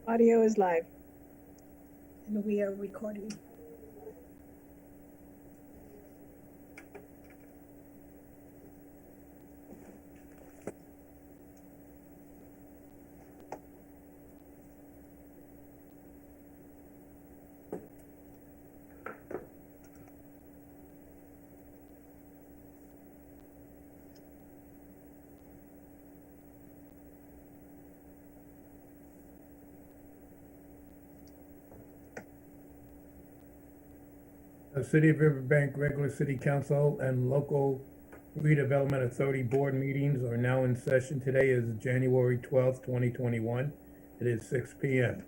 Audio is live, and we are recording. The City of Riverbank regular city council and local redevelopment authority board meetings are now in session. Today is January 12th, 2021. It is 6 p.m.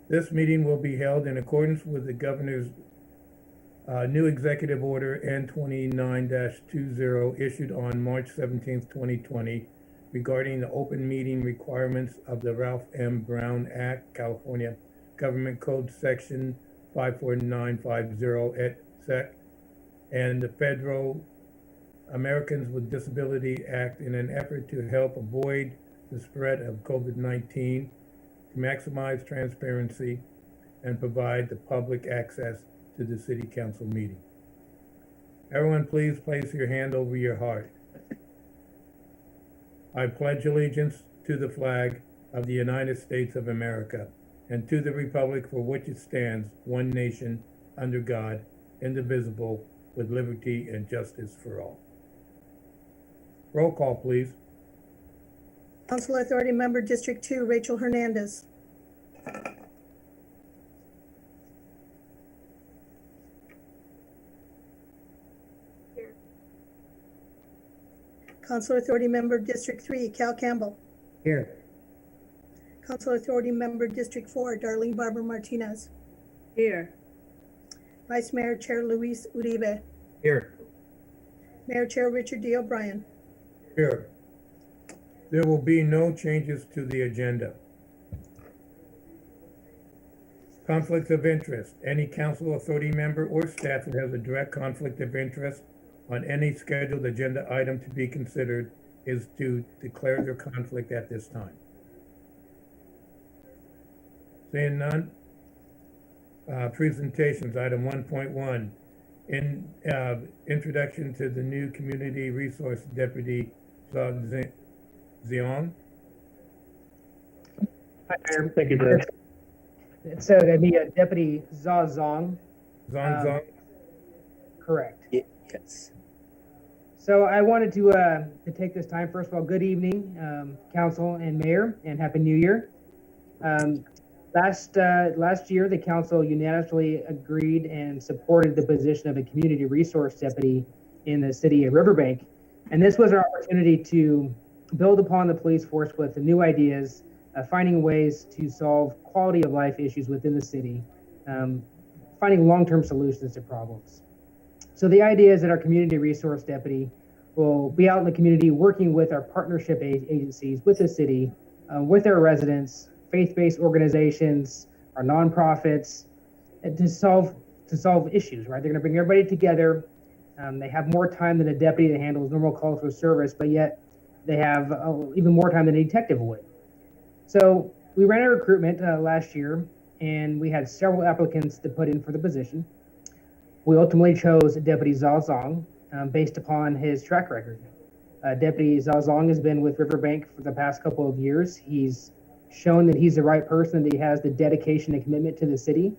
This meeting will be held in accordance with the governor's new executive order N29-20 issued on March 17th, 2020 regarding the open meeting requirements of the Ralph M. Brown Act, California Government Code Section 54950 et sec, and the Federal Americans with Disability Act in an effort to help avoid the spread of COVID-19, to maximize transparency, and provide the public access to the city council meeting. Everyone, please place your hand over your heart. I pledge allegiance to the flag of the United States of America and to the republic for which it stands, one nation, under God, indivisible, with liberty and justice for all. Roll call, please. Council Authority Member District 2, Rachel Hernandez. Here. Council Authority Member District 3, Cal Campbell. Here. Council Authority Member District 4, Darlene Barber Martinez. Here. Vice Mayor Chair Luis Uribe. Here. Mayor Chair Richard D. O'Brien. Here. There will be no changes to the agenda. Conflicts of interest. Any council authority member or staff who has a direct conflict of interest on any scheduled agenda item to be considered is to declare their conflict at this time. Seeing none. Presentations, item 1.1. Introduction to the new Community Resource Deputy Xiong. Hi, Mayor. Thank you, Judge. It's going to be Deputy Xiong. Zong. Correct. Yes. So I wanted to take this time. First of all, good evening, Council and Mayor, and Happy New Year. Last year, the Council unanimously agreed and supported the position of a Community Resource Deputy in the city of Riverbank. And this was an opportunity to build upon the police force with new ideas, finding ways to solve quality of life issues within the city, finding long-term solutions to problems. So the idea is that our Community Resource Deputy will be out in the community working with our partnership agencies, with the city, with our residents, faith-based organizations, our nonprofits, to solve issues, right? They're going to bring everybody together. They have more time than a deputy that handles normal calls for service, but yet they have even more time than a detective would. So we ran a recruitment last year, and we had several applicants to put in for the position. We ultimately chose Deputy Xiong based upon his track record. Deputy Xiong has been with Riverbank for the past couple of years. He's shown that he's the right person, that he has the dedication and commitment to the city.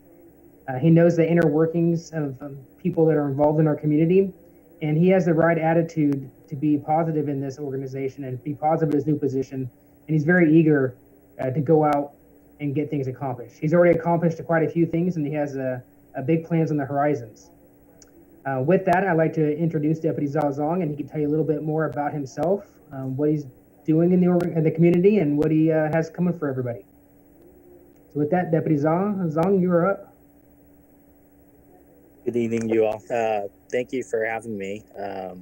He knows the inner workings of people that are involved in our community, and he has the right attitude to be positive in this organization and be positive in his new position. And he's very eager to go out and get things accomplished. He's already accomplished quite a few things, and he has big plans on the horizons. With that, I'd like to introduce Deputy Xiong, and he can tell you a little bit more about himself, what he's doing in the community, and what he has coming for everybody. So with that, Deputy Xiong, you are up. Good evening, you all. Thank you for having me. A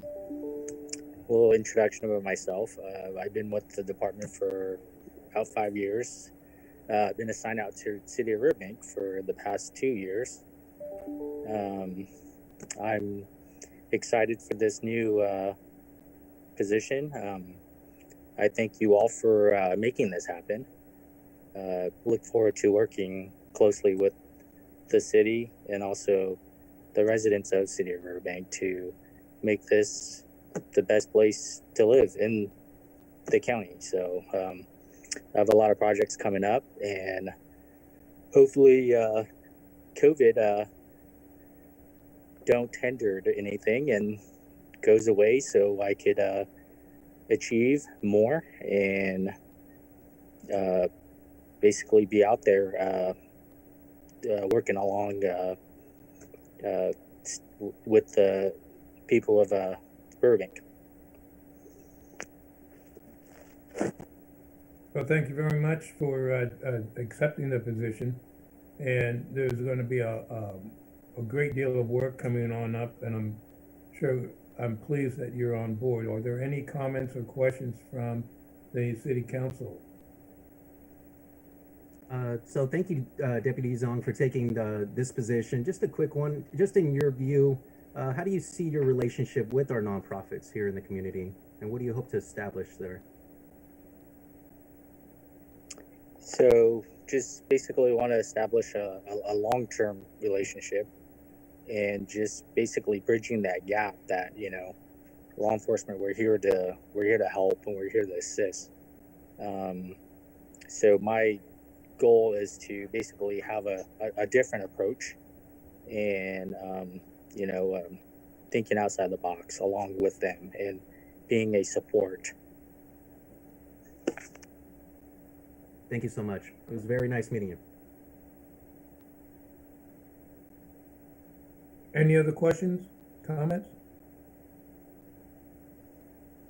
little introduction about myself. I've been with the department for about 5 years. I've been assigned out to the city of Riverbank for the past 2 years. I'm excited for this new position. I thank you all for making this happen. Look forward to working closely with the city and also the residents of City of Riverbank to make this the best place to live in the county. So I have a lot of projects coming up, and hopefully COVID don't hinder anything and goes away, so I could achieve more and basically be out there working along with the people of Riverbank. Well, thank you very much for accepting the position. And there's going to be a great deal of work coming on up, and I'm pleased that you're on board. Are there any comments or questions from the City Council? So thank you, Deputy Xiong, for taking this position. Just a quick one. Just in your view, how do you see your relationship with our nonprofits here in the community, and what do you hope to establish there? So just basically want to establish a long-term relationship and just basically bridging that gap that, law enforcement, we're here to help, and we're here to assist. So my goal is to basically have a different approach, and thinking outside the box along with them and being a support. Thank you so much. It was very nice meeting you. Any other questions, comments?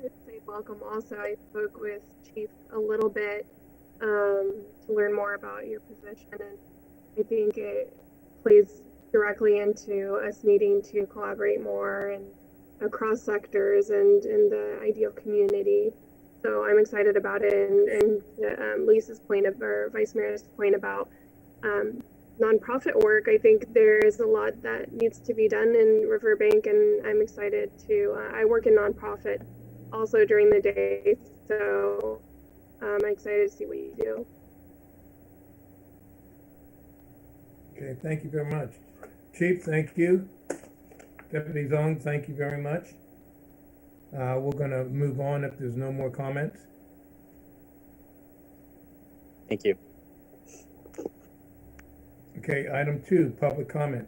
I'd say welcome also. I spoke with Chief a little bit to learn more about your position, and I think it plays directly into us needing to collaborate more and across sectors and in the ideal community. So I'm excited about it, and Lisa's point or Vice Mayor's point about nonprofit work. I think there is a lot that needs to be done in Riverbank, and I'm excited to. I work in nonprofit also during the day, so I'm excited to see what you do. Okay, thank you very much. Chief, thank you. Deputy Xiong, thank you very much. We're gonna move on if there's no more comments. Thank you. Okay, item 2, public comment.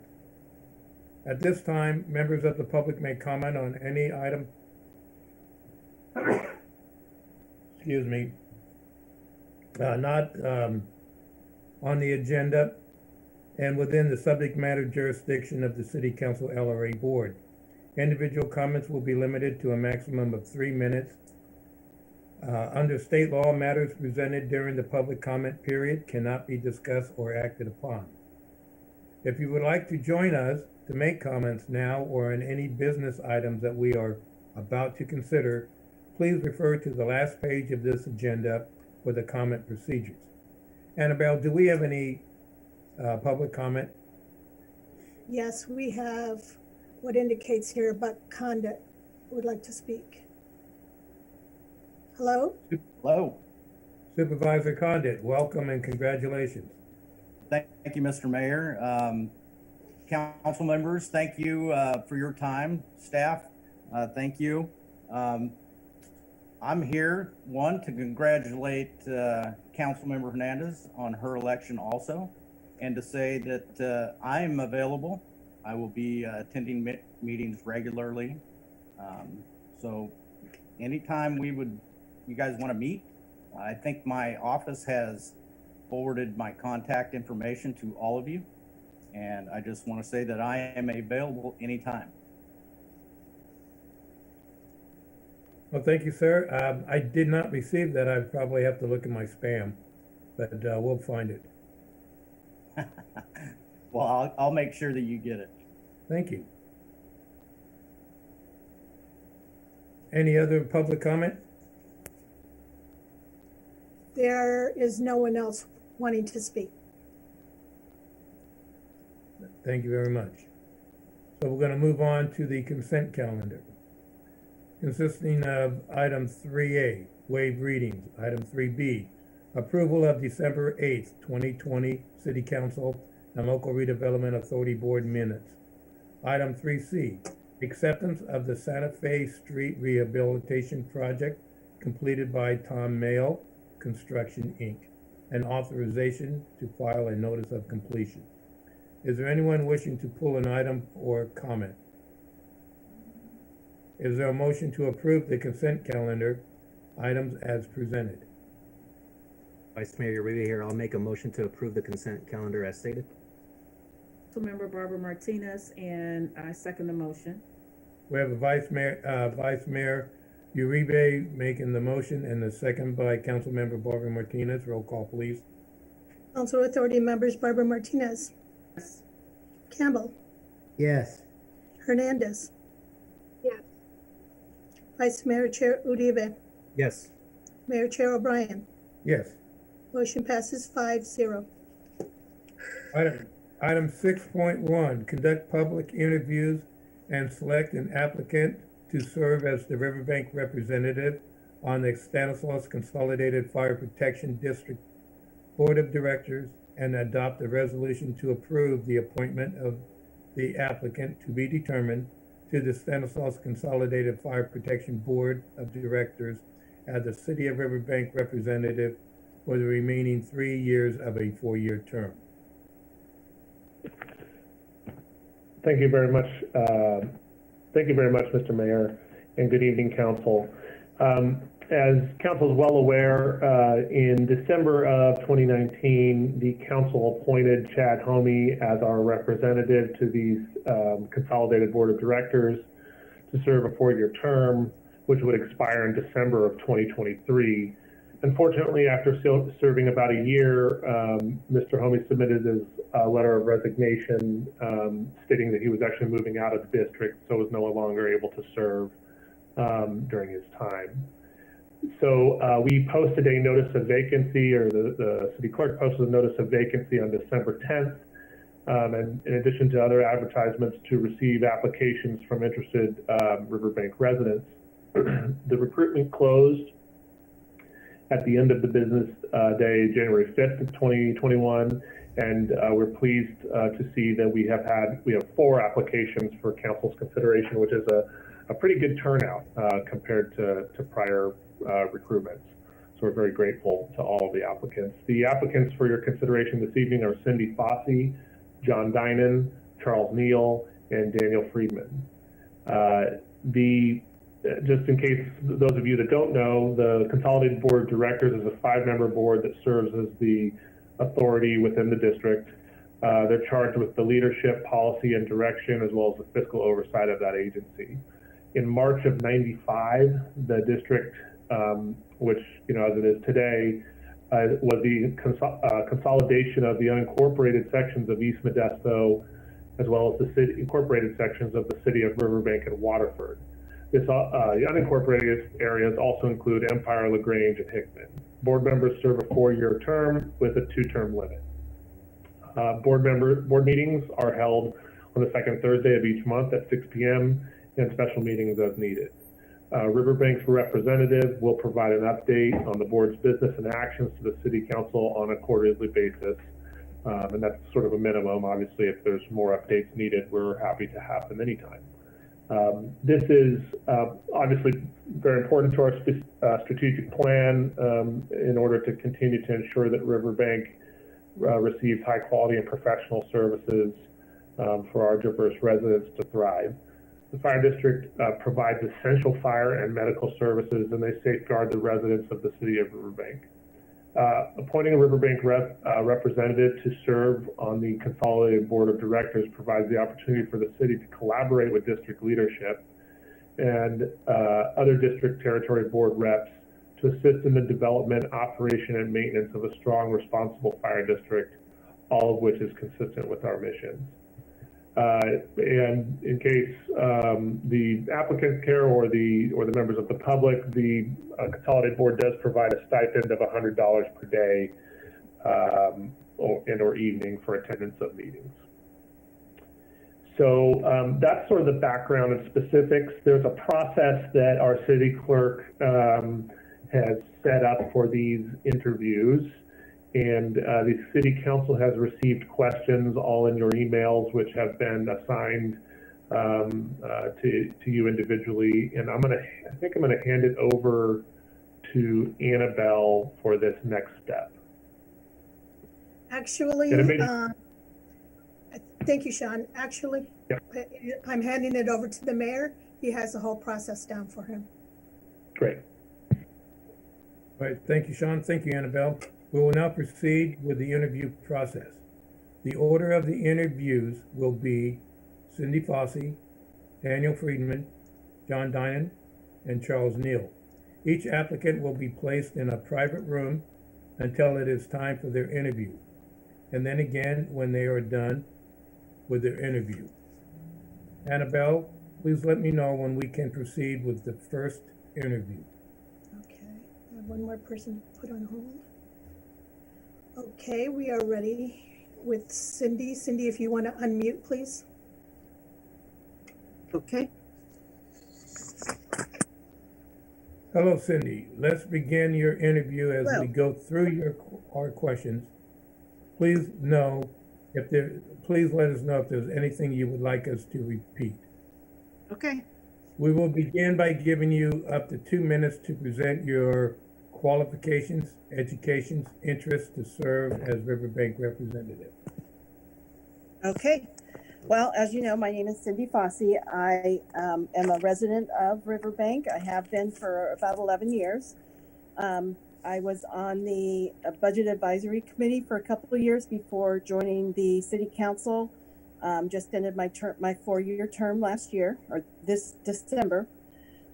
At this time, members of the public may comment on any item, excuse me, not on the agenda and within the subject matter jurisdiction of the City Council LRA Board. Individual comments will be limited to a maximum of 3 minutes. Under state law, matters presented during the public comment period cannot be discussed or acted upon. If you would like to join us to make comments now or on any business items that we are about to consider, please refer to the last page of this agenda for the comment procedures. Annabelle, do we have any public comment? Yes, we have what indicates here Buck Condit would like to speak. Hello? Hello. Supervisor Condit, welcome and congratulations. Thank you, Mr. Mayor. Council members, thank you for your time. Staff, thank you. I'm here, one, to congratulate Councilmember Hernandez on her election also, and to say that I am available. I will be attending meetings regularly. So anytime you guys want to meet, I think my office has forwarded my contact information to all of you. And I just want to say that I am available anytime. Well, thank you, sir. I did not receive that. I probably have to look in my spam, but we'll find it. Well, I'll make sure that you get it. Thank you. Any other public comment? There is no one else wanting to speak. Thank you very much. So we're going to move on to the consent calendar, consisting of item 3A, waive readings, item 3B, approval of December 8th, 2020 City Council and Local Redevelopment Authority Board minutes. Item 3C, acceptance of the Santa Fe Street Rehabilitation Project completed by Tom Mail Construction, Inc., and authorization to file a notice of completion. Is there anyone wishing to pull an item or comment? Is there a motion to approve the consent calendar items as presented? Vice Mayor Uribe here. I'll make a motion to approve the consent calendar as stated. Member Barbara Martinez, and I second the motion. We have a Vice Mayor Uribe making the motion and the second by Councilmember Barbara Martinez. Roll call, please. Council Authority members Barbara Martinez, Yes. Campbell, Yes. Hernandez, Yes. Vice Mayor Chair Uribe, Yes. Mayor Chair O'Brien. Yes. Motion passes 5-0. Item 6.1, conduct public interviews and select an applicant to serve as the Riverbank representative on the Stanislaus Consolidated Fire Protection District Board of Directors and adopt a resolution to approve the appointment of the applicant to be determined to the Stanislaus Consolidated Fire Protection Board of Directors as the City of Riverbank representative for the remaining 3 years of a 4-year term. Thank you very much. Thank you very much, Mr. Mayor, and good evening, Council. As Council is well aware, in December of 2019, the Council appointed Chad Homey as our representative to the Consolidated Board of Directors to serve a 4-year term, which would expire in December of 2023. Unfortunately, after serving about a year, Mr. Homey submitted his letter of resignation, stating that he was actually moving out of the district, so was no longer able to serve during his time. So we posted a notice of vacancy, or the city clerk posted a notice of vacancy on December 10th, and in addition to other advertisements to receive applications from interested Riverbank residents. The recruitment closed at the end of the business day, January 5th of 2021, and we're pleased to see that we have 4 applications for council's consideration, which is a pretty good turnout compared to prior recruitments. So we're very grateful to all of the applicants. The applicants for your consideration this evening are Cindy Fossey, John Dinan, Charles Neal, and Daniel Friedman. Just in case those of you that don't know, the Consolidated Board of Directors is a 5-member board that serves as the authority within the district. They're charged with the leadership, policy, and direction, as well as the fiscal oversight of that agency. In March of '95, the district, which, as it is today, was the consolidation of the unincorporated sections of East Modesto, as well as the city incorporated sections of the city of Riverbank and Waterford. The unincorporated areas also include Empire, LaGrange, and Hickman. Board members serve a 4-year term with a 2-term limit. Board meetings are held on the second Thursday of each month at 6 p.m. and special meetings as needed. Riverbank's representative will provide an update on the board's business and actions to the city council on a quarterly basis. And that's sort of a minimum. Obviously, if there's more updates needed, we're happy to have them anytime. This is obviously very important to our strategic plan in order to continue to ensure that Riverbank receives high quality and professional services for our diverse residents to thrive. The fire district provides essential fire and medical services, and they safeguard the residents of the city of Riverbank. Appointing a Riverbank representative to serve on the Consolidated Board of Directors provides the opportunity for the city to collaborate with district leadership and other district territory board reps to assist in the development, operation, and maintenance of a strong, responsible fire district, all of which is consistent with our missions. And in case the applicants care or the members of the public, the Consolidated Board does provide a stipend of $100 per day or evening for attendance of meetings. So that's sort of the background and specifics. There's a process that our city clerk has set up for these interviews. And the City Council has received questions all in your emails, which have been assigned to you individually. And I think I'm gonna hand it over to Annabelle for this next step. Actually, thank you, Sean. Actually, Yep. I'm handing it over to the mayor. He has the whole process down for him. Great. All right, thank you, Sean. Thank you, Annabelle. We will now proceed with the interview process. The order of the interviews will be Cindy Fossey, Daniel Friedman, John Dinan, and Charles Neal. Each applicant will be placed in a private room until it is time for their interview, and then again when they are done with their interview. Annabelle, please let me know when we can proceed with the first interview. Okay, I have one more person to put on hold. Okay, we are ready with Cindy. Cindy, if you want to unmute, please. Okay. Hello, Cindy. Let's begin your interview as we go through our questions. Please know Please let us know if there's anything you would like us to repeat. Okay. We will begin by giving you up to 2 minutes to present your qualifications, educations, interests to serve as Riverbank representative. Okay. Well, as you know, my name is Cindy Fossey. I am a resident of Riverbank. I have been for about 11 years. I was on the Budget Advisory Committee for a couple of years before joining the City Council. Just ended my 4-year term last year, or this December.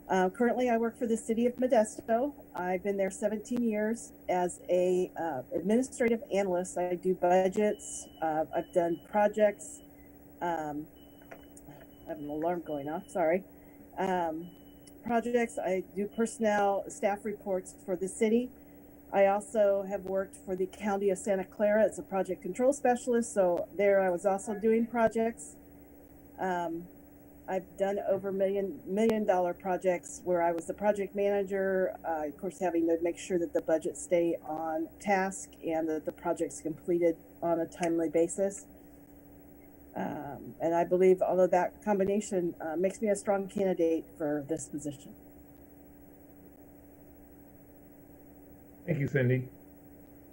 Currently, I work for the City of Modesto. I've been there 17 years as a administrative analyst. I do budgets. I've done projects. I have an alarm going off, sorry. Projects, I do personnel, staff reports for the city. I also have worked for the County of Santa Clara as a project control specialist, so there I was also doing projects. I've done over million dollar projects where I was the project manager, of course having to make sure that the budgets stay on task and that the project's completed on a timely basis. And I believe all of that combination makes me a strong candidate for this position. Thank you, Cindy.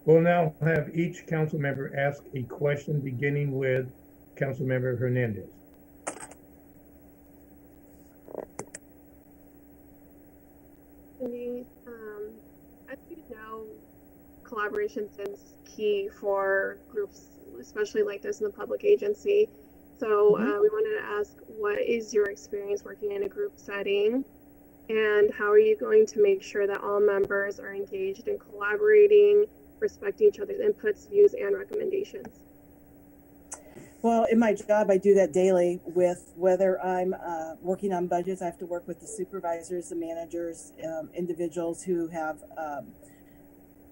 We'll now have each council member ask a question, beginning with Councilmember Hernandez. Cindy, as you know, collaboration is key for groups, especially like this in the public agency. So we wanted to ask, what is your experience working in a group setting? And how are you going to make sure that all members are engaged in collaborating, respecting each other's inputs, views, and recommendations? Well, in my job, I do that daily with whether I'm working on budgets. I have to work with the supervisors, the managers, individuals who have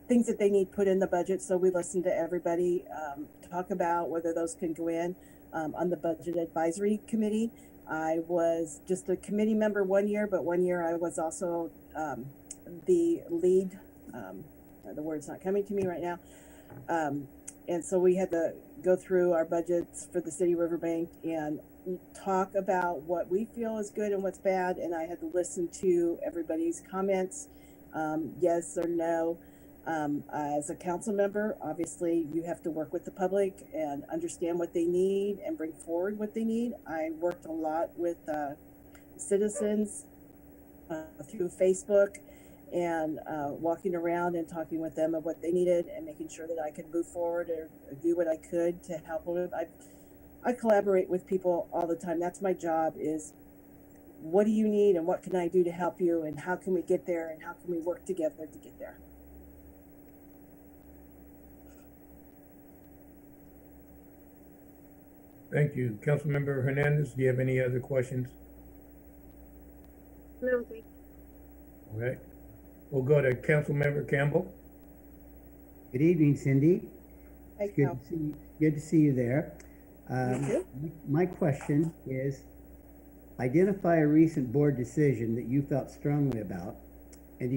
things that they need put in the budget. So we listen to everybody, talk about whether those can go in. On the Budget Advisory Committee, I was just a committee member 1 year, but 1 year I was also the lead. The word's not coming to me right now. And so we had to go through our budgets for the city of Riverbank and talk about what we feel is good and what's bad. And I had to listen to everybody's comments, yes or no. As a council member, obviously you have to work with the public and understand what they need and bring forward what they need. I worked a lot with citizens through Facebook and walking around and talking with them of what they needed and making sure that I could move forward or do what I could to help them. I collaborate with people all the time. That's my job, is what do you need and what can I do to help you and how can we get there and how can we work together to get there? Thank you. Councilmember Hernandez, do you have any other questions? No, thank you. All right. We'll go to Councilmember Campbell. Good evening, Cindy. Hey, It's good to see you there. You too. My question is, identify a recent board decision that you felt strongly about and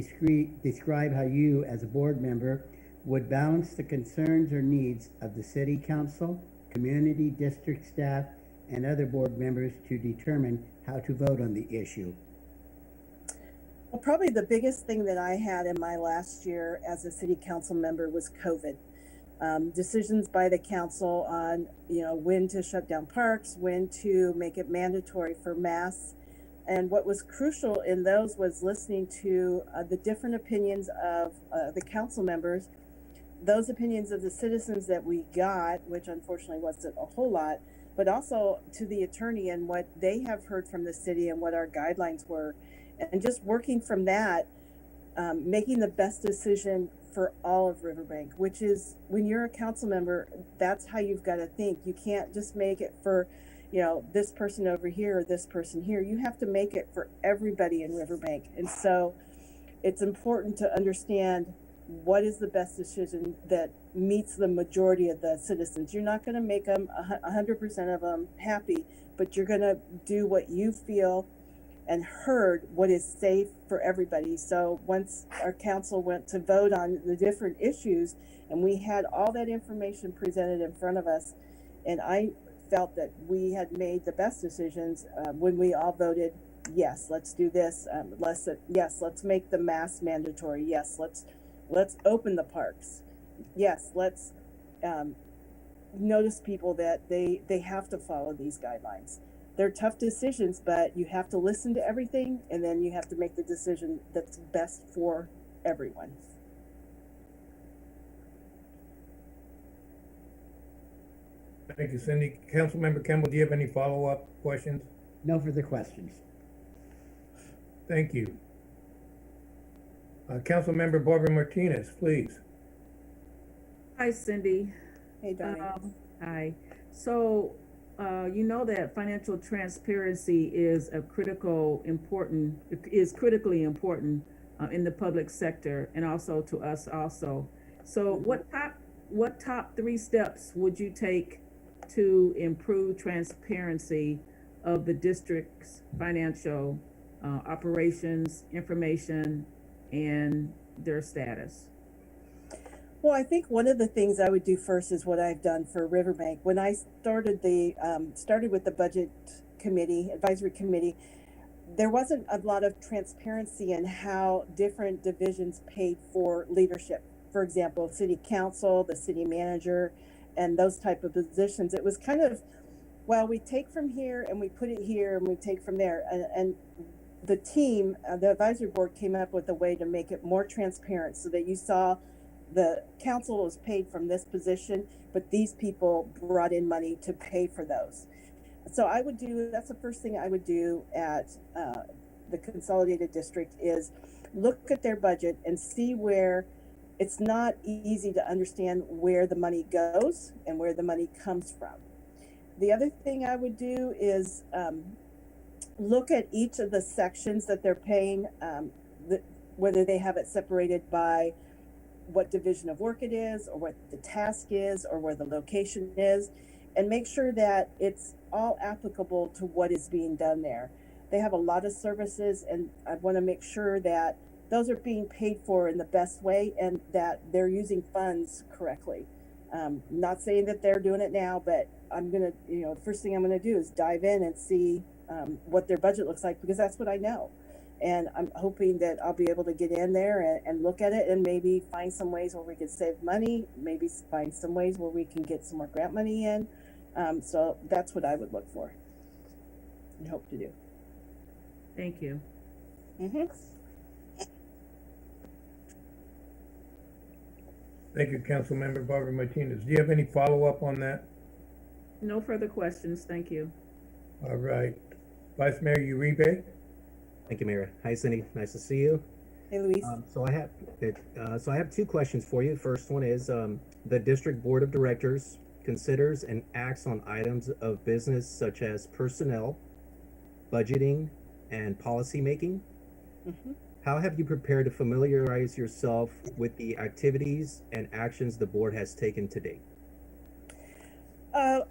describe how you, as a board member, would balance the concerns or needs of the city council, community, district staff, and other board members to determine how to vote on the issue. Well, probably the biggest thing that I had in my last year as a city council member was COVID. Decisions by the council on, when to shut down parks, when to make it mandatory for masks. And what was crucial in those was listening to the different opinions of the council members, those opinions of the citizens that we got, which unfortunately wasn't a whole lot, but also to the attorney and what they have heard from the city and what our guidelines were. And just working from that, making the best decision for all of Riverbank, which is, when you're a council member, that's how you've got to think. You can't just make it for, this person over here or this person here. You have to make it for everybody in Riverbank. And so it's important to understand what is the best decision that meets the majority of the citizens. You're not going to make them 100% of them happy, but you're going to do what you feel and heard what is safe for everybody. So once our council went to vote on the different issues and we had all that information presented in front of us, And I felt that we had made the best decisions when we all voted, yes, let's do this. Yes, let's make the mask mandatory. Yes, let's open the parks. Yes, let's notice people that they have to follow these guidelines. They're tough decisions, but you have to listen to everything, and then you have to make the decision that's best for everyone. Thank you, Cindy. Councilmember Campbell, do you have any follow-up questions? No further questions. Thank you. Councilmember Barbara Martinez, please. Hi, Cindy. Hey, darling. Hi. So, you know that financial transparency is critically important in the public sector and also to us also. So what top 3 steps would you take to improve transparency of the district's financial operations, information, and their status? Well, I think one of the things I would do first is what I've done for Riverbank. When I started with the budget committee, advisory committee, there wasn't a lot of transparency in how different divisions paid for leadership. For example, city council, the city manager, and those type of positions. It was kind of, well, we take from here and we put it here and we take from there. And the team, the advisory board came up with a way to make it more transparent so that you saw the council was paid from this position, but these people brought in money to pay for those. So that's the first thing I would do at the Consolidated District is look at their budget and see where it's not easy to understand where the money goes and where the money comes from. The other thing I would do is look at each of the sections that they're paying, whether they have it separated by what division of work it is, or what the task is, or where the location is, and make sure that it's all applicable to what is being done there. They have a lot of services, and I want to make sure that those are being paid for in the best way and that they're using funds correctly. Not saying that they're doing it now, but I'm going to, the first thing I'm going to do is dive in and see what their budget looks like, because that's what I know. And I'm hoping that I'll be able to get in there and look at it and maybe find some ways where we can save money, maybe find some ways where we can get some more grant money in. So that's what I would look for and hope to do. Thank you. Mm-hmm. Thank you, Councilmember Barbara Martinez. Do you have any follow-up on that? No further questions. Thank you. All right. Vice Mayor Uribe? Thank you, Mayor. Hi, Cindy. Nice to see you. Hey, Luis. So I have 2 questions for you. First one is the District Board of Directors considers and acts on items of business such as personnel, budgeting, and policy making. Mm-hmm. How have you prepared to familiarize yourself with the activities and actions the board has taken to date?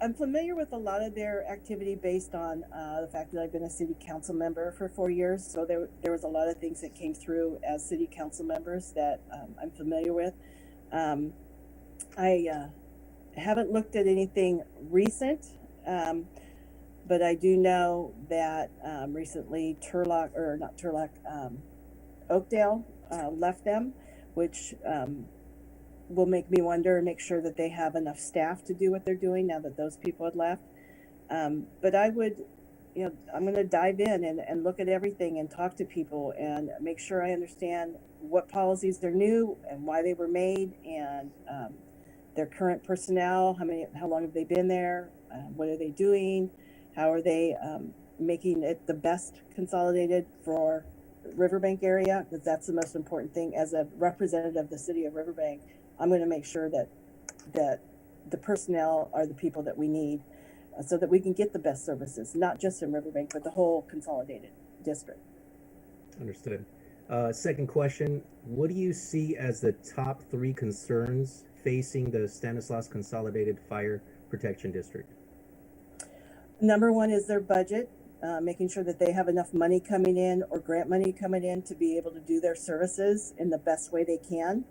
I'm familiar with a lot of their activity based on the fact that I've been a city council member for 4 years. So there was a lot of things that came through as city council members that I'm familiar with. I haven't looked at anything recent, but I do know that recently Oakdale left them, which will make me wonder and make sure that they have enough staff to do what they're doing now that those people had left. But I would, I'm going to dive in and look at everything and talk to people and make sure I understand what policies are new and why they were made, and their current personnel, how long have they been there, what are they doing, how are they making it the best Consolidated for Riverbank area, because that's the most important thing. As a representative of the city of Riverbank, I'm going to make sure that the personnel are the people that we need so that we can get the best services, not just in Riverbank, but the whole Consolidated District. Understood. Second question, what do you see as the top 3 concerns facing the Stanislaus Consolidated Fire Protection District? Number 1 is their budget, making sure that they have enough money coming in or grant money coming in to be able to do their services in the best way they can.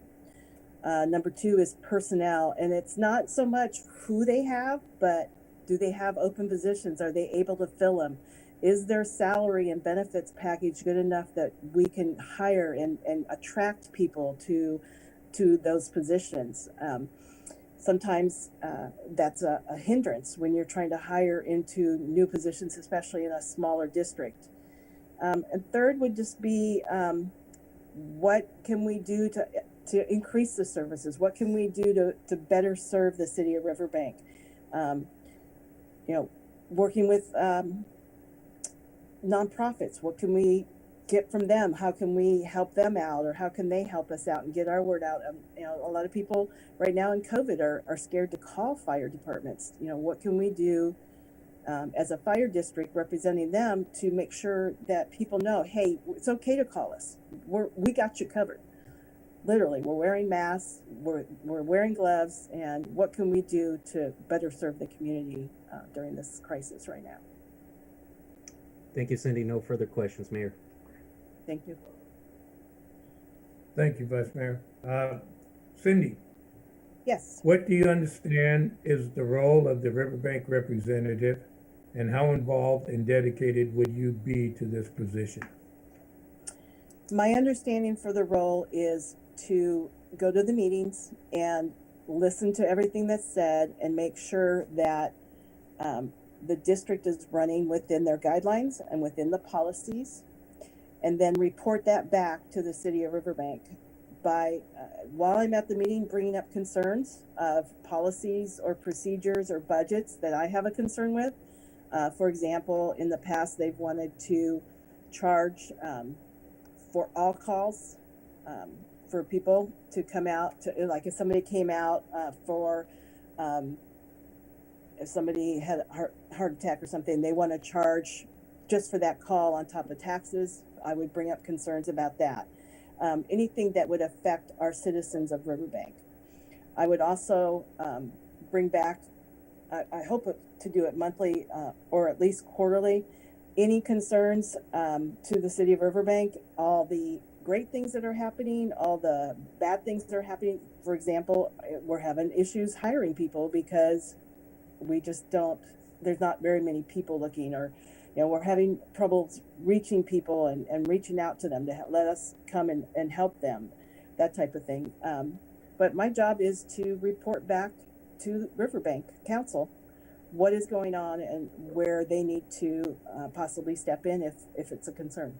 Number two is personnel, and it's not so much who they have, but do they have open positions? Are they able to fill them? Is their salary and benefits package good enough that we can hire and attract people to those positions? Sometimes that's a hindrance when you're trying to hire into new positions, especially in a smaller district. And third would just be what can we do to increase the services? What can we do to better serve the city of Riverbank? Working with nonprofits, what can we get from them? How can we help them out, or how can they help us out and get our word out? A lot of people right now in COVID are scared to call fire departments. What can we do as a fire district representing them to make sure that people know, hey, it's okay to call us. We got you covered. Literally, we're wearing masks, we're wearing gloves, and what can we do to better serve the community during this crisis right now? Thank you, Cindy. No further questions, Mayor. Thank you. Thank you, Vice Mayor. Cindy, Yes. what do you understand is the role of the Riverbank representative, and how involved and dedicated would you be to this position? My understanding for the role is to go to the meetings and listen to everything that's said and make sure that the district is running within their guidelines and within the policies, and then report that back to the city of Riverbank by, while I'm at the meeting, bringing up concerns of policies or procedures or budgets that I have a concern with. For example, in the past, they've wanted to charge for all calls for people to come out to, like if somebody came out if somebody had a heart attack or something, they want to charge just for that call on top of taxes. I would bring up concerns about that. Anything that would affect our citizens of Riverbank. I would also bring back, I hope to do it monthly or at least quarterly, any concerns to the city of Riverbank, all the great things that are happening, all the bad things that are happening. For example, we're having issues hiring people because we just there's not very many people looking, or we're having troubles reaching people and reaching out to them to let us come and help them, that type of thing. But my job is to report back to Riverbank Council what is going on and where they need to possibly step in if it's a concern.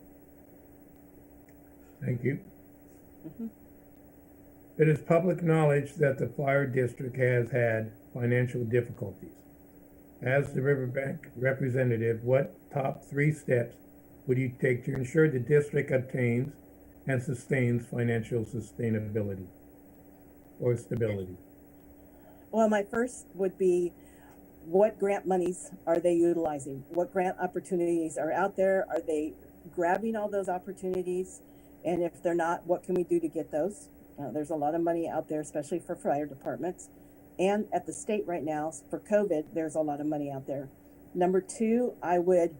Thank you. Mm-hmm. It is public knowledge that the fire district has had financial difficulties. As the Riverbank representative, what top 3 steps would you take to ensure the district obtains and sustains financial sustainability or stability? Well, my first would be, what grant monies are they utilizing? What grant opportunities are out there? Are they grabbing all those opportunities? And if they're not, what can we do to get those? There's a lot of money out there, especially for fire departments. And at the state right now, for COVID, there's a lot of money out there. Number 2, I would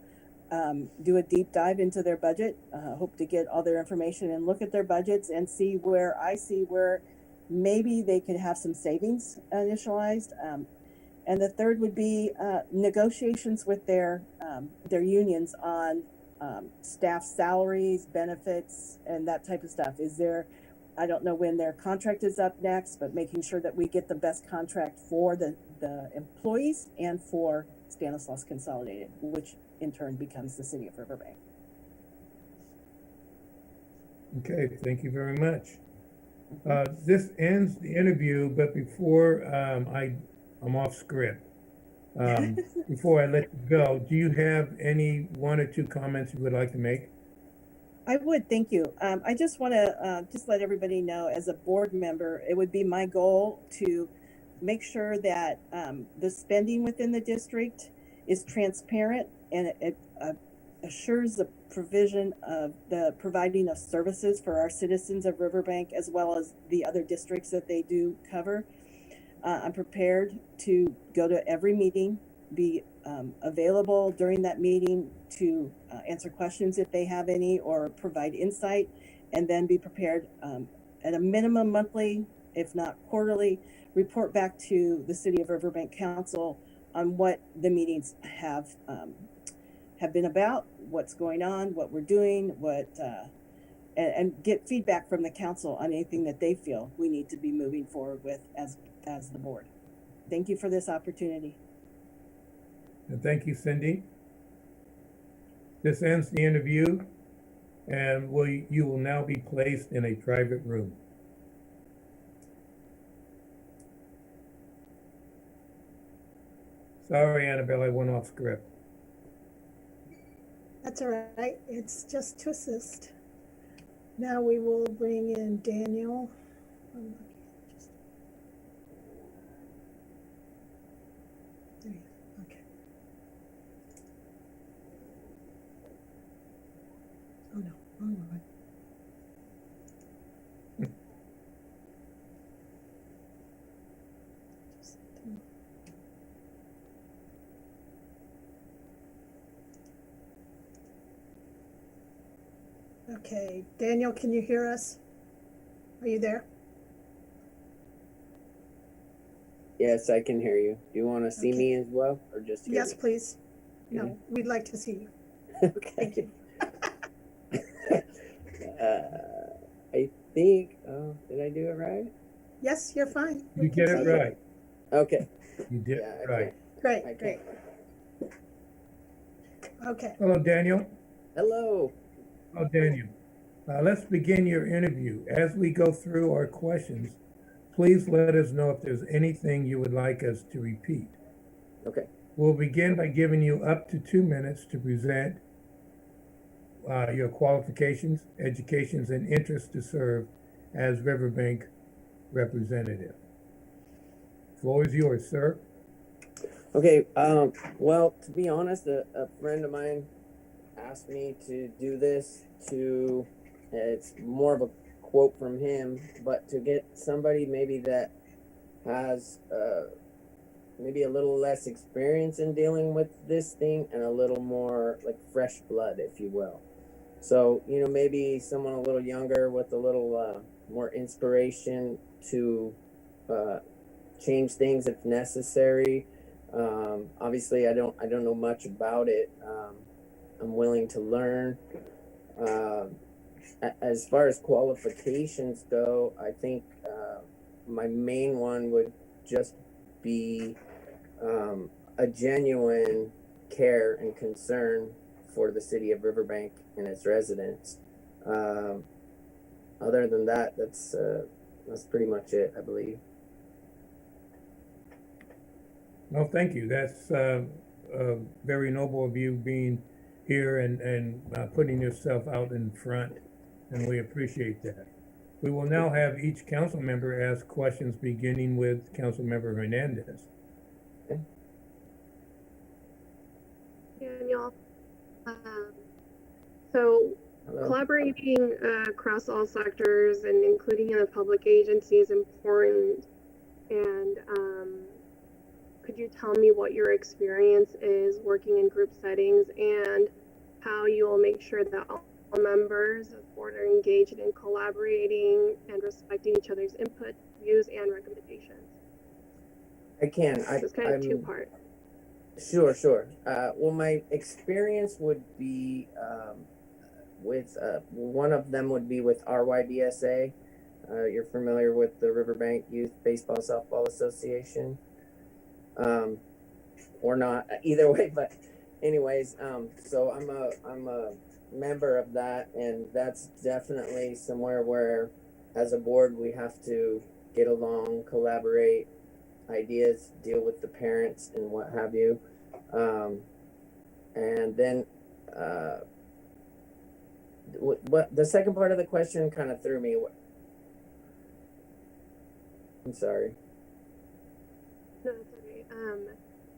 do a deep dive into their budget, hope to get all their information and look at their budgets and see where maybe they could have some savings initialized. And the third would be negotiations with their unions on staff salaries, benefits, and that type of stuff. I don't know when their contract is up next, but making sure that we get the best contract for the employees and for Stanislaus Consolidated, which in turn becomes the city of Riverbank. Okay, thank you very much. This ends the interview, but before I'm off script, before I let you go, do you have any 1 or 2 comments you would like to make? I would, thank you. I just want to just let everybody know, as a board member, it would be my goal to make sure that the spending within the district is transparent and it assures the provision of the providing of services for our citizens of Riverbank, as well as the other districts that they do cover. I'm prepared to go to every meeting, be available during that meeting to answer questions if they have any, or provide insight, and then be prepared at a minimum monthly if not quarterly, report back to the City of Riverbank Council on what the meetings have been about, what's going on, what we're doing, and get feedback from the council on anything that they feel we need to be moving forward with as the board. Thank you for this opportunity. And thank you, Cindy. This ends the interview, and you will now be placed in a private room. Sorry, Annabelle, I went off script. That's all right. It's just to assist. Now we will bring in Daniel. There he is. Okay. Oh no, wrong one. Okay, Daniel, can you hear us? Are you there? Yes, I can hear you. Do you want to see Okay. me as well, or just hear Yes, me? please. No, we'd like to see you. Thank Okay. you. I think. Oh, did I do it right? Yes, you're fine. You We get can it see you. right. Okay. You did Yeah, it right. Great, I great. can. Okay. Hello, Daniel. Hello. Oh, Daniel. Let's begin your interview. As we go through our questions, please let us know if there's anything you would like us to repeat. Okay. We'll begin by giving you up to 2 minutes to present your qualifications, educations, and interest to serve as Riverbank representative. Floor is yours, sir. Okay. Well, to be honest, a friend of mine asked me to do this to. It's more of a quote from him, but to get somebody maybe that has maybe a little less experience in dealing with this thing and a little more like fresh blood, if you will. So, maybe someone a little younger with a little more inspiration to change things if necessary. Obviously, I don't know much about it. I'm willing to learn. As far as qualifications go, I think my main one would just be a genuine care and concern for the city of Riverbank and its residents. Other than that, that's pretty much it, I believe. Well, thank you. That's very noble of you being here and putting yourself out in front, and we appreciate that. We will now have each council member ask questions, beginning with Councilmember Hernandez. Daniel. So Hello? collaborating across all sectors and including in the public agency is important. And could you tell me what your experience is working in group settings and how you will make sure that all members of the board are engaged in collaborating and respecting each other's input, views, and recommendations? I can. So it's kind of two-part. Sure. Well, my experience would be with one of them would be with RYBSA. You're familiar with the Riverbank Youth Baseball Softball Association, or not? Either way, but anyways, so I'm a member of that, and that's definitely somewhere where, as a board, we have to get along, collaborate, ideas, deal with the parents and what have you. And then what the second part of the question kind of threw me. I'm sorry. No, that's okay.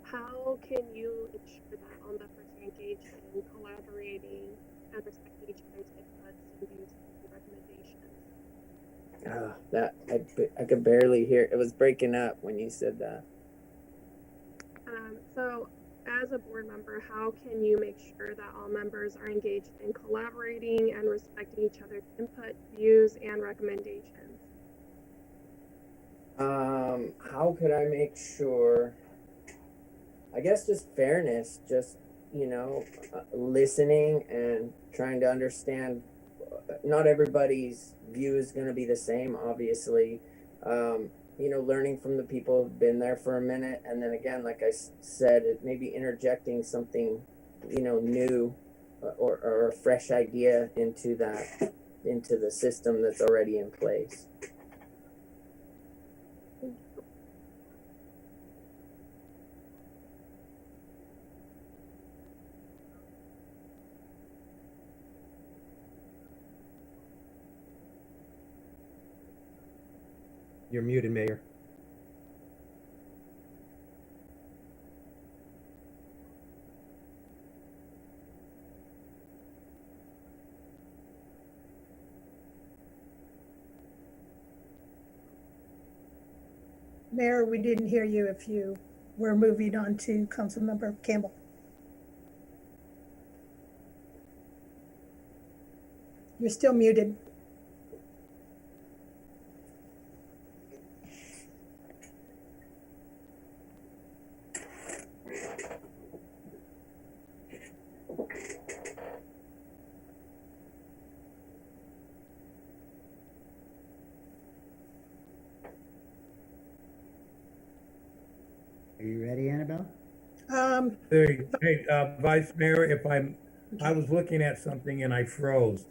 How can you ensure that all members are engaged in collaborating and respecting each other's inputs and views and recommendations? That I could barely hear. It was breaking up when you said that. So as a board member, how can you make sure that all members are engaged in collaborating and respecting each other's input, views, and recommendations? How could I make sure? I guess just fairness, just, listening and trying to understand. Not everybody's view is going to be the same, obviously. Learning from the people who've been there for a minute, and then again, like I said, maybe interjecting something, new, or a fresh idea into the system that's already in place. You're muted, Mayor. Mayor, we didn't hear you if you were moving on to Councilmember Campbell. You're still muted. Are you ready, Annabelle? Hey, Vice Mayor, I was looking at something and I froze.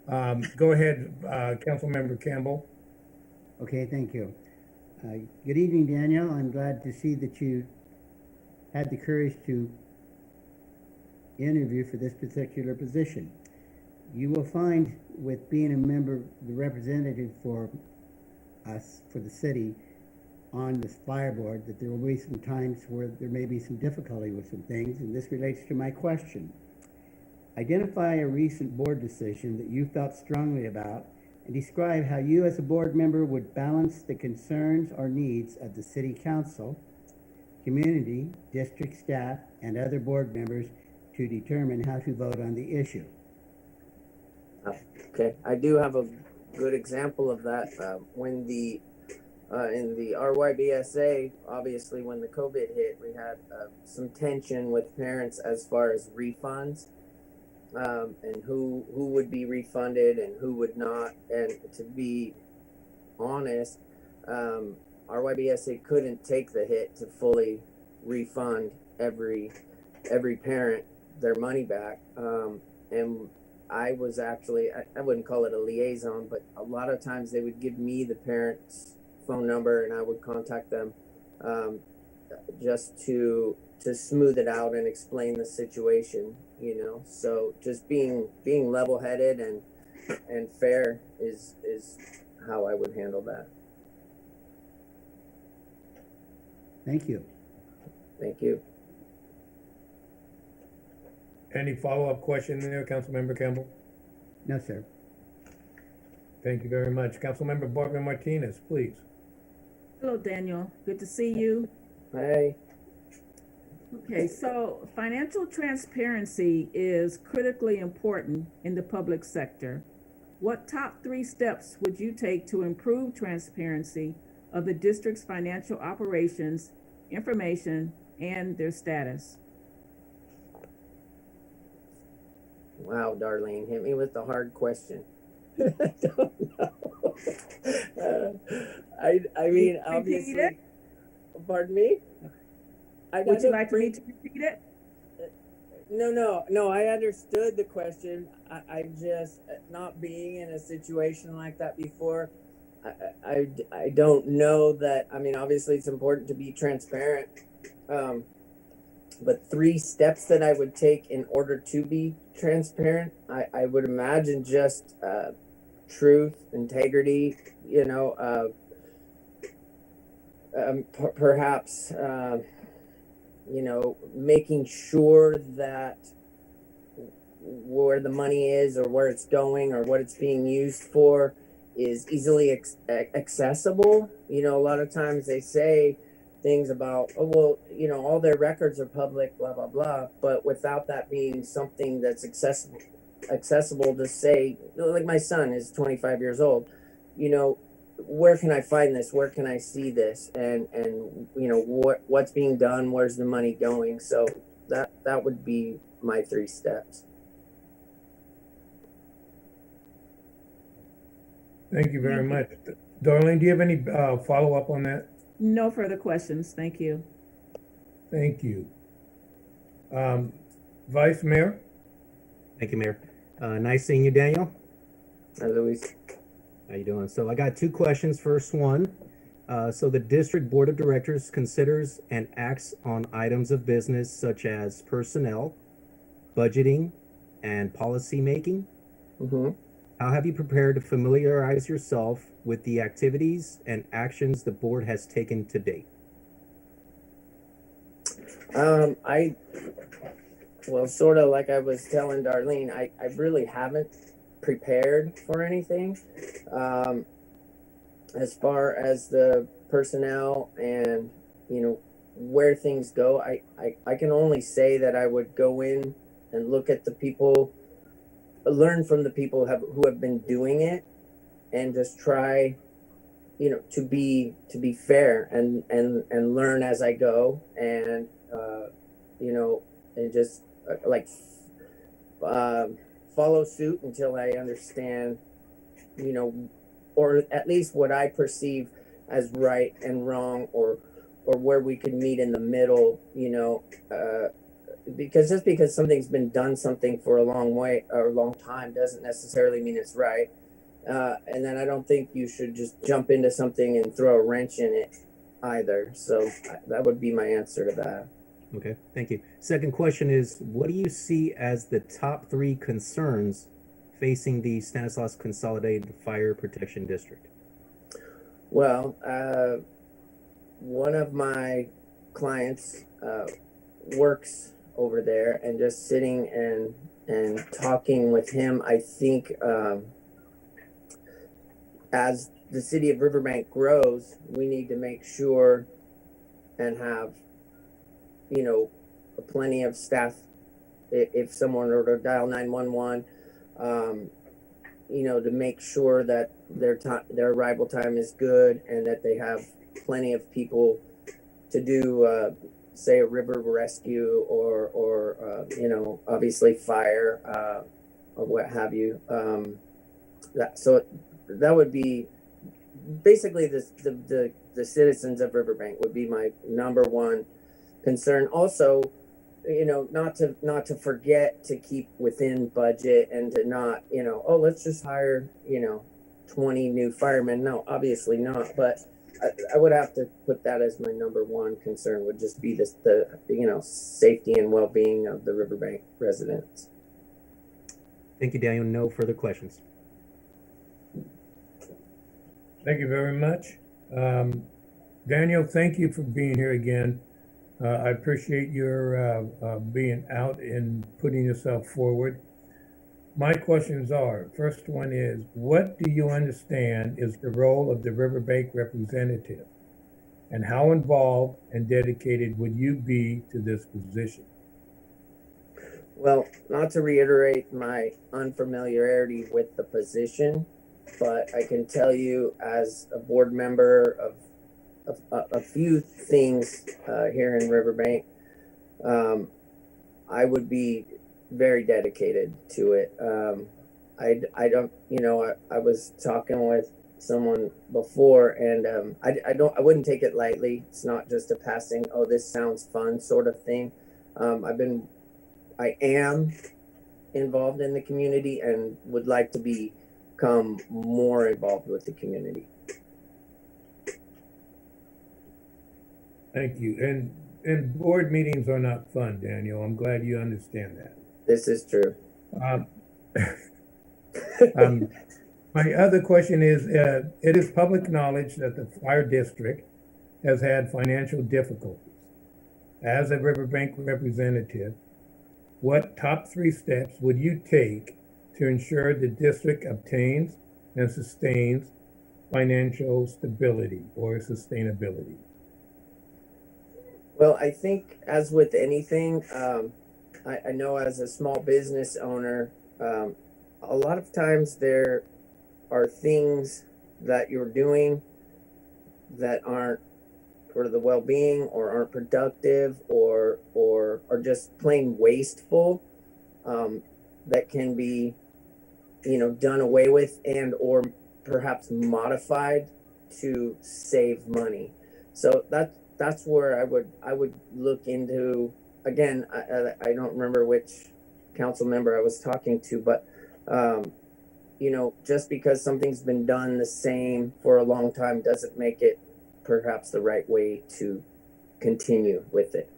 Go ahead, Councilmember Campbell. Okay, thank you. Good evening, Daniel. I'm glad to see that you had the courage to interview for this particular position. You will find with being a member, the representative for us, for the city, on this fire board, that there will be some times where there may be some difficulty with some things, and this relates to my question. Identify a recent board decision that you felt strongly about and describe how you as a board member would balance the concerns or needs of the city council, community, district staff, and other board members to determine how to vote on the issue. Okay, I do have a good example of that. When in the RYBSA, obviously when the COVID hit, we had some tension with parents as far as refunds, and who would be refunded and who would not. And to be honest, RYBSA couldn't take the hit to fully refund every parent their money back. And I was actually, I wouldn't call it a liaison, but a lot of times they would give me the parents' phone number and I would contact them, just to smooth it out and explain the situation, so just being level-headed and fair is how I would handle that. Thank you. Thank you. Any follow-up question there, Councilmember Campbell? No, sir. Thank you very much. Councilmember Barbara Martinez, please. Hello, Daniel. Good to see you. Hey. Okay, so financial transparency is critically important in the public sector. What top 3 steps would you take to improve transparency of the district's financial operations, information, and their status? Wow, Darlene, hit me with the hard question. I don't know. I mean, obviously. Pardon me? Would you like me to repeat it? No, I understood the question. I just, not being in a situation like that before, I don't know that. I mean, obviously it's important to be transparent, but 3 steps that I would take in order to be transparent, I would imagine just truth, integrity, perhaps making sure that where the money is or where it's going or what it's being used for is easily accessible. A lot of times they say things about, oh, well, all their records are public, blah, blah, blah. But without that being something that's accessible to say, like my son is 25 years old, where can I find this? Where can I see this? And you know, what's being done? Where's the money going? So that would be my 3 steps. Thank you very much. Darlene, do you have any follow-up on that? No further questions. Thank you. Thank you. Vice Mayor? Thank you, Mayor. Nice seeing you, Daniel. Hi, Luis. How you doing? So I got 2 questions. First one, so the district board of directors considers and acts on items of business such as personnel, budgeting, and policy making. Mm-hmm. How have you prepared to familiarize yourself with the activities and actions the board has taken to date? Well, sort of like I was telling Darlene, I really haven't prepared for anything. As far as the personnel and, you know, where things go, I can only say that I would go in and look at the people, learn from the people who have been doing it, and just try, you know, to be fair and learn as I go, and you know, and just follow suit until I understand, you know, or at least what I perceive as right and wrong, or where we could meet in the middle, you know, because just because something's been done something for a long time doesn't necessarily mean it's right. And then I don't think you should just jump into something and throw a wrench in it either. So that would be my answer to that. Okay, thank you. Second question is, what do you see as the top 3 concerns facing the Stanislaus Consolidated Fire Protection District? Well, one of my clients works over there, and just sitting and talking with him, I think as the city of Riverbank grows, we need to make sure and have, you know, plenty of staff. If someone were to dial 911, you know, to make sure that their arrival time is good, and that they have plenty of people to do, say, a river rescue or you know, obviously fire, or what have you. That would be basically the citizens of Riverbank would be my number 1 concern. Also, you know, not to forget to keep within budget, and to not, you know, oh, let's just hire, you know, 20 new firemen. No, obviously not. But I would have to put that as my number 1 concern, would just be the you know, safety and well-being of the Riverbank residents. Thank you, Daniel. No further questions. Thank you very much. Daniel, thank you for being here again. I appreciate your being out and putting yourself forward. My questions are, first one is, what do you understand is the role of the Riverbank representative, and how involved and dedicated would you be to this position? Well, not to reiterate my unfamiliarity with the position, but I can tell you as a board member of a few things here in Riverbank, I would be very dedicated to it. I don't, you know, I was talking with someone before, and I wouldn't take it lightly. It's not just a passing, oh, this sounds fun sort of thing. I am involved in the community, and would like to become more involved with the community. Thank you. And board meetings are not fun, Daniel. I'm glad you understand that. This is true. My other question is, it is public knowledge that the fire district has had financial difficulties. As a Riverbank representative, what top 3 steps would you take to ensure the district obtains and sustains financial stability or sustainability? Well, I think, as with anything, I know as a small business owner, a lot of times there are things that you're doing that aren't for the well-being or aren't productive or are just plain wasteful, that can be, done away with and or perhaps modified to save money. So that's where I would look into. Again, I don't remember which council member I was talking to, but just because something's been done the same for a long time doesn't make it perhaps the right way to continue with it.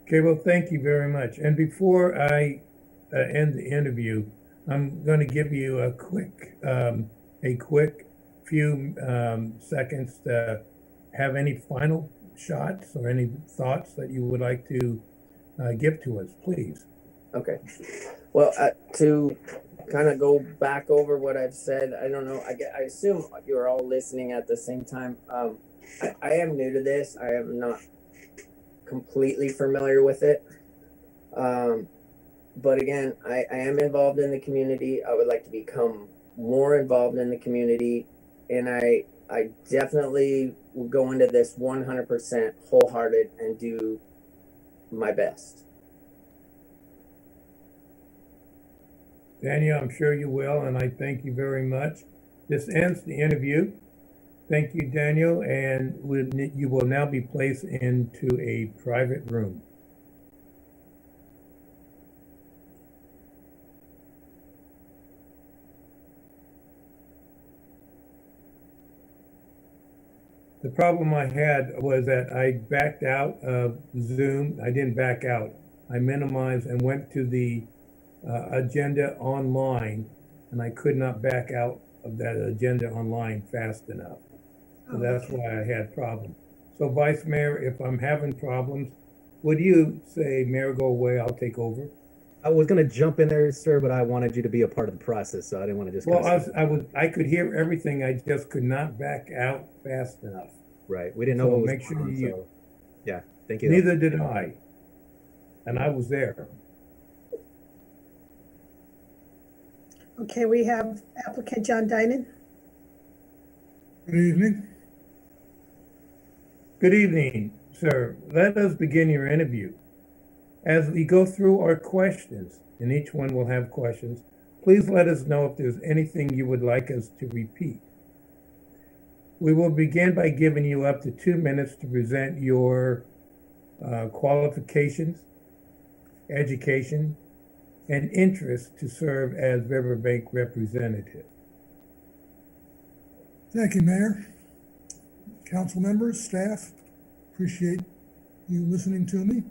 Okay, well, thank you very much. And before I end the interview, I'm going to give you a quick few seconds to have any final shots or any thoughts that you would like to give to us, please. Okay. Well, to kind of go back over what I've said, I don't know. I assume you're all listening at the same time. I am new to this. I am not completely familiar with it. But again, I am involved in the community. I would like to become more involved in the community. And I definitely will go into this 100% wholehearted and do my best. Daniel, I'm sure you will, and I thank you very much. This ends the interview. Thank you, Daniel, and you will now be placed into a private room. The problem I had was that I backed out of Zoom. I didn't back out. I minimized and went to the agenda online, and I could not back out of that agenda online fast enough. So that's why I had problems. So Vice Mayor, if I'm having problems, would you say, Mayor, go away, I'll take over? I was going to jump in there, sir, but I wanted you to be a part of the process, so I didn't want to just. Well, I could hear everything. I just could not back out fast enough. Right. We didn't know what was make sure going on, you. so, yeah. Thank you. Neither did I, and I was there. Okay, we have applicant John Dinan. Good evening. Good evening, sir. Let us begin your interview. As we go through our questions, and each one will have questions, please let us know if there's anything you would like us to repeat. We will begin by giving you up to 2 minutes to present your qualifications, education, and interest to serve as Riverbank representative. Thank you, Mayor. Council members, staff, appreciate you listening to me.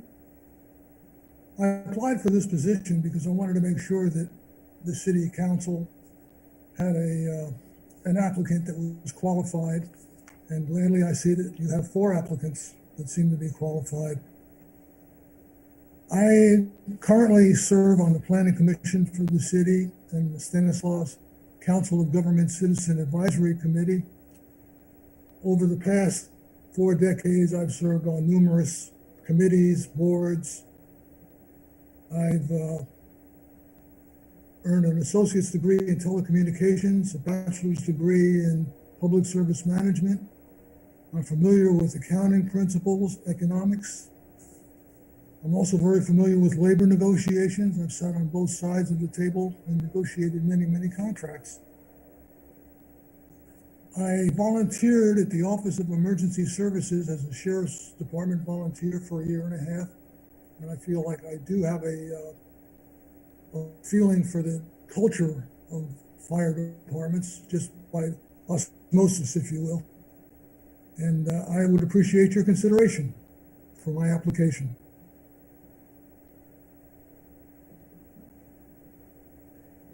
I applied for this position because I wanted to make sure that the city council had an applicant that was qualified. And gladly I see that you have 4 applicants that seem to be qualified. I currently serve on the Planning Commission for the city and the Stanislaus Council of Government Citizen Advisory Committee. Over the past 4 decades, I've served on numerous committees, boards. I've earned an associate's degree in telecommunications, a bachelor's degree in public service management. I'm familiar with accounting principles, economics. I'm also very familiar with labor negotiations. I've sat on both sides of the table and negotiated many, many contracts. I volunteered at the Office of Emergency Services as a Sheriff's Department volunteer for 1.5 years. And I feel like I do have a feeling for the culture of fire departments, just by osmosis, if you will. And I would appreciate your consideration for my application.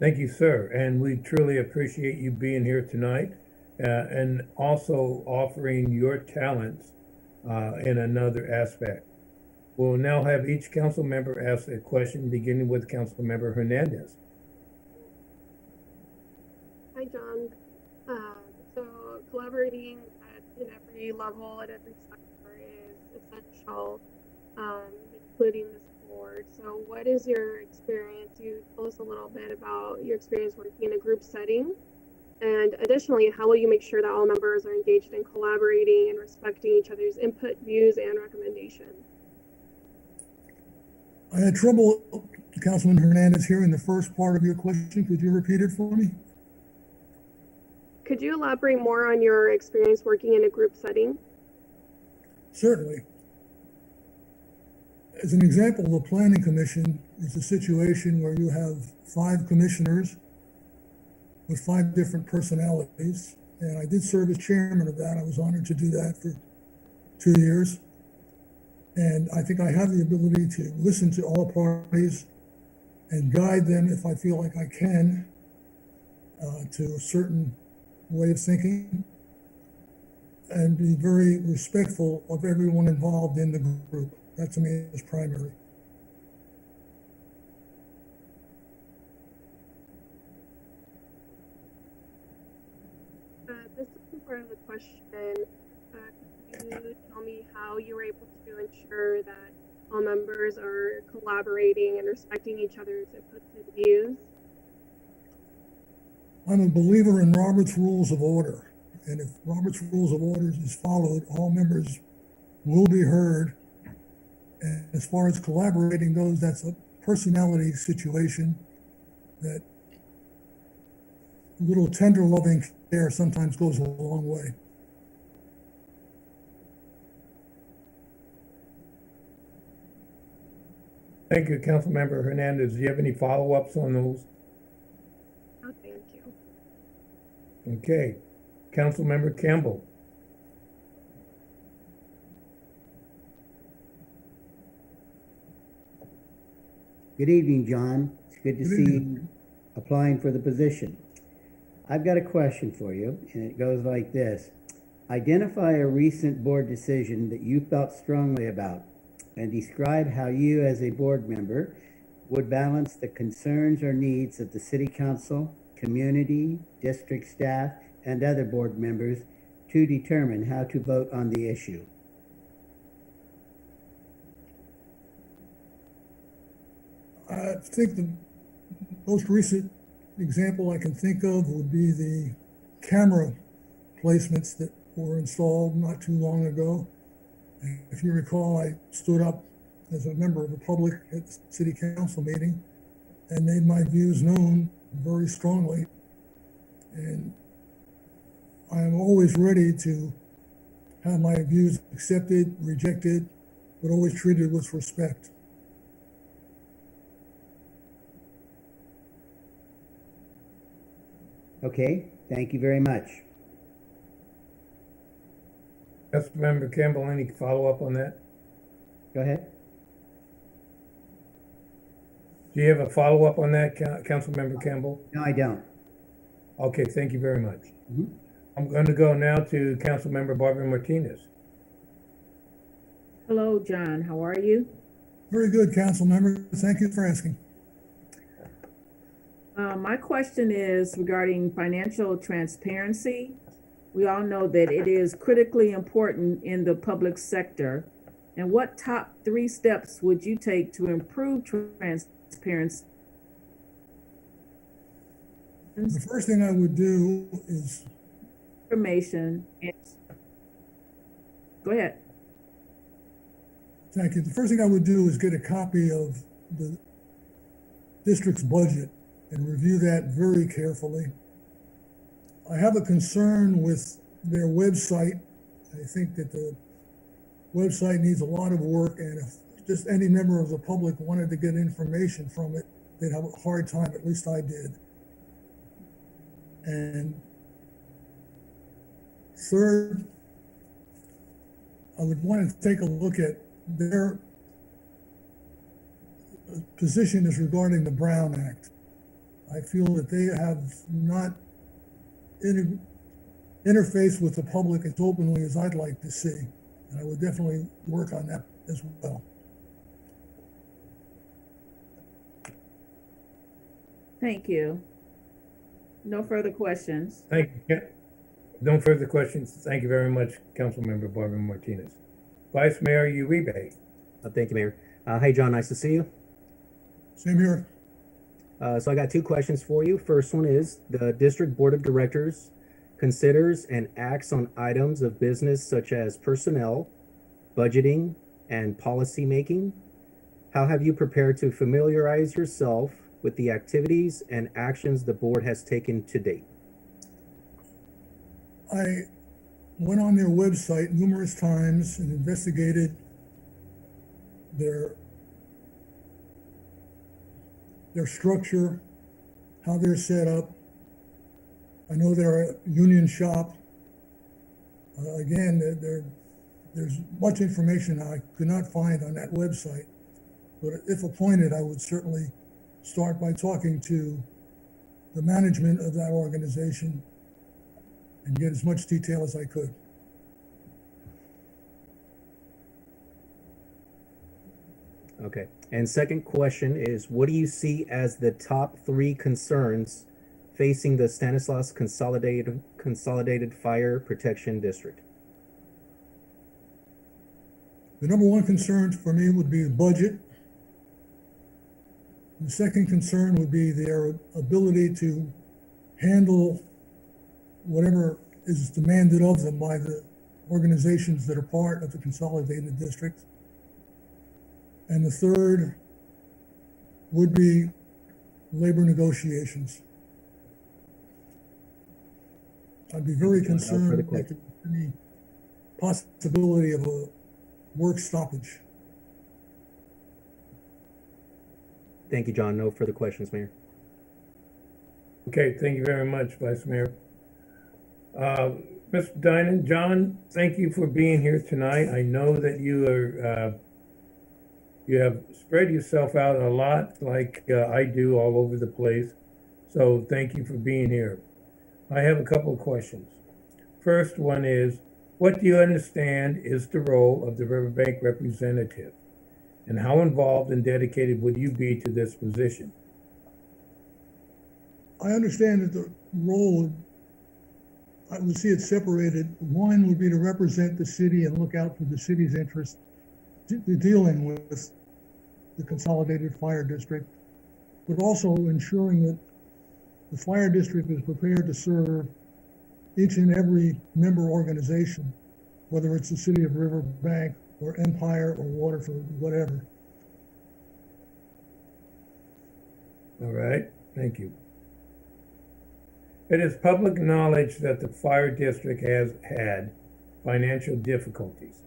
Thank you, sir. And we truly appreciate you being here tonight and also offering your talents in another aspect. We'll now have each council member ask a question, beginning with Council Member Hernandez. Hi, John. So collaborating in every level, at every sector is essential, including the board. So what is your experience? You told us a little bit about your experience working in a group setting. And additionally, how will you make sure that all members are engaged in collaborating and respecting each other's input, views, and recommendations? I had trouble, Councilman Hernandez, hearing the first part of your question. Could you repeat it for me? Could you elaborate more on your experience working in a group setting? Certainly. As an example, the Planning Commission is a situation where you have 5 commissioners with 5 different personalities. And I did serve as chairman of that. I was honored to do that for 2 years. And I think I have the ability to listen to all parties and guide them if I feel like I can to a certain way of thinking, and be very respectful of everyone involved in the group. That to me is primary. The second part of the question, could you tell me how you were able to ensure that all members are collaborating and respecting each other's inputs and views? I'm a believer in Robert's Rules of Order. And if Robert's Rules of Order is followed, all members will be heard. And as far as collaborating goes, that's a personality situation that a little tender loving care sometimes goes a long way. Thank you, Councilmember Hernandez. Do you have any follow-ups on those? Oh, thank you. Okay. Councilmember Campbell. Good evening, John. It's good to Good see evening. you applying for the position. I've got a question for you, and it goes like this. Identify a recent board decision that you felt strongly about and describe how you as a board member would balance the concerns or needs of the city council, community, district staff, and other board members to determine how to vote on the issue. I think the most recent example I can think of would be the camera placements that were installed not too long ago. And if you recall, I stood up as a member of the public at the city council meeting and made my views known very strongly. And I am always ready to have my views accepted, rejected, but always treated with respect. Okay, thank you very much. Councilmember Campbell, any follow-up on that? Go ahead. Do you have a follow-up on that, Councilmember Campbell? No, I don't. Okay, thank you very much. Mhm. I'm going to go now to Councilmember Barbara Martinez. Hello, John. How are you? Very good, council member. Thank you for asking. My question is regarding financial transparency. We all know that it is critically important in the public sector. And what top 3 steps would you take to improve transparency? The first thing I would do is, Information. Go ahead. thank you. The first thing I would do is get a copy of the district's budget and review that very carefully. I have a concern with their website. I think that the website needs a lot of work, and if just any member of the public wanted to get information from it, they'd have a hard time, at least I did. And third, I would want to take a look at their position as regarding the Brown Act. I feel that they have not interfaced with the public as openly as I'd like to see. And I would definitely work on that as well. Thank you. No further questions. Thank you. No further questions. Thank you very much, Councilmember Barbara Martinez. Vice Mayor Uribe. Thank you, Mayor. Hey, John, nice to see you. Same here. So I got two questions for you. First one is, the District Board of Directors considers and acts on items of business such as personnel, budgeting, and policy making. How have you prepared to familiarize yourself with the activities and actions the board has taken to date? I went on their website numerous times and investigated their structure, how they're set up. I know they're a union shop. Again, there's much information I could not find on that website, but if appointed, I would certainly start by talking to the management of that organization and get as much detail as I could. Okay. And second question is, what do you see as the top 3 concerns facing the Stanislaus Consolidated Fire Protection District? The number one concern for me would be the budget. The second concern would be their ability to handle whatever is demanded of them by the organizations that are part of the Consolidated District. And the third would be labor negotiations. I'd be very concerned if there's any possibility of a work stoppage. Thank you, John. No further questions, Mayor. Okay, thank you very much, Vice Mayor. Mr. Dinan, John, thank you for being here tonight. I know that you are, you have spread yourself out a lot like I do all over the place. So thank you for being here. I have a couple of questions. First one is, what do you understand is the role of the Riverbank representative? And how involved and dedicated would you be to this position? I understand that the role, I would see it separated. One would be to represent the city and look out for the city's interest, dealing with the Consolidated Fire District, but also ensuring that the fire district is prepared to serve each and every member organization, whether it's the city of Riverbank or Empire or Waterford, whatever. All right, thank you. It is public knowledge that the fire district has had financial difficulties.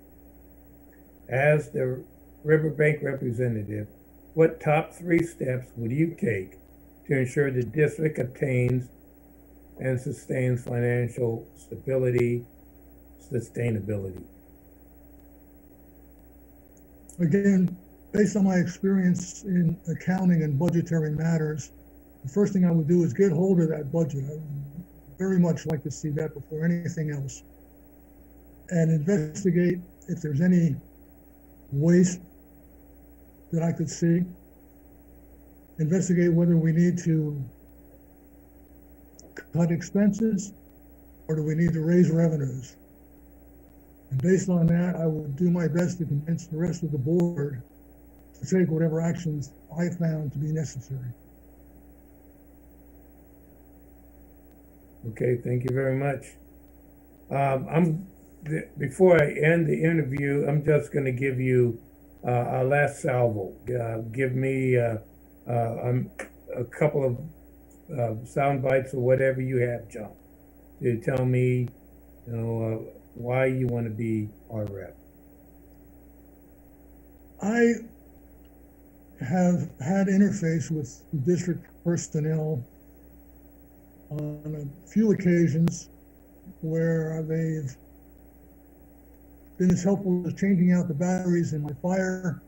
As the Riverbank representative, what top 3 steps would you take to ensure the district obtains and sustains financial sustainability? Again, based on my experience in accounting and budgetary matters, the first thing I would do is get hold of that budget. I would very much like to see that before anything else. And investigate if there's any waste that I could see. Investigate whether we need to cut expenses or do we need to raise revenues. And based on that, I will do my best to convince the rest of the board to take whatever actions I found to be necessary. Okay, thank you very much. Before I end the interview, I'm just going to give you a last salvo. Give me a couple of sound bites or whatever you have, John, to tell me, why you want to be our rep. I have had interface with district personnel on a few occasions where they've been as helpful as changing out the batteries in my fire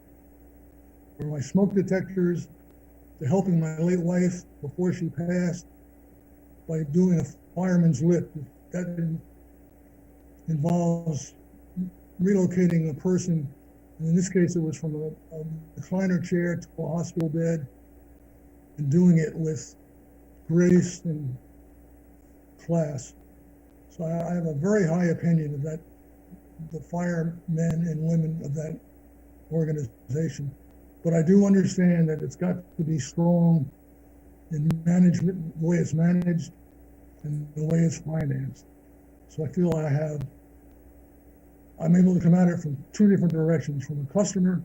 or my smoke detectors, to helping my late wife before she passed by doing a fireman's lift. That involves relocating a person, and in this case it was from a recliner chair to a hospital bed, and doing it with grace and class. So I have a very high opinion of the firemen and women of that organization. But I do understand that it's got to be strong in management, the way it's managed and the way it's financed. So I feel I'm able to come at it from two different directions, from a customer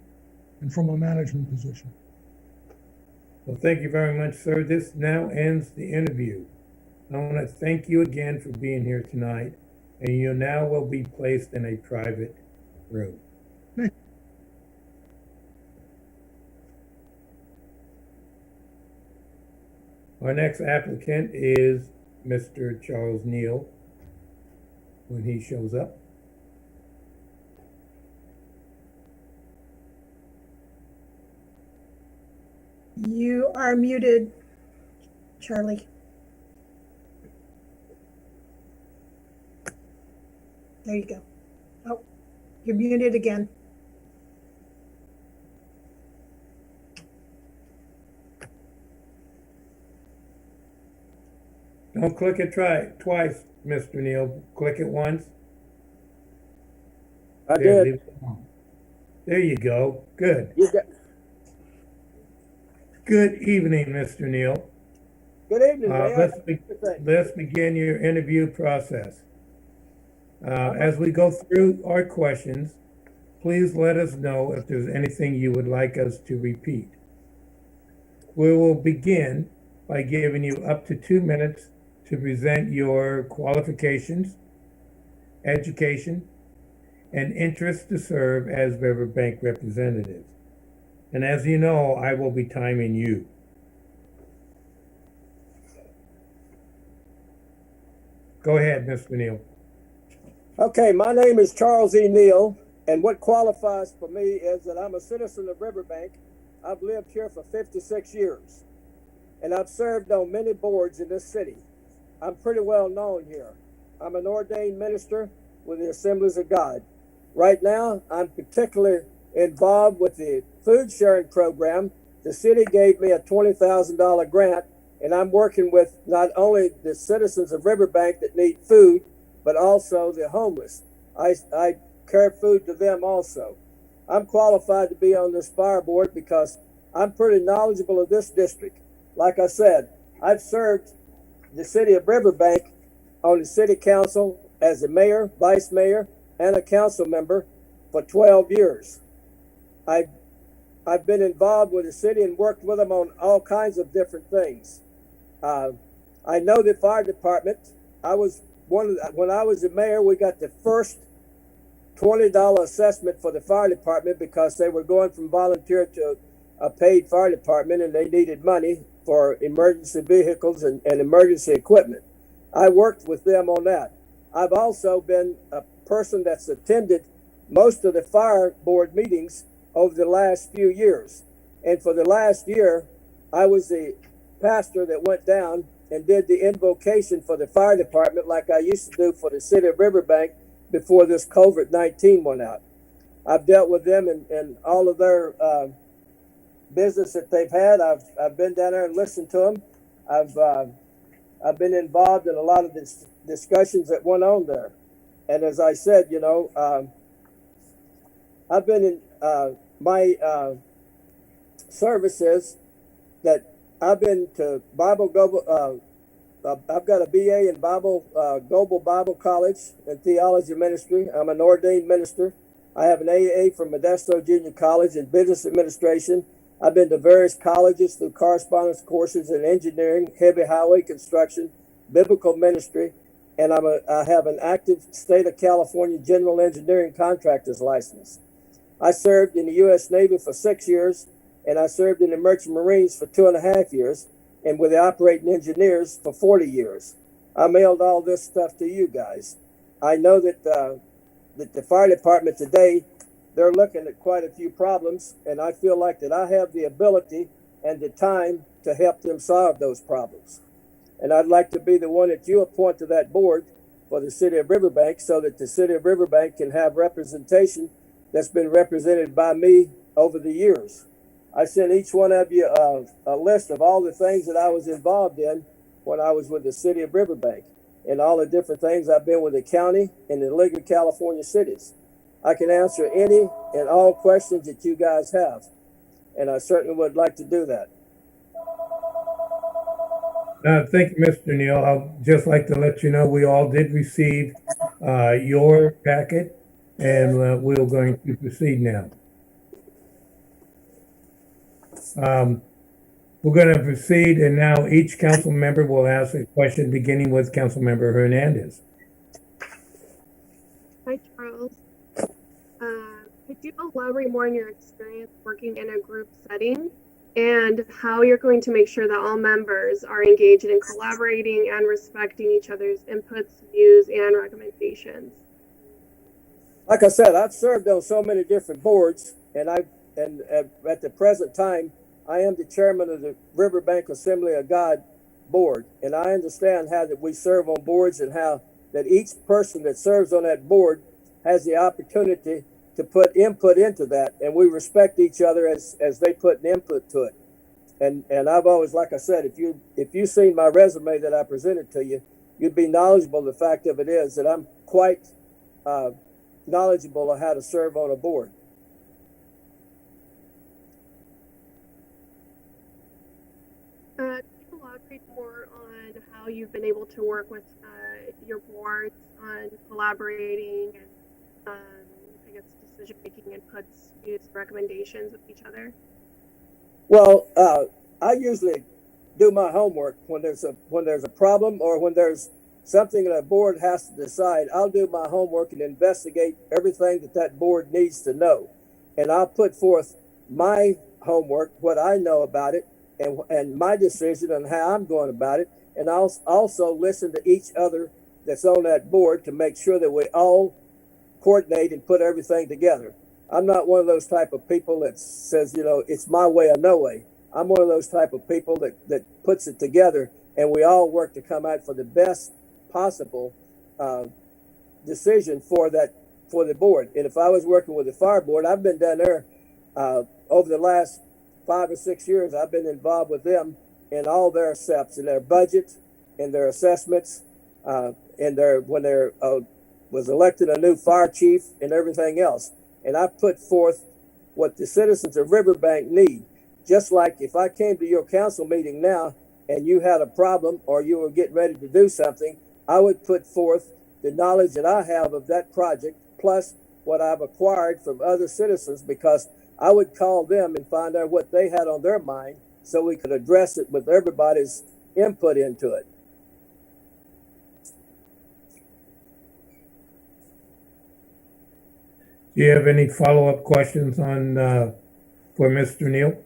and from a management position. Well, thank you very much, sir. This now ends the interview. I want to thank you again for being here tonight, and you now will be placed in a private room. Our next applicant is Mr. Charles Neal, when he shows up. You are muted, Charlie. There you go. Oh, you're muted again. Don't click it twice, Mr. Neal. Click it once. I There, did. leave it alone. There you go. Good. You got, Good evening, Mr. Neal. good evening, man. Let's begin your interview process. As we go through our questions, please let us know if there's anything you would like us to repeat. We will begin by giving you up to 2 minutes to present your qualifications, education, and interest to serve as Riverbank representative. And as you know, I will be timing you. Go ahead, Mr. Neal. Okay, my name is Charles E. Neal, and what qualifies for me is that I'm a citizen of Riverbank. I've lived here for 56 years, and I've served on many boards in this city. I'm pretty well known here. I'm an ordained minister with the Assemblies of God. Right now, I'm particularly involved with the food sharing program. The city gave me a $20,000 grant, and I'm working with not only the citizens of Riverbank that need food, but also the homeless. I care food to them also. I'm qualified to be on this fire board because I'm pretty knowledgeable of this district. Like I said, I've served the city of Riverbank on the city council as a mayor, vice mayor, and a council member for 12 years. I've been involved with the city and worked with them on all kinds of different things. I know the fire department. When I was the mayor, we got the first $20 assessment for the fire department because they were going from volunteer to a paid fire department, and they needed money for emergency vehicles and emergency equipment. I worked with them on that. I've also been a person that's attended most of the fire board meetings over the last few years. And for the last year, I was the pastor that went down and did the invocation for the fire department like I used to do for the city of Riverbank before this COVID-19 went out. I've dealt with them in all of their business that they've had. I've been down there and listened to them. I've been involved in a lot of the discussions that went on there. And as I said, I've been in my services that I've been to Bible Global. I've got a BA in Global Bible College and Theology Ministry. I'm an ordained minister. I have an AA from Modesto Junior College in Business Administration. I've been to various colleges through correspondence courses in engineering, heavy highway construction, biblical ministry, and I have an active state of California general engineering contractor's license. I served in the U.S. Navy for 6 years, and I served in the Merchant Marines for 2.5 years, and with the operating engineers for 40 years. I mailed all this stuff to you guys. I know that the fire department today, they're looking at quite a few problems, and I feel like that I have the ability and the time to help them solve those problems. And I'd like to be the one that you appoint to that board for the city of Riverbank so that the city of Riverbank can have representation that's been represented by me over the years. I sent each one of you a list of all the things that I was involved in when I was with the city of Riverbank and all the different things I've been with the county and the League of California Cities. I can answer any and all questions that you guys have. and I certainly would like to do that. Thank you, Mr. Neal. I'll just like to let you know, we all did receive your packet, and we're going to proceed now. We're going to proceed, and now each council member will ask a question, beginning with Council Member Hernandez. Hi, Charles. Could you elaborate more on your experience working in a group setting and how you're going to make sure that all members are engaged in collaborating and respecting each other's inputs, views, and recommendations? Like I said, I've served on so many different boards, and at the present time, I am the chairman of the Riverbank Assembly of God board, and I understand how that we serve on boards and how that each person that serves on that board has the opportunity to put input into that, and we respect each other as they put an input to it. And I've always, like I said, if you seen my resume that I presented to you, you'd be knowledgeable. The fact of it is that I'm quite knowledgeable of how to serve on a board. Could you elaborate more on how you've been able to work with your boards on collaborating and I guess decision-making inputs, views, recommendations with each other? Well, I usually do my homework when there's a problem or when there's something that a board has to decide. I'll do my homework and investigate everything that board needs to know, and I'll put forth my homework, what I know about it, and my decision on how I'm going about it, and I'll also listen to each other that's on that board to make sure that we all coordinate and put everything together. I'm not one of those type of people that says, it's my way or no way. I'm one of those type of people that puts it together, and we all work to come out for the best possible decision for the board. And if I was working with the fire board, I've been down there over the last 5 or 6 years. I've been involved with them in all their steps, in their budget, in their assessments, when they was elected a new fire chief and everything else. And I put forth what the citizens of Riverbank need. Just like if I came to your council meeting now and you had a problem or you were getting ready to do something, I would put forth the knowledge that I have of that project, plus what I've acquired from other citizens, because I would call them and find out what they had on their mind so we could address it with everybody's input into it. Do you have any follow-up questions for Mr. Neal?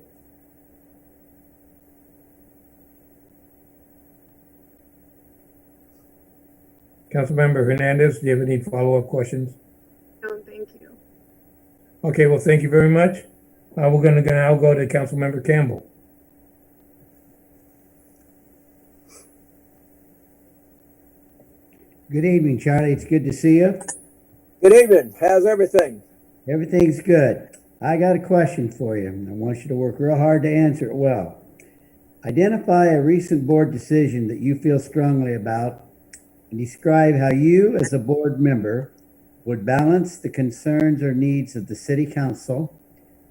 Councilmember Hernandez, do you have any follow-up questions? No, thank you. Okay, well, thank you very much. We're going to now go to Councilmember Campbell. Good evening, Charlie. It's good to see you. Good evening. How's everything? Everything's good. I got a question for you. I want you to work real hard to answer it well. Identify a recent board decision that you feel strongly about and describe how you, as a board member, would balance the concerns or needs of the city council,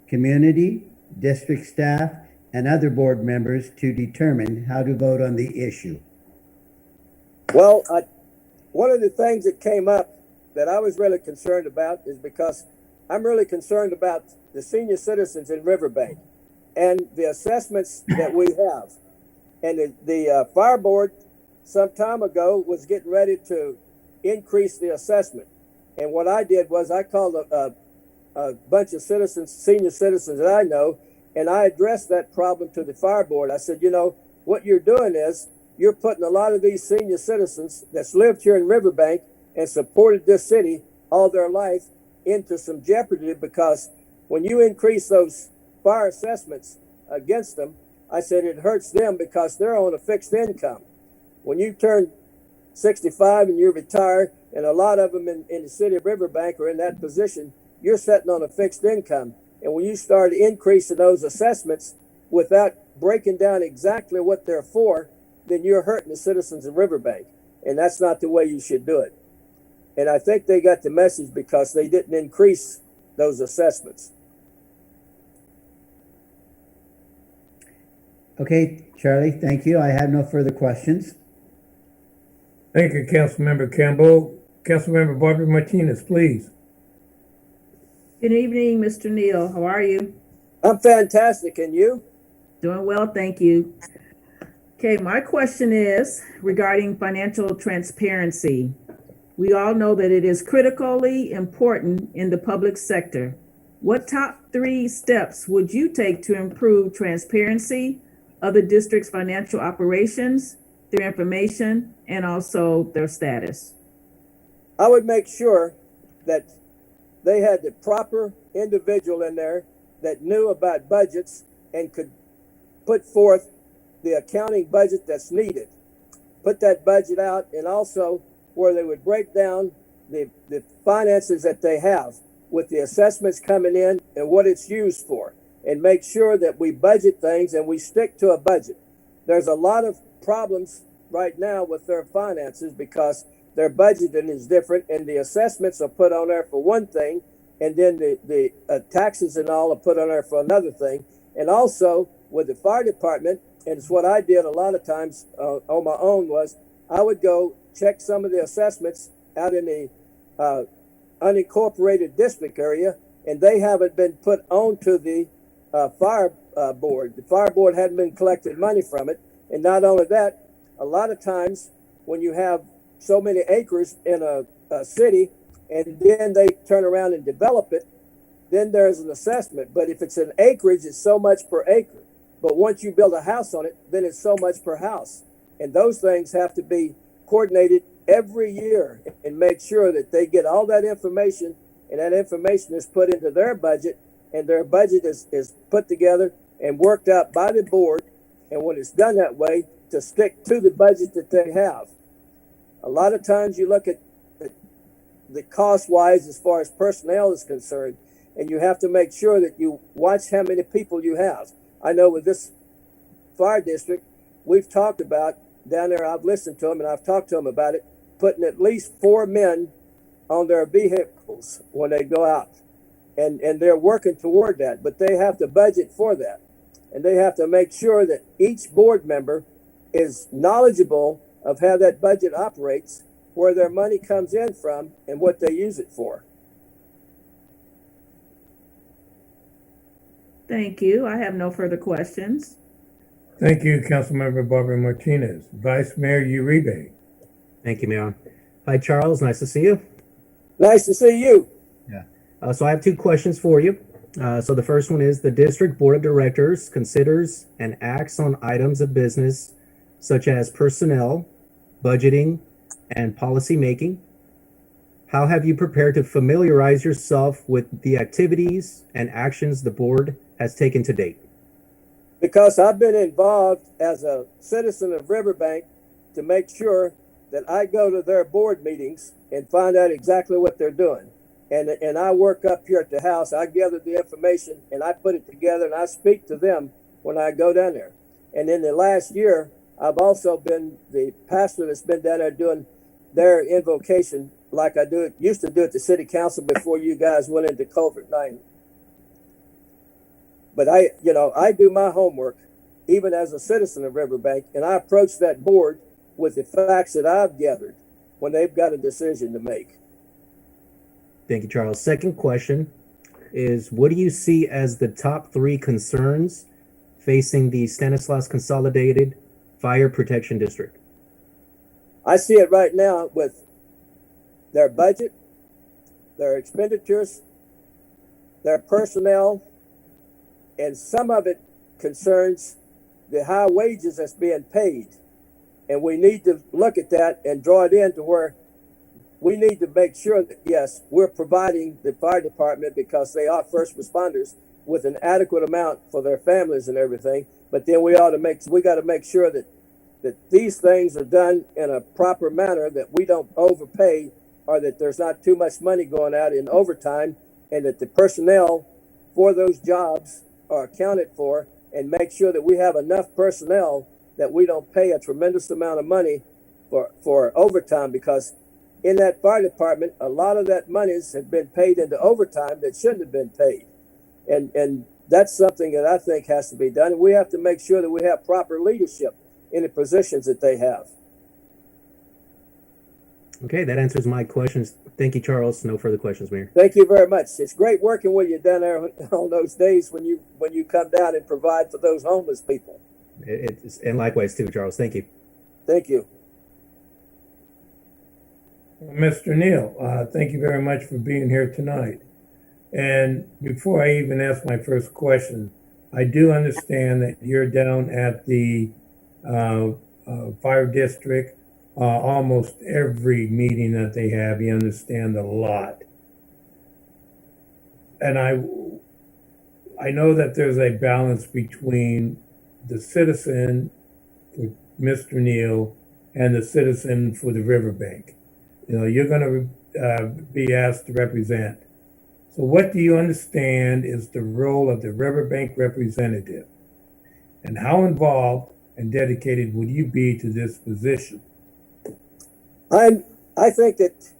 community, district staff, and other board members to determine how to vote on the issue. Well, one of the things that came up that I was really concerned about is because I'm really concerned about the senior citizens in Riverbank and the assessments that we have. And the fire board some time ago was getting ready to increase the assessment. And what I did was I called a bunch of citizens, senior citizens that I know, and I addressed that problem to the fire board. I said, what you're doing is you're putting a lot of these senior citizens that's lived here in Riverbank and supported this city all their life into some jeopardy, because when you increase those fire assessments against them, I said it hurts them because they're on a fixed income. When you turn 65 and you retire, and a lot of them in the city of Riverbank are in that position, you're sitting on a fixed income. And when you start increasing those assessments without breaking down exactly what they're for, then you're hurting the citizens of Riverbank. And that's not the way you should do it. And I think they got the message because they didn't increase those assessments. Okay, Charlie, thank you. I have no further questions. Thank you, Councilmember Campbell. Councilmember Barbara Martinez, please. Good evening, Mr. Neal. How are you? I'm fantastic, and you? Doing well, thank you. Okay, my question is regarding financial transparency. We all know that it is critically important in the public sector. What top 3 steps would you take to improve transparency of the district's financial operations, their information, and also their status? I would make sure that they had the proper individual in there that knew about budgets and could put forth the accounting budget that's needed. Put that budget out, and also where they would break down the finances that they have with the assessments coming in and what it's used for, and make sure that we budget things and we stick to a budget. There's a lot of problems right now with their finances because their budgeting is different, and the assessments are put on there for one thing, and then the taxes and all are put on there for another thing. And also with the fire department, and it's what I did a lot of times on my own, was I would go check some of the assessments out in the unincorporated district area, and they haven't been put onto the fire board. The fire board hadn't been collecting money from it. And not only that, a lot of times when you have so many acres in a city, and then they turn around and develop it, then there's an assessment. But if it's an acreage, it's so much per acre. But once you build a house on it, then it's so much per house. And those things have to be coordinated every year and make sure that they get all that information, and that information is put into their budget, and their budget is put together and worked out by the board. And when it's done that way, to stick to the budget that they have. A lot of times you look at the cost-wise as far as personnel is concerned, and you have to make sure that you watch how many people you have. I know with this fire district, we've talked about down there, I've listened to them and I've talked to them about it, putting at least 4 men on their vehicles when they go out. And they're working toward that, but they have to budget for that. And they have to make sure that each board member is knowledgeable of how that budget operates, where their money comes in from, and what they use it for. Thank you. I have no further questions. Thank you, Councilmember Barbara Martinez. Vice Mayor Uribe. Thank you, Mayor. Hi, Charles. Nice to see you. Nice to see you. Yeah. So I have 2 questions for you. So the first one is, the district board of directors considers and acts on items of business such as personnel, budgeting, and policy making. How have you prepared to familiarize yourself with the activities and actions the board has taken to date? Because I've been involved as a citizen of Riverbank to make sure that I go to their board meetings and find out exactly what they're doing. And I work up here at the house. I gather the information and I put it together, and I speak to them when I go down there. And in the last year, I've also been the pastor that's been down there doing their invocation like I used to do at the city council before you guys went into COVID-19. But I do my homework even as a citizen of Riverbank, and I approach that board with the facts that I've gathered when they've got a decision to make. Thank you, Charles. Second question is, what do you see as the top 3 concerns facing the Stanislaus Consolidated Fire Protection District? I see it right now with their budget, their expenditures, their personnel, and some of it concerns the high wages that's being paid. And we need to look at that and draw it in to where we need to make sure that, yes, we're providing the fire department, because they are first responders, with an adequate amount for their families and everything. But then we got to make sure that these things are done in a proper manner, that we don't overpay, or that there's not too much money going out in overtime, and that the personnel for those jobs are accounted for, and make sure that we have enough personnel that we don't pay a tremendous amount of money for overtime, because in that fire department, a lot of that monies have been paid into overtime that shouldn't have been paid. And that's something that I think has to be done. And we have to make sure that we have proper leadership in the positions that they have. Okay, that answers my questions. Thank you, Charles. No further questions, Mayor. Thank you very much. It's great working with you down there on those days when you come down and provide for those homeless people. And likewise too, Charles. Thank you. Thank you. Mr. Neal, thank you very much for being here tonight. And before I even ask my first question, I do understand that you're down at the fire district almost every meeting that they have. You understand a lot. And I know that there's a balance between the citizen for Mr. Neal and the citizen for the Riverbank. You know, you're going to be asked to represent. So what do you understand is the role of the Riverbank representative? And how involved and dedicated would you be to this position? I think that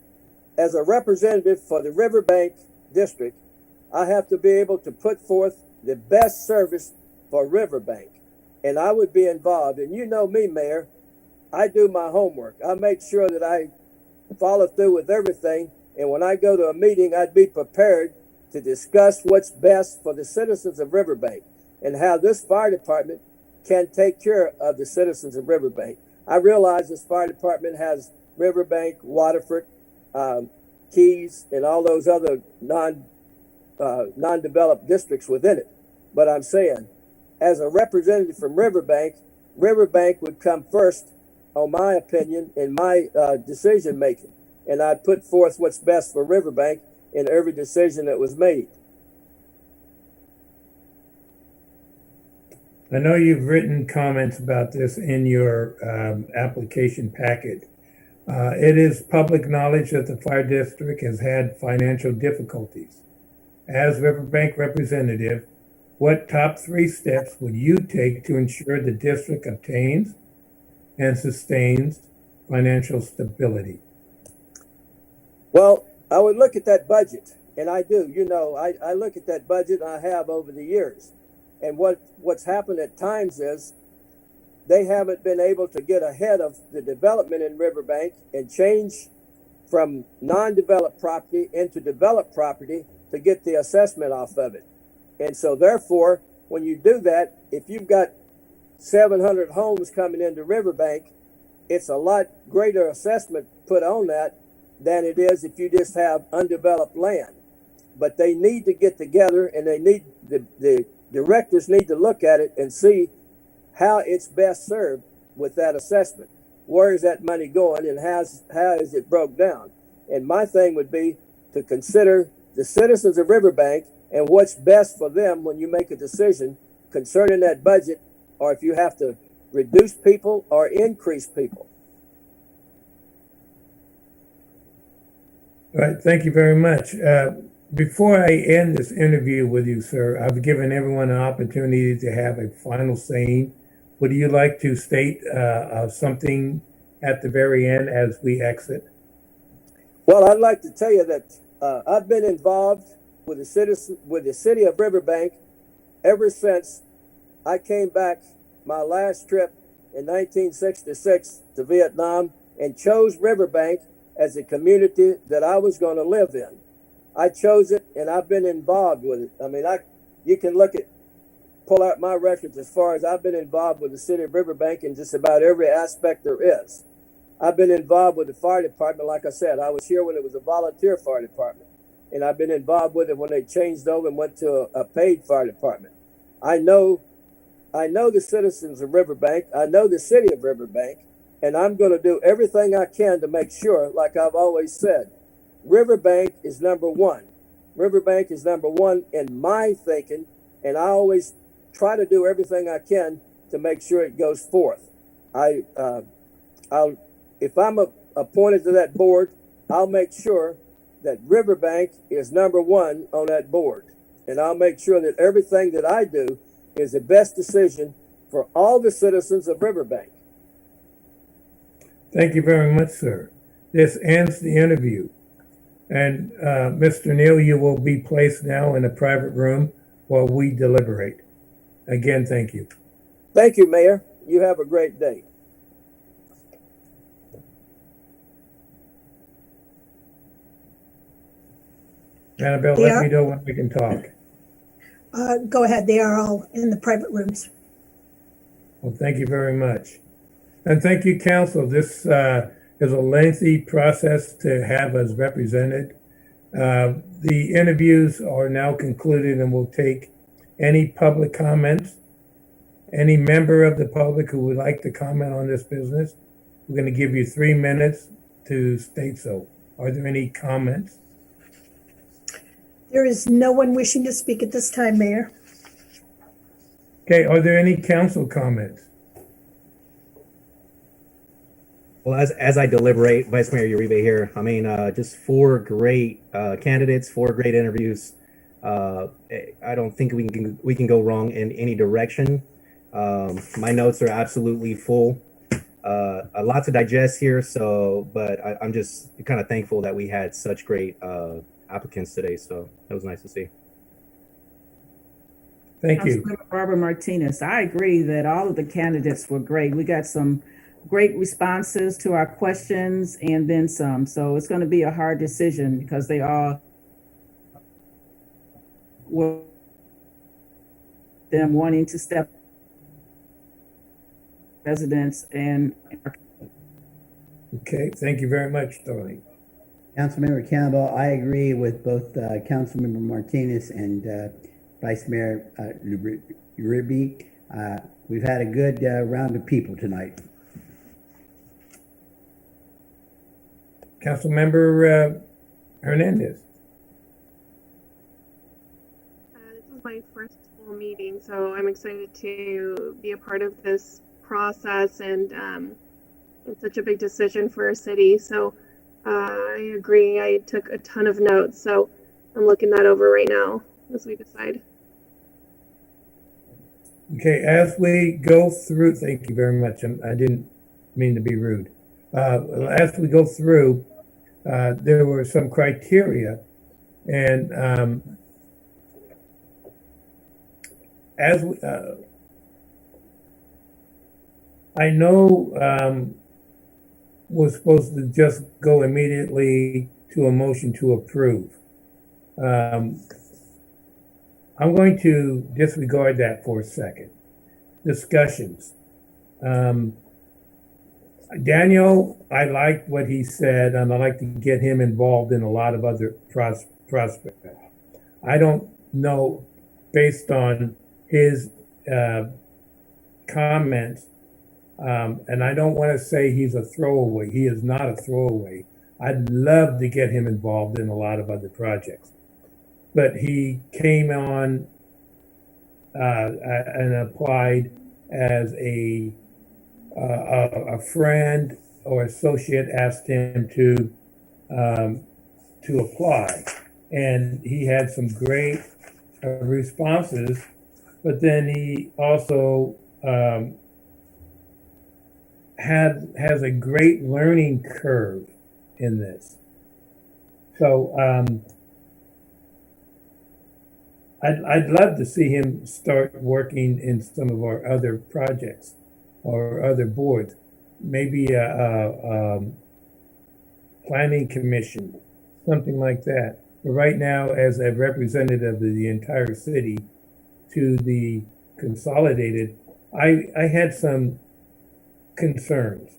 as a representative for the Riverbank district, I have to be able to put forth the best service for Riverbank. And I would be involved. And you know me, Mayor, I do my homework. I make sure that I follow through with everything. And when I go to a meeting, I'd be prepared to discuss what's best for the citizens of Riverbank and how this fire department can take care of the citizens of Riverbank. I realize this fire department has Riverbank, Waterford, Keys, and all those other non-developed districts within it. But I'm saying, as a representative from Riverbank, Riverbank would come first, on my opinion, in my decision making. And I'd put forth what's best for Riverbank in every decision that was made. I know you've written comments about this in your application packet. It is public knowledge that the fire district has had financial difficulties. As Riverbank representative, what top 3 steps would you take to ensure the district obtains and sustains financial stability? Well, I would look at that budget, and I do. You know, I look at that budget, and I have over the years. And what's happened at times is they haven't been able to get ahead of the development in Riverbank and change from non-developed property into developed property to get the assessment off of it. And so therefore, when you do that, if you've got 700 homes coming into Riverbank, it's a lot greater assessment put on that than it is if you just have undeveloped land. But they need to get together, and they need the directors need to look at it and see how it's best served with that assessment. Where is that money going, and how is it broke down? And my thing would be to consider the citizens of Riverbank and what's best for them when you make a decision concerning that budget, or if you have to reduce people or increase people. All right, thank you very much. Before I end this interview with you, sir, I've given everyone an opportunity to have a final saying. Would you like to state something at the very end as we exit? Well, I'd like to tell you that I've been involved with the city of Riverbank ever since I came back my last trip in 1966 to Vietnam and chose Riverbank as a community that I was going to live in. I chose it, and I've been involved with it. I mean, you can pull out my records as far as I've been involved with the city of Riverbank in just about every aspect there is. I've been involved with the fire department. Like I said, I was here when it was a volunteer fire department, and I've been involved with it when they changed over and went to a paid fire department. I know the citizens of Riverbank. I know the city of Riverbank, and I'm going to do everything I can to make sure, like I've always said, Riverbank is number one. Riverbank is number one in my thinking, and I always try to do everything I can to make sure it goes forth. If I'm appointed to that board, I'll make sure that Riverbank is number one on that board, and I'll make sure that everything that I do is the best decision for all the citizens of Riverbank. Thank you very much, sir. This ends the interview. And Mr. Neal, you will be placed now in a private room while we deliberate. Again, thank you. Thank you, Mayor. You have a great day. Annabelle, let me know when we can talk. Go ahead, they are all in the private rooms. Well, thank you very much. And thank you, council. This is a lengthy process to have us represented. The interviews are now concluded, and we'll take any public comments. Any member of the public who would like to comment on this business, we're going to give you 3 minutes to state so. Are there any comments? There is no one wishing to speak at this time, Mayor. Okay, are there any council comments? Well, as I deliberate, Vice Mayor Uribe here. I mean, just 4 great candidates, 4 great interviews. I don't think we can go wrong in any direction. My notes are absolutely full. A lot to digest here, but I'm just kind of thankful that we had such great applicants today. So that was nice to see. Thank you. Councilmember Barbara Martinez, I agree that all of the candidates were great. We got some great responses to our questions and then some. So it's going to be a hard decision because they all were them wanting to step residents and. Okay, thank you very much, Tony. Councilmember Campbell, I agree with both Councilmember Martinez and Vice Mayor Uribe. We've had a good round of people tonight. Councilmember Hernandez. This is my first full meeting, so I'm excited to be a part of this process, and it's such a big decision for our city. So I agree. I took a ton of notes, so I'm looking that over right now as we decide. Okay, as we go through, thank you very much. I didn't mean to be rude. As we go through, there were some criteria, and as we, I know we're supposed to just go immediately to a motion to approve. I'm going to disregard that for a second. Discussions. Daniel, I liked what he said, and I'd like to get him involved in a lot of other prospects. I don't know, based on his comments, and I don't want to say he's a throwaway. He is not a throwaway. I'd love to get him involved in a lot of other projects. But he came on and applied as a friend or associate asked him to apply, and he had some great responses. But then he also has a great learning curve in this. So I'd love to see him start working in some of our other projects or other boards, maybe a planning commission, something like that. But right now, as a representative of the entire city to the Consolidated, I had some concerns.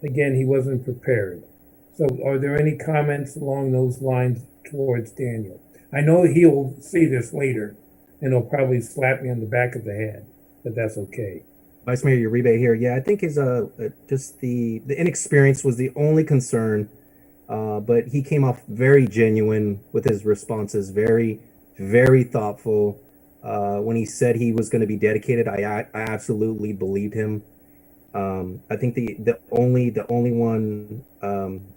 Again, he wasn't prepared. So are there any comments along those lines towards Daniel? I know he'll see this later, and he'll probably slap me on the back of the head, but that's okay. Vice Mayor Uribe here. Yeah, I think his just the inexperience was the only concern, but he came off very genuine with his responses, very, very thoughtful. When he said he was going to be dedicated, I absolutely believed him. I think the only one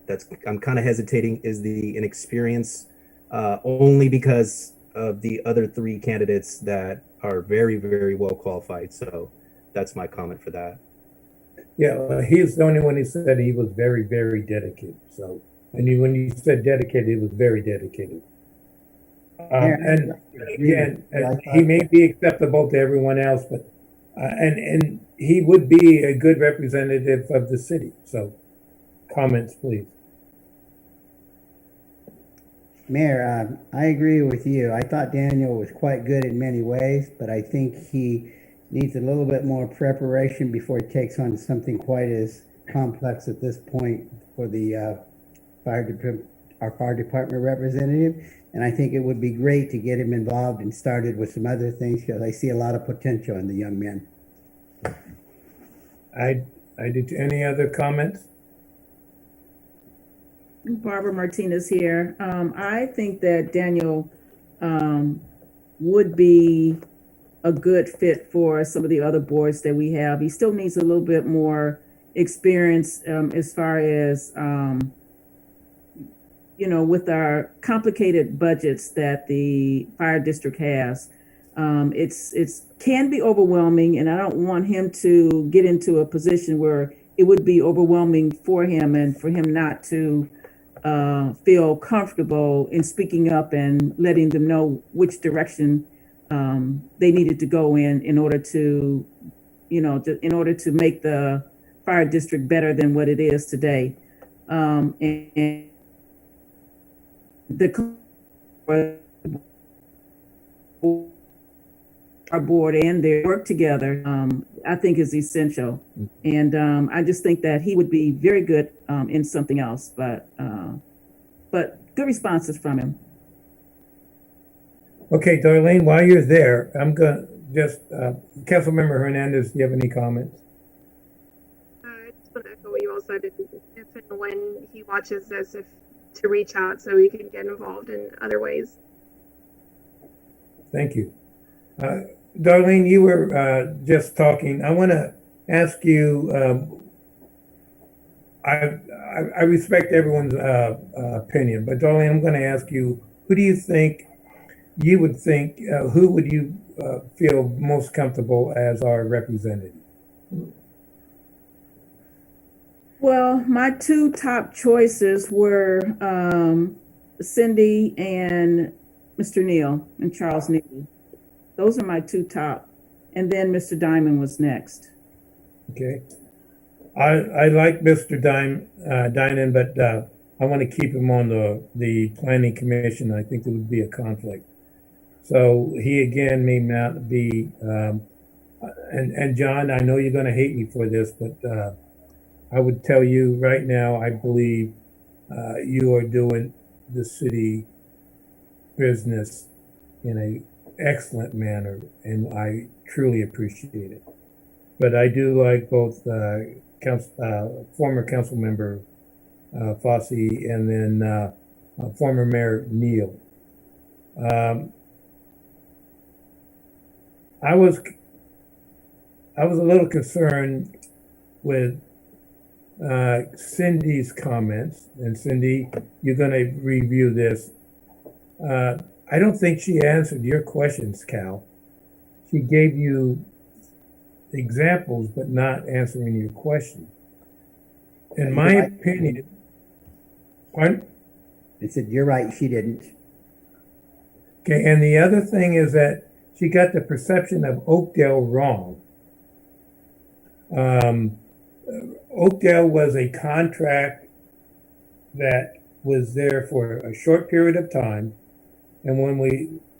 that's I'm kind of hesitating is the inexperience, only because of the other 3 candidates that are very, very well qualified. So that's my comment for that. Yeah, he's the only one who said he was very, very dedicated. So, and when you said dedicated, he was very dedicated. And again, he may be acceptable to everyone else, but, and he would be a good representative of the city. So comments, please. Mayor, I agree with you. I thought Daniel was quite good in many ways, but I think he needs a little bit more preparation before he takes on something quite as complex at this point for the our fire department representative. And I think it would be great to get him involved and started with some other things because I see a lot of potential in the young man. I did. Any other comments? Barbara Martinez here. I think that Daniel would be a good fit for some of the other boards that we have. He still needs a little bit more experience as far as, with our complicated budgets that the fire district has. It's can be overwhelming, and I don't want him to get into a position where it would be overwhelming for him and for him not to feel comfortable in speaking up and letting them know which direction they needed to go in order to, in order to make the fire district better than what it is today. And the our board and their work together, I think is essential. And I just think that he would be very good in something else, but good responses from him. Okay, Darlene, while you're there, I'm gonna just, Councilmember Hernandez, do you have any comments? I just want to echo what you all said. If and when he watches this, if to reach out so he can get involved in other ways. Thank you. Darlene, you were just talking. I want to ask you, I respect everyone's opinion, but Darlene, I'm going to ask you, who do you think who would you feel most comfortable as our representative? Well, my two top choices were Cindy and Mr. Neal and Charles Neal. Those are my two top. And then Mr. Diamond was next. Okay. I like Mr. Diamond, but I want to keep him on the planning commission. I think there would be a conflict. So he again may not be, and John, I know you're going to hate me for this, but I would tell you right now, I believe you are doing the city business in an excellent manner, and I truly appreciate it. But I do like both former council member Fossey and then former mayor Neal. I was a little concerned with Cindy's comments, and Cindy, you're going to review this. I don't think she answered your questions, Cal. She gave you examples, but not answering your question. In my opinion, pardon? I said, you're right, she didn't. Okay, and the other thing is that she got the perception of Oakdale wrong. Oakdale was a contract that was there for a short period of time, and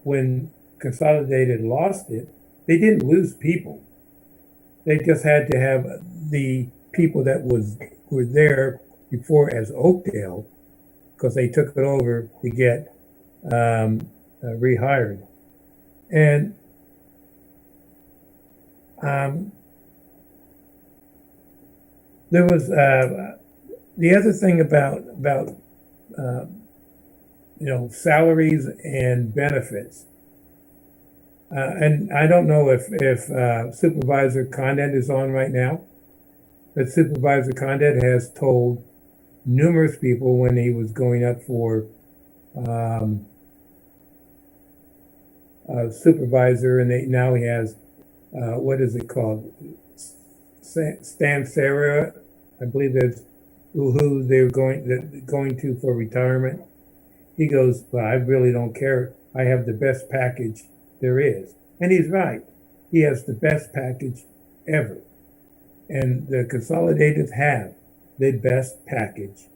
when Consolidated lost it, they didn't lose people. They just had to have the people that were there before as Oakdale, because they took it over to get rehired. And there was the other thing about salaries and benefits. And I don't know if Supervisor Condit is on right now, but Supervisor Condit has told numerous people when he was going up for supervisor, and now he has what is it called? Stan Sarah, I believe that's who they're going to for retirement. He goes, well, I really don't care I have the best package there is. And he's right. He has the best package ever. And the Consolidated have the best package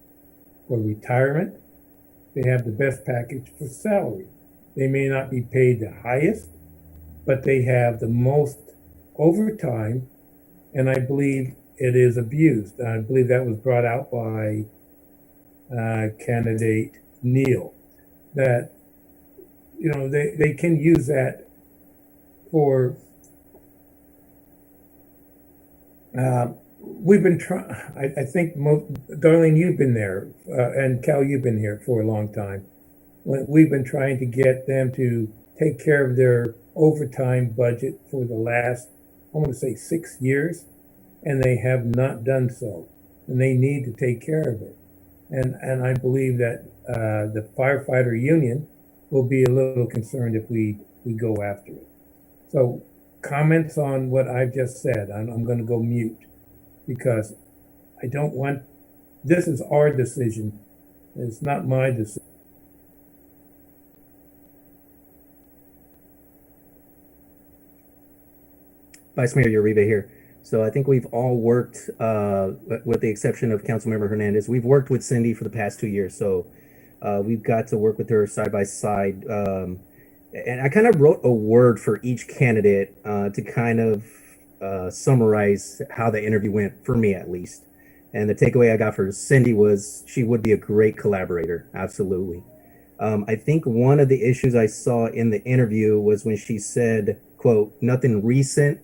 for retirement. They have the best package for salary. They may not be paid the highest, but they have the most overtime, and I believe it is abused. I believe that was brought out by candidate Neal, that, you know, they can use that for, we've been trying, I think, Darlene, you've been there, and Cal, you've been here for a long time. We've been trying to get them to take care of their overtime budget for the last, I want to say 6 years, and they have not done so. And they need to take care of it. And I believe that the firefighter union will be a little concerned if we go after it. So comments on what I've just said. I'm going to go mute because I don't want, this is our decision. It's not my decision. Vice Mayor Uribe here. So I think we've all worked, with the exception of Councilmember Hernandez, we've worked with Cindy for the past 2 years. So we've got to work with her side by side. And I kind of wrote a word for each candidate to kind of summarize how the interview went, for me at least. And the takeaway I got for Cindy was she would be a great collaborator. Absolutely. I think one of the issues I saw in the interview was when she said, quote, nothing recent,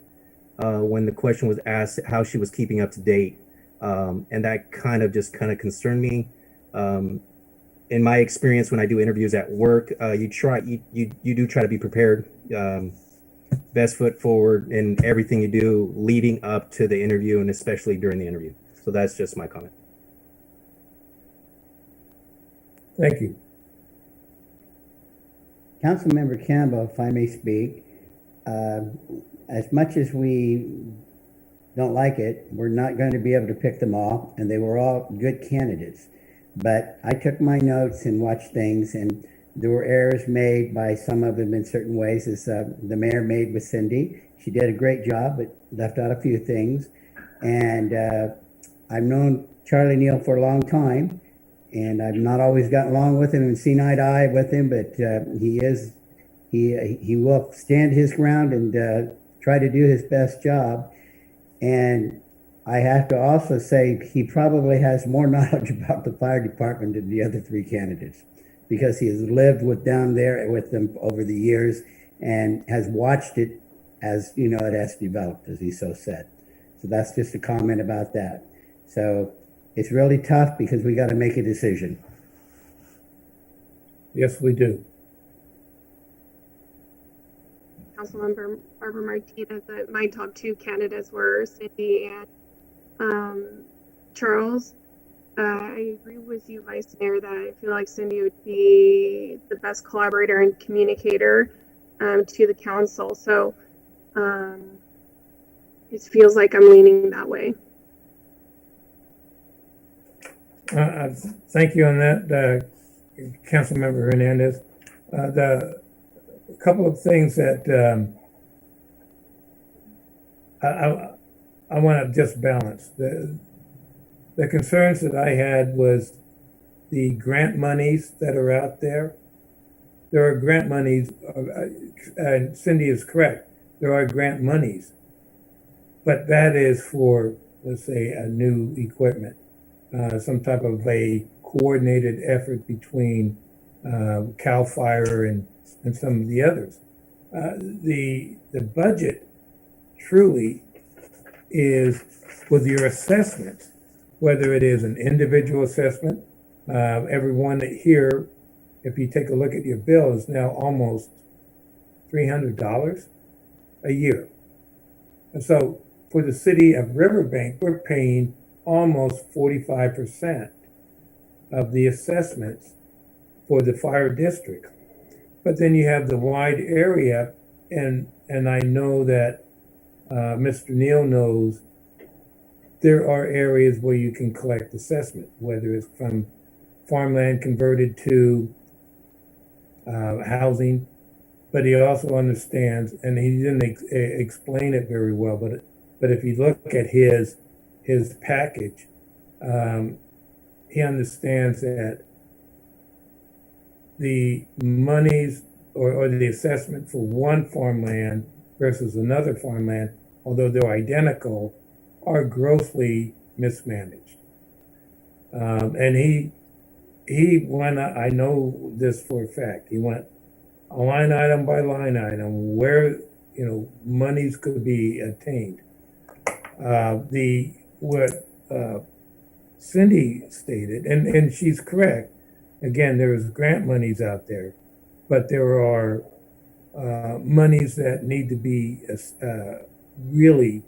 when the question was asked how she was keeping up to date. And that kind of concerned me. In my experience, when I do interviews at work, you do try to be prepared, best foot forward in everything you do leading up to the interview and especially during the interview. So that's just my comment. Thank you. Councilmember Campbell, if I may speak, as much as we don't like it, we're not going to be able to pick them all, and they were all good candidates. But I took my notes and watched things, and there were errors made by some of them in certain ways, as the mayor made with Cindy. She did a great job, but left out a few things. And I've known Charlie Neal for a long time, and I've not always gotten along with him and seen eye to eye with him, but he will stand his ground and try to do his best job. And I have to also say he probably has more knowledge about the fire department than the other three candidates, because he has lived down there with them over the years and has watched it as, you know, it has developed, as he so said. So that's just a comment about that. So it's really tough because we got to make a decision. Yes, we do. Councilmember Barbara Martinez, that my top two candidates were Cindy and Charles. I agree with you, Vice Mayor, that I feel like Cindy would be the best collaborator and communicator to the council. So it feels like I'm leaning that way. Thank you on that, Councilmember Hernandez. A couple of things that I want to just balance. The concerns that I had was the grant monies that are out there. There are grant monies, and Cindy is correct. There are grant monies, but that is for, let's say, a new equipment, some type of a coordinated effort between CAL FIRE and some of the others. The budget truly is with your assessment, whether it is an individual assessment. Everyone here, if you take a look at your bill, is now almost $300 a year. And so for the city of Riverbank, we're paying almost 45% of the assessments for the fire district. But then you have the wide area, and I know that Mr. Neal knows there are areas where you can collect assessment, whether it's from farmland converted to housing, but he also understands, and he didn't explain it very well, but if you look at his package, he understands that the monies or the assessment for one farmland versus another farmland, although they're identical, are grossly mismanaged. And he went, I know this for a fact, he went line item by line item where, monies could be attained. What Cindy stated, and she's correct, again, there's grant monies out there, but there are monies that need to be really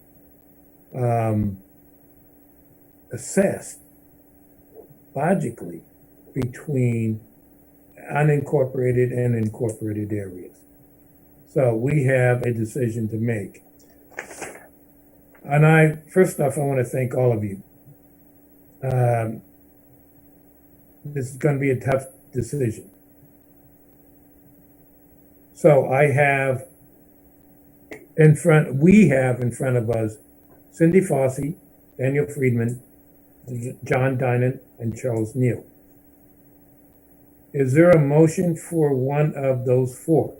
assessed logically between unincorporated and incorporated areas. So we have a decision to make. And first off, I want to thank all of you. This is going to be a tough decision. So we have in front of us Cindy Fossey, Daniel Friedman, John Dinan, and Charles Neal. Is there a motion for one of those four?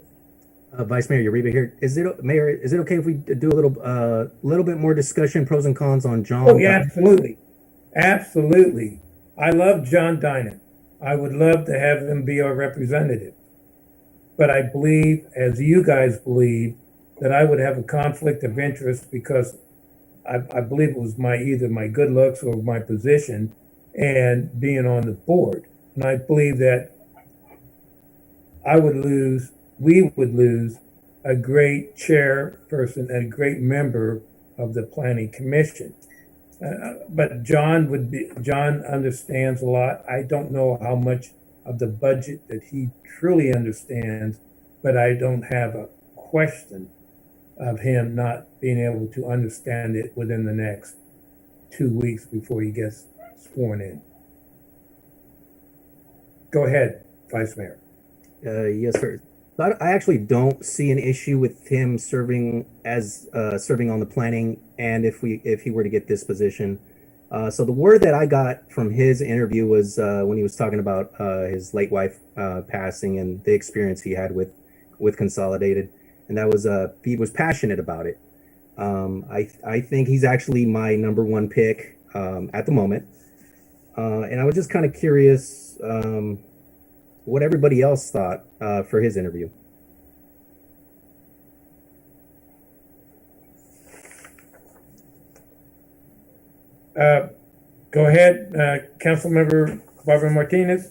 Vice Mayor Uribe here. Mayor, is it okay if we do a little bit more discussion, pros and cons on John? Oh, yeah, absolutely. Absolutely. I love John Dinan. I would love to have him be our representative. But I believe, as you guys believe, that I would have a conflict of interest because I believe it was either my good looks or my position and being on the board. And I believe that we would lose a great chairperson and a great member of the planning commission. But John understands a lot. I don't know how much of the budget that he truly understands, but I don't have a question of him not being able to understand it within the next 2 weeks before he gets sworn in. Go ahead, Vice Mayor. Yes, sir. I actually don't see an issue with him serving on the planning, and if he were to get this position. So the word that I got from his interview was when he was talking about his late wife passing and the experience he had with Consolidated, and that was he was passionate about it. I think he's actually my number one pick at the moment, and I was just kind of curious what everybody else thought for his interview. Go ahead, Councilmember Barbara Martinez.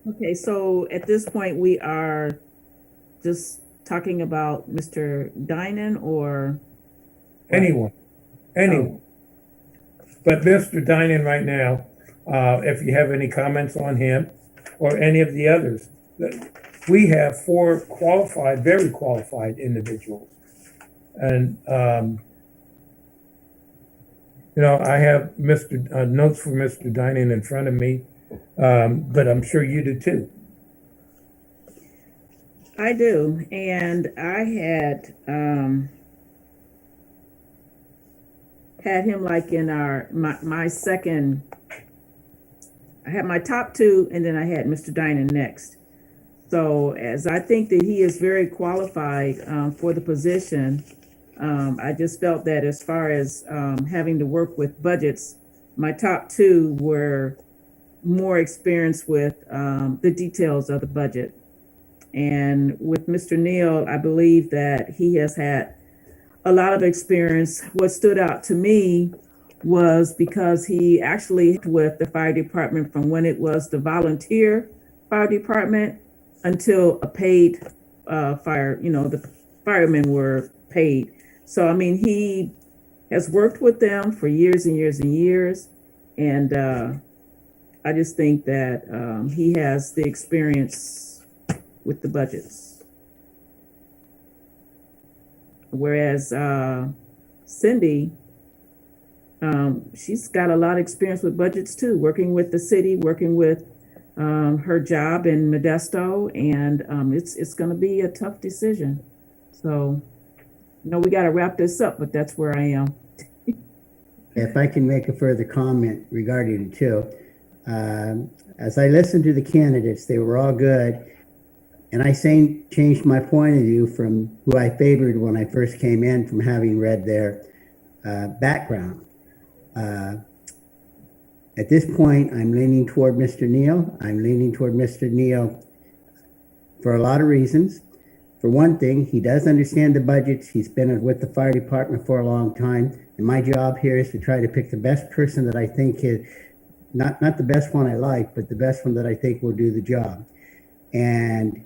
Okay, so at this point, we are just talking about Mr. Dinan or? Anyone. But Mr. Dinan right now, if you have any comments on him or any of the others, we have four very qualified individuals. And, I have notes for Mr. Dinan in front of me, but I'm sure you do too. I do, and I had him like in my second. I had my top two, and then I had Mr. Dinan next. So as I think that he is very qualified for the position, I just felt that as far as having to work with budgets, my top two were more experienced with the details of the budget. And with Mr. Neal, I believe that he has had a lot of experience. What stood out to me was because he actually with the fire department from when it was the volunteer fire department until a paid the firemen were paid. So, I mean, he has worked with them for years and years and years. And I just think that he has the experience with the budgets. Whereas Cindy she's got a lot of experience with budgets too, working with the city, working with her job in Modesto, and it's going to be a tough decision. So, we got to wrap this up, but that's where I am. If I can make a further comment regarding it too. As I listened to the candidates, they were all good. And I changed my point of view from who I favored when I first came in, from having read their background. At this point, I'm leaning toward Mr. Neal. I'm leaning toward Mr. Neal for a lot of reasons. For one thing, he does understand the budgets. He's been with the fire department for a long time. And my job here is to try to pick the best person that I think is, not the best one I like, but the best one that I think will do the job. And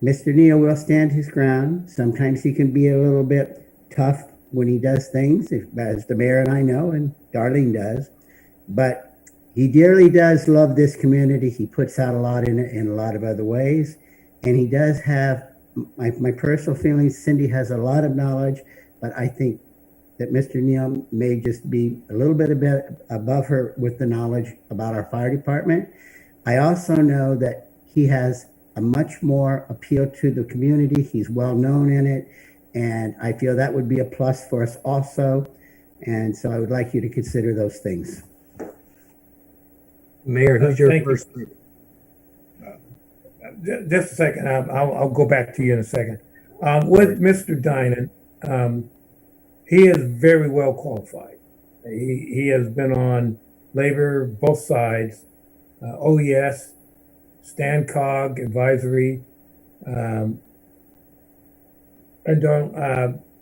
Mr. Neal will stand his ground. Sometimes he can be a little bit tough when he does things, as the mayor and I know, and Darlene does. But he dearly does love this community. He puts out a lot in it in a lot of other ways. And he does have, my personal feelings, Cindy has a lot of knowledge, but I think that Mr. Neal may just be a little bit above her with the knowledge about our fire department. I also know that he has a much more appeal to the community. He's well known in it, and I feel that would be a plus for us also. And so I would like you to consider those things. Mayor, who's your Thank you. first? Just a second, I'll go back to you in a second. With Mr. Dinan, he is very well qualified. He has been on labor, both sides, OES, StanCog, advisory, and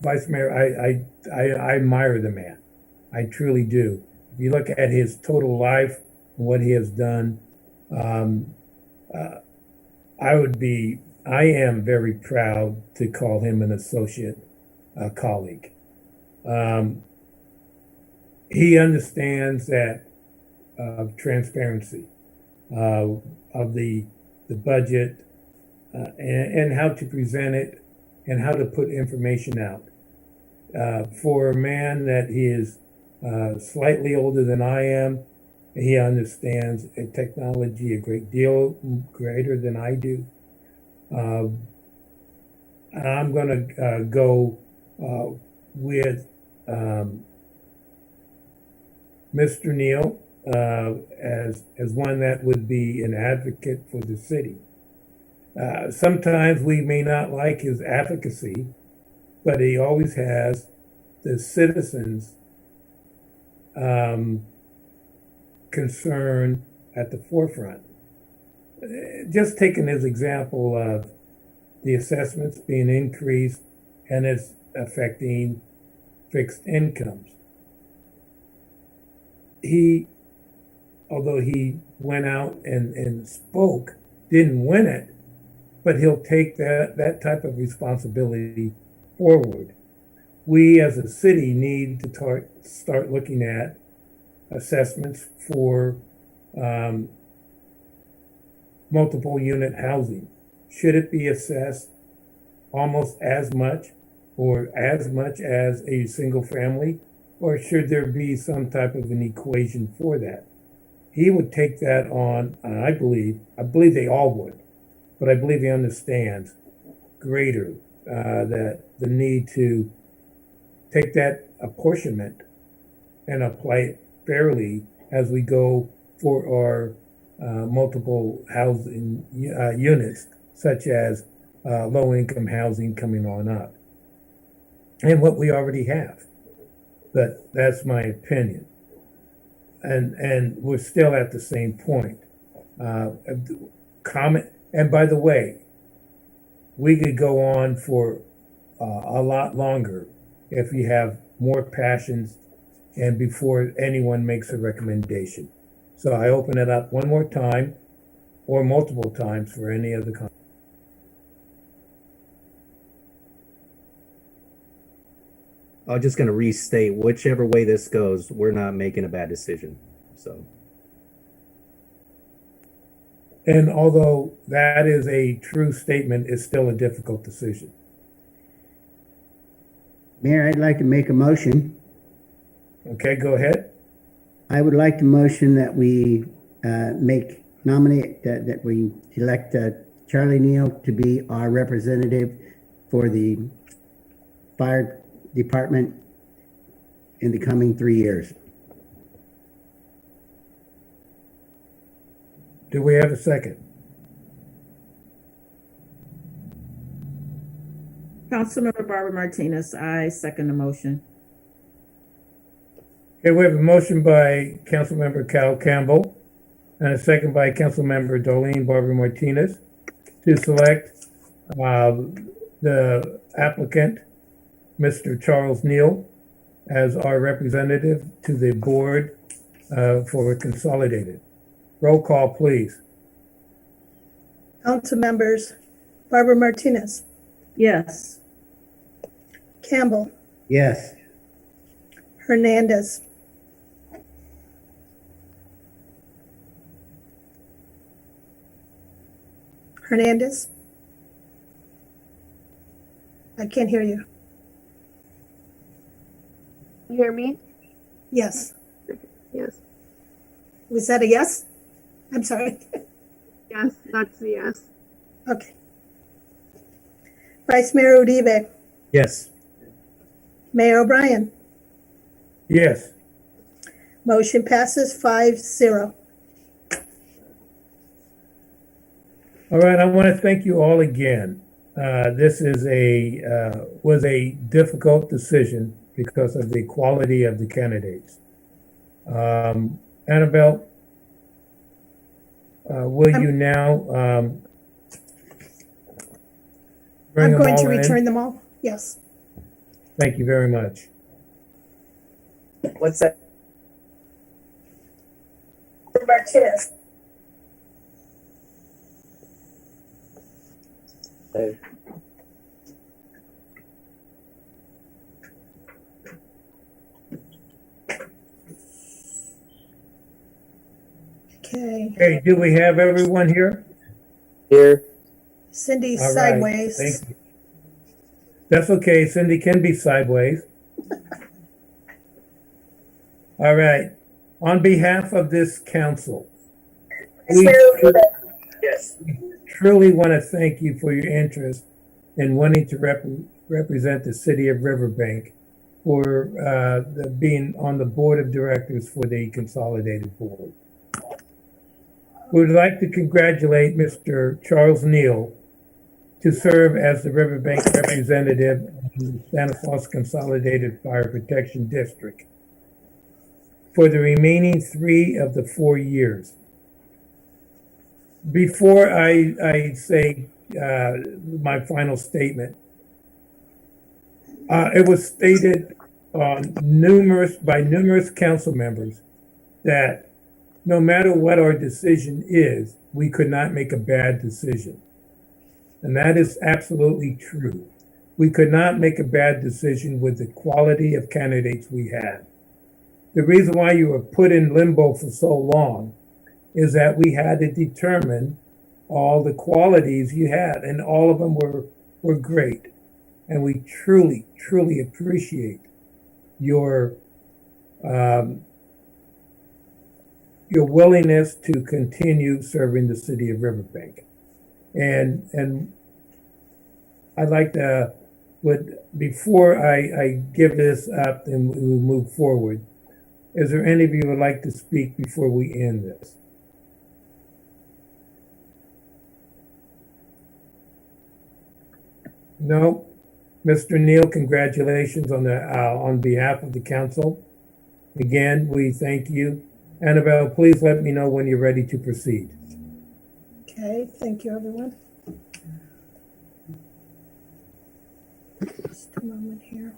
Vice Mayor, I admire the man. I truly do. If you look at his total life and what he has done, I am very proud to call him an associate colleague. He understands that transparency of the budget and how to present it and how to put information out. For a man that he is slightly older than I am, he understands technology a great deal greater than I do. I'm going to go with Mr. Neal as one that would be an advocate for the city. Sometimes we may not like his advocacy, but he always has the citizens' concern at the forefront. Just taking his example of the assessments being increased and it's affecting fixed incomes. Although he went out and spoke, didn't win it, but he'll take that type of responsibility forward. We as a city need to start looking at assessments for multiple unit housing. Should it be assessed almost as much or as much as a single family, or should there be some type of an equation for that? He would take that on, and I believe they all would, but I believe he understands greater that the need to take that apportionment and apply it fairly as we go for our multiple housing units, such as low-income housing coming on up, and what we already have. But that's my opinion. And we're still at the same point. Comment, and by the way, we could go on for a lot longer if you have more passions and before anyone makes a recommendation. So I open it up one more time or multiple times for any other comments. I'm just going to restate, whichever way this goes, we're not making a bad decision. So. And although that is a true statement, it's still a difficult decision. Mayor, I'd like to make a motion Okay, go ahead. I would like to motion that we nominate, that we elect Charlie Neal to be our representative for the fire department in the coming 3 years. Do we have a second? Councilmember Barbara Martinez, I second the motion. Okay, we have a motion by Councilmember Cal Campbell and a second by Councilmember Darlene Barbara Martinez to select the applicant, Mr. Charles Neal, as our representative to the board for Consolidated. Roll call, please. Council members, Barbara Martinez, Yes. Campbell, Yes. Hernandez, Hernandez. I can't hear you. You hear me? Yes. Yes. Was that a yes? I'm sorry. Yes, that's a yes. Okay. Vice Mayor Uribe, Yes. Mayor O'Brien, Yes. motion passes 5-0. All right, I want to thank you all again. This is was a difficult decision because of the quality of the candidates. Annabelle, will you now bring I'm them going to all in? return them all. Yes. Thank you very much. What's that? Martinez. Hey. Okay. Okay, do we have everyone here? Here. Cindy All right, sideways. thank you. That's okay, Cindy can be sideways. All right, on behalf of this council, we Yes. truly want to thank you for your interest in wanting to represent the city of Riverbank for being on the board of directors for the Consolidated Board. We would like to congratulate Mr. Charles Neal to serve as the Riverbank representative of the Stanislaus Consolidated Fire Protection District for the remaining 3 of the 4 years. Before I say my final statement, it was stated by numerous council members that no matter what our decision is, we could not make a bad decision. And that is absolutely true. We could not make a bad decision with the quality of candidates we had. The reason why you were put in limbo for so long is that we had to determine all the qualities you had, and all of them were great. And we truly, truly appreciate your willingness to continue serving the city of Riverbank. And I'd like to, before I give this up and we move forward, is there any of you who would like to speak before we end this? No? Mr. Neal, congratulations on behalf of the council. Again, we thank you. Annabelle, please let me know when you're ready to proceed. Okay, thank you, everyone. Just a moment here.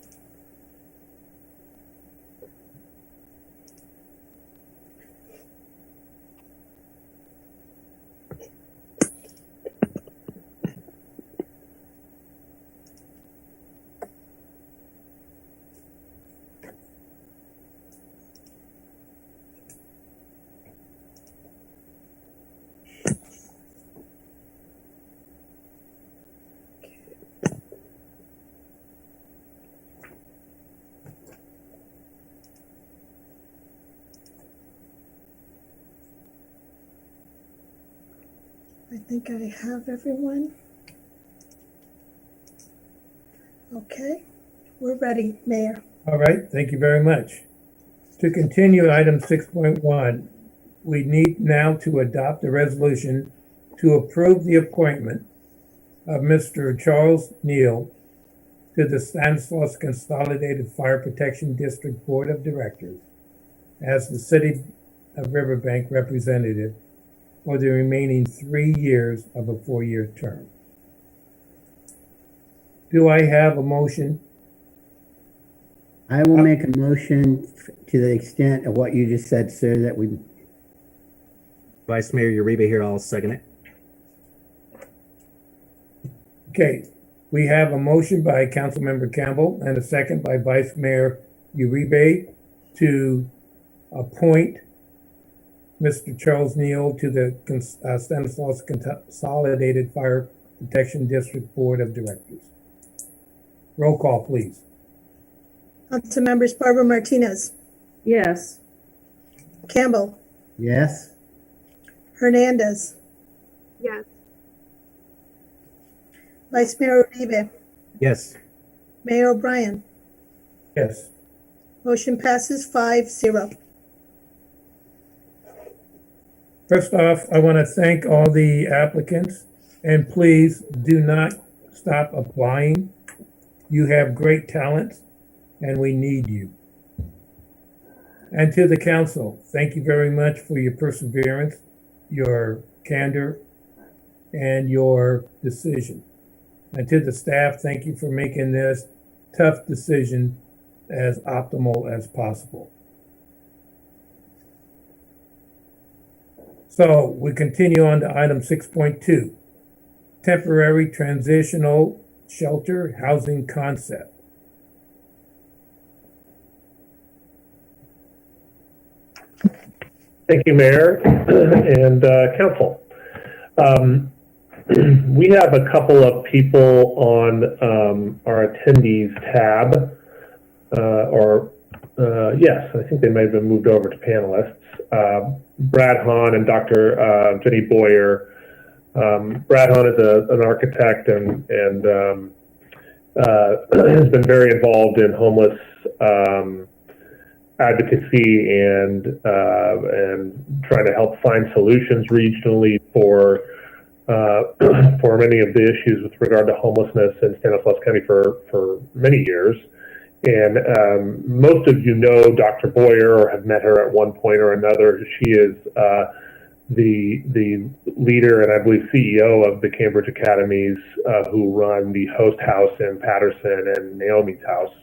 I think I have everyone. Okay, we're ready, Mayor. All right, thank you very much. To continue item 6.1, we need now to adopt a resolution to approve the appointment of Mr. Charles Neal to the Stanislaus Consolidated Fire Protection District Board of Directors as the City of Riverbank representative for the remaining 3 years of a 4-year term. Do I have a motion? I will make a motion to the extent of what you just said, sir, that we, Vice Mayor Uribe here, I'll second it. Okay, we have a motion by Councilmember Campbell and a second by Vice Mayor Uribe to appoint Mr. Charles Neal to the Stanislaus Consolidated Fire Protection District Board of Directors. Roll call, please. Councilmembers Barbara Martinez, Yes. Campbell, yes? Hernandez, Yes. Vice Mayor Uribe, Yes. Mayor O'Brien. Yes. Motion passes 5-0. First off, I want to thank all the applicants, and please do not stop applying. You have great talents, and we need you. And to the council, thank you very much for your perseverance, your candor, and your decision. And to the staff, thank you for making this tough decision as optimal as possible. So we continue on to item 6.2, temporary transitional shelter housing concept. Thank you, Mayor and Council. We have a couple of people on our attendees tab, yes, I think they may have been moved over to panelists. Brad Hahn and Dr. Jenny Boyer. Brad Hahn is an architect and has been very involved in homeless advocacy and trying to help find solutions regionally for many of the issues with regard to homelessness in Stanislaus County for many years. And most of you know Dr. Boyer or have met her at one point or another. She is the leader and I believe CEO of the Cambridge Academies, who run the Host House in Patterson and Naomi's House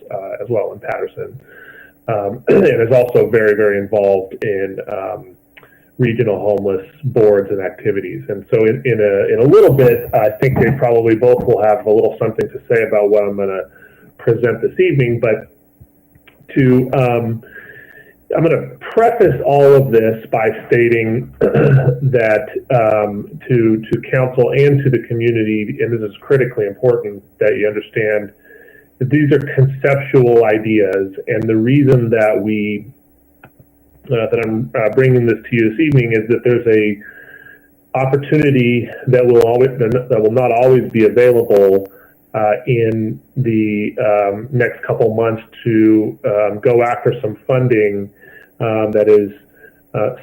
as well in Patterson. And is also very, very involved in regional homeless boards and activities. And so in a little bit, I think they probably both will have a little something to say about what I'm going to present this evening. But I'm going to preface all of this by stating that to council and to the community, and this is critically important that you understand, that these are conceptual ideas, and the reason that that I'm bringing this to you this evening is that there's a opportunity that will not always be available in the next couple months to go after some funding that is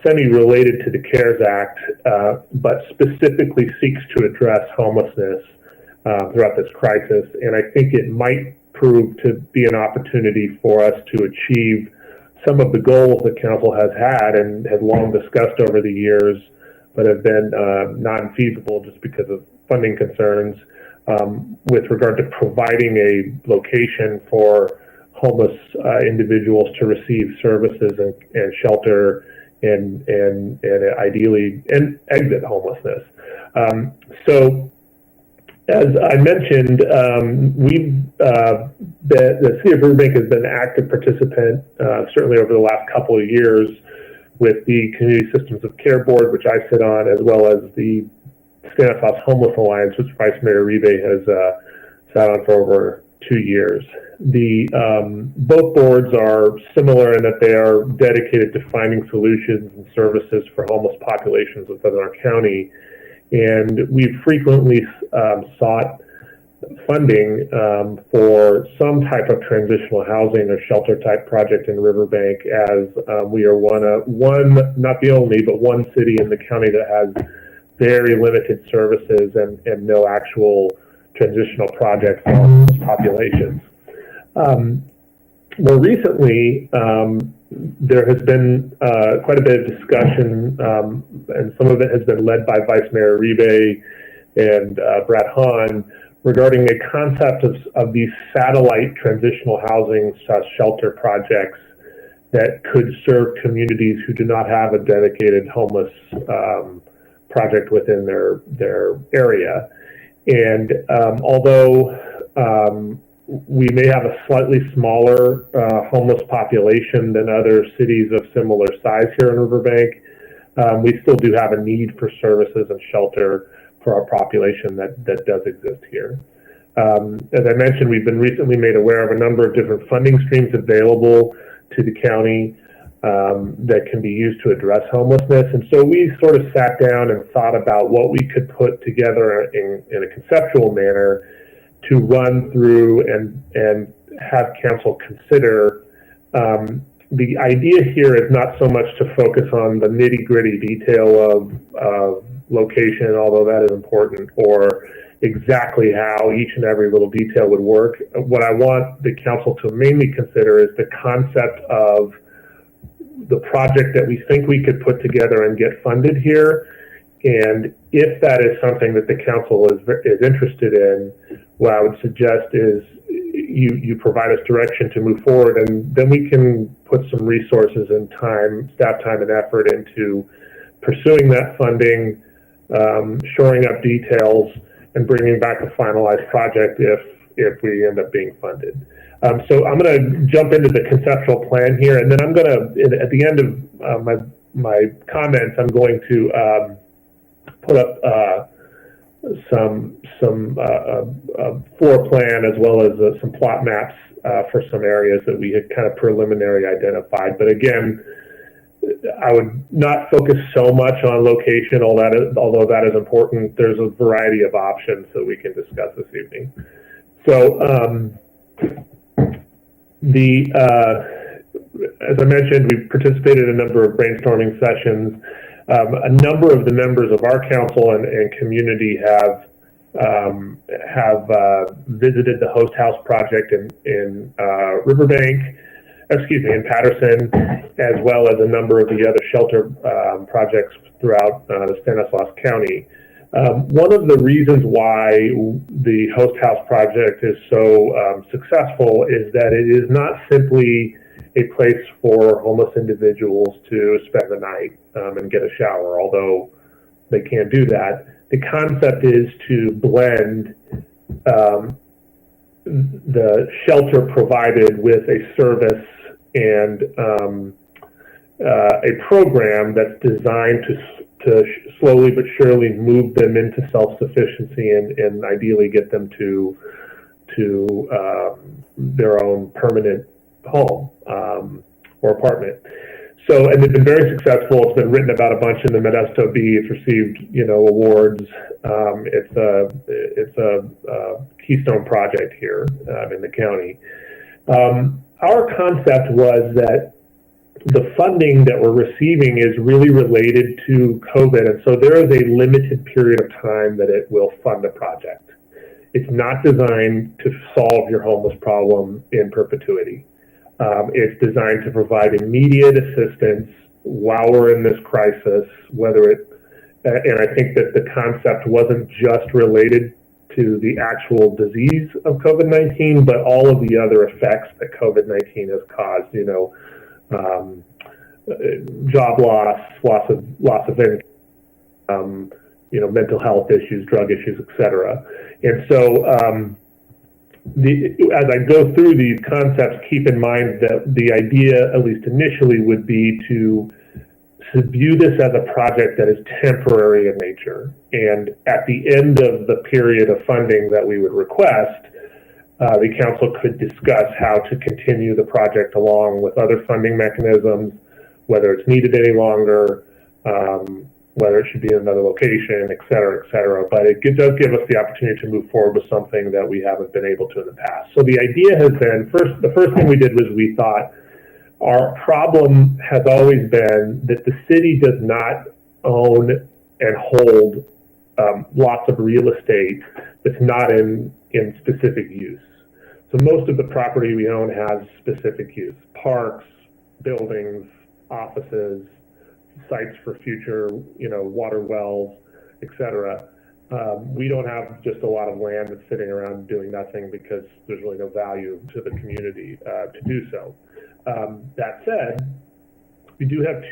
semi-related to the CARES Act, but specifically seeks to address homelessness throughout this crisis. And I think it might prove to be an opportunity for us to achieve some of the goals that council has had and had long discussed over the years, but have been non-feasible just because of funding concerns, with regard to providing a location for homeless individuals to receive services and shelter and ideally exit homelessness. So as I mentioned, the City of Riverbank has been an active participant, certainly over the last couple of years, with the Community Systems of Care Board, which I sit on, as well as the Stanislaus Homeless Alliance, which Vice Mayor Uribe has sat on for over 2 years. Both boards are similar in that they are dedicated to finding solutions and services for homeless populations within our county. And we've frequently sought funding for some type of transitional housing or shelter type project in Riverbank, as we are one, not the only, but one city in the county that has very limited services and no actual transitional projects for those populations. More recently, there has been quite a bit of discussion, and some of it has been led by Vice Mayor Uribe and Brad Hahn, regarding a concept of these satellite transitional housing shelter projects that could serve communities who do not have a dedicated homeless project within their area. And although we may have a slightly smaller homeless population than other cities of similar size here in Riverbank, we still do have a need for services and shelter for our population that does exist here. As I mentioned, we've been recently made aware of a number of different funding streams available to the county that can be used to address homelessness. And so we sort of sat down and thought about what we could put together in a conceptual manner to run through and have council consider. The idea here is not so much to focus on the nitty-gritty detail of location, although that is important, or exactly how each and every little detail would work. What I want the council to mainly consider is the concept of the project that we think we could put together and get funded here. And if that is something that the council is interested in, what I would suggest is you provide us direction to move forward, and then we can put some resources and time, staff time and effort into pursuing that funding, shoring up details, and bringing back a finalized project if we end up being funded. So I'm going to jump into the conceptual plan here, and then I'm going to, at the end of my comments, I'm going to put up some floor plan as well as some plot maps for some areas that we had kind of preliminary identified. But again, I would not focus so much on location, although that is important. There's a variety of options that we can discuss this evening. So as I mentioned, we've participated in a number of brainstorming sessions. A number of the members of our council and community have visited the Host House project in Riverbank, in Patterson, as well as a number of the other shelter projects throughout the Stanislaus County. One of the reasons why the Host House project is so successful is that it is not simply a place for homeless individuals to spend the night and get a shower, although they can do that. The concept is to blend the shelter provided with a service and a program that's designed to slowly but surely move them into self-sufficiency and ideally get them to their own permanent home or apartment. So, and they've been very successful. It's been written about a bunch in the Modesto Bee. It's received, awards. It's a keystone project here in the county. Our concept was that the funding that we're receiving is really related to COVID, and so there is a limited period of time that it will fund a project. It's not designed to solve your homeless problem in perpetuity. It's designed to provide immediate assistance while we're in this crisis, and I think that the concept wasn't just related to the actual disease of COVID-19, but all of the other effects that COVID-19 has caused, job loss of income, mental health issues, drug issues, etc. And so, as I go through these concepts, keep in mind that the idea, at least initially, would be to view this as a project that is temporary in nature. And at the end of the period of funding that we would request, the council could discuss how to continue the project along with other funding mechanisms, whether it's needed any longer, whether it should be in another location, et cetera, but it does give us the opportunity to move forward with something that we haven't been able to in the past. So the idea has been, the first thing we did was we thought our problem has always been that the city does not own and hold lots of real estate that's not in specific use. So most of the property we own has specific use: parks, buildings, offices, sites for future, water wells, etc. We don't have just a lot of land that's sitting around doing nothing because there's really no value to the community to do so. That said, we do have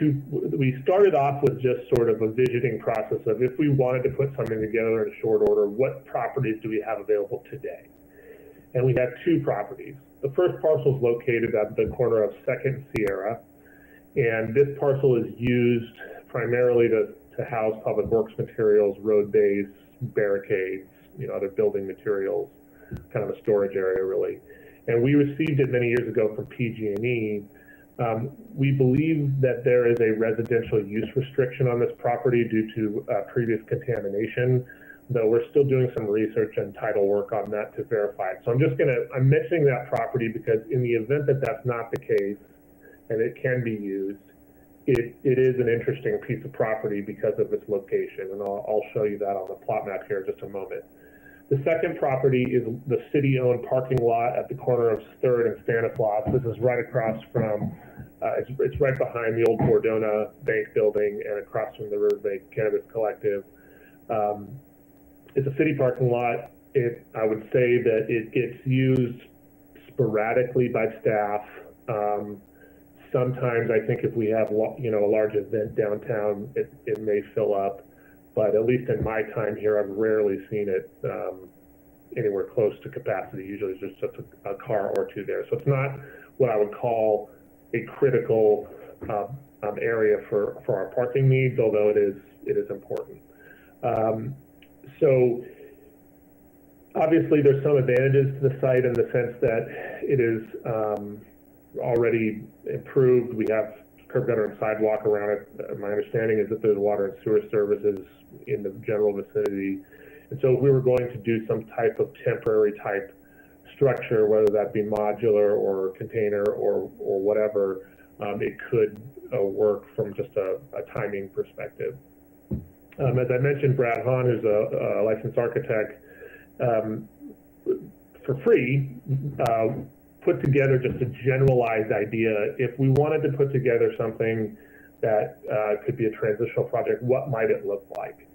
we started off with just sort of a visioning process of, if we wanted to put something together in short order, what properties do we have available today? And we have 2 properties. The first parcel is located at the corner of 2nd and Sierra, and this parcel is used primarily to house public works materials, road bays, barricades, other building materials, kind of a storage area really. And we received it many years ago from PG&E. We believe that there is a residential use restriction on this property due to previous contamination, though we're still doing some research and title work on that to verify it. So I'm mentioning that property because in the event that that's not the case, and it can be used, it is an interesting piece of property because of its location, and I'll show you that on the plot map here in just a moment. The second property is the city-owned parking lot at the corner of 3rd and Stanislaus. This is right across from, it's right behind the old Bordona Bank building and across from the Riverbank Cannabis Collective. It's a city parking lot. I would say that it gets used sporadically by staff. Sometimes I think if we have, a large event downtown, it may fill up. But at least in my time here, I've rarely seen it anywhere close to capacity. Usually it's just a car or 2 there. So it's not what I would call a critical area for our parking needs, although it is important. So obviously there's some advantages to the site in the sense that it is already improved. We have curb gutter and sidewalk around it. My understanding is that there's water and sewer services in the general vicinity. And so if we were going to do some type of temporary type structure, whether that be modular or container or whatever, it could work from just a timing perspective. As I mentioned, Brad Hahn, who's a licensed architect, for free, put together just a generalized idea. If we wanted to put together something that could be a transitional project, what might it look like?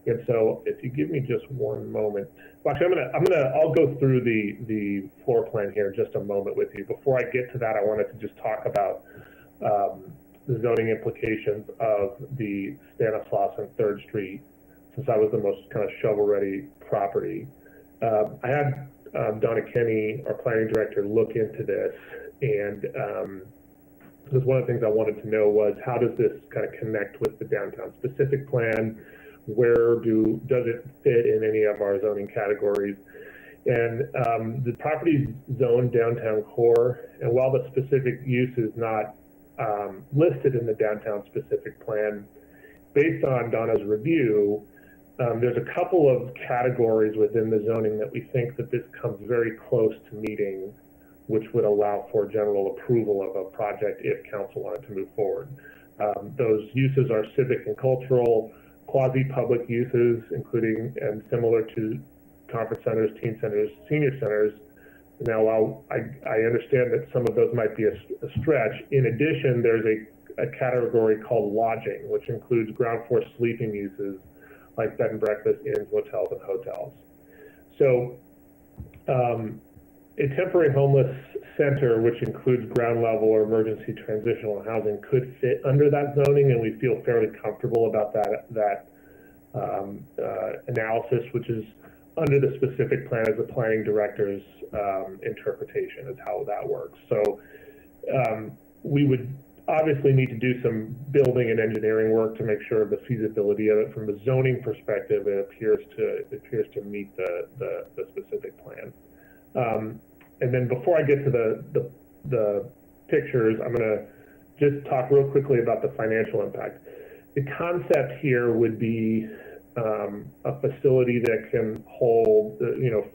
And so, if you give me just one moment, well, actually, I'll go through the floor plan here in just a moment with you. Before I get to that, I wanted to just talk about the zoning implications of the Stanislaus and 3rd Street, since that was the most kind of shovel-ready property. I had Donna Kenny, our planning director, look into this, and because one of the things I wanted to know was, how does this kind of connect with the downtown specific plan? Where does it fit in any of our zoning categories? And the property's zoned downtown core, and while the specific use is not listed in the downtown specific plan, based on Donna's review, there's a couple of categories within the zoning that we think that this comes very close to meeting, which would allow for general approval of a project if council wanted to move forward. Those uses are civic and cultural, quasi-public uses, including and similar to conference centers, teen centers, senior centers. Now, while I understand that some of those might be a stretch, in addition, there's a category called lodging, which includes ground floor sleeping uses like bed and breakfast, inns, motels, and hotels. So a temporary homeless center, which includes ground level or emergency transitional housing, could fit under that zoning, and we feel fairly comfortable about that analysis, which is under the specific plan as the planning director's interpretation is how that works. So we would obviously need to do some building and engineering work to make sure of the feasibility of it. From a zoning perspective, it appears to meet the specific plan. And then before I get to the pictures, I'm going to just talk real quickly about the financial impact. the concept here would be a facility that can hold,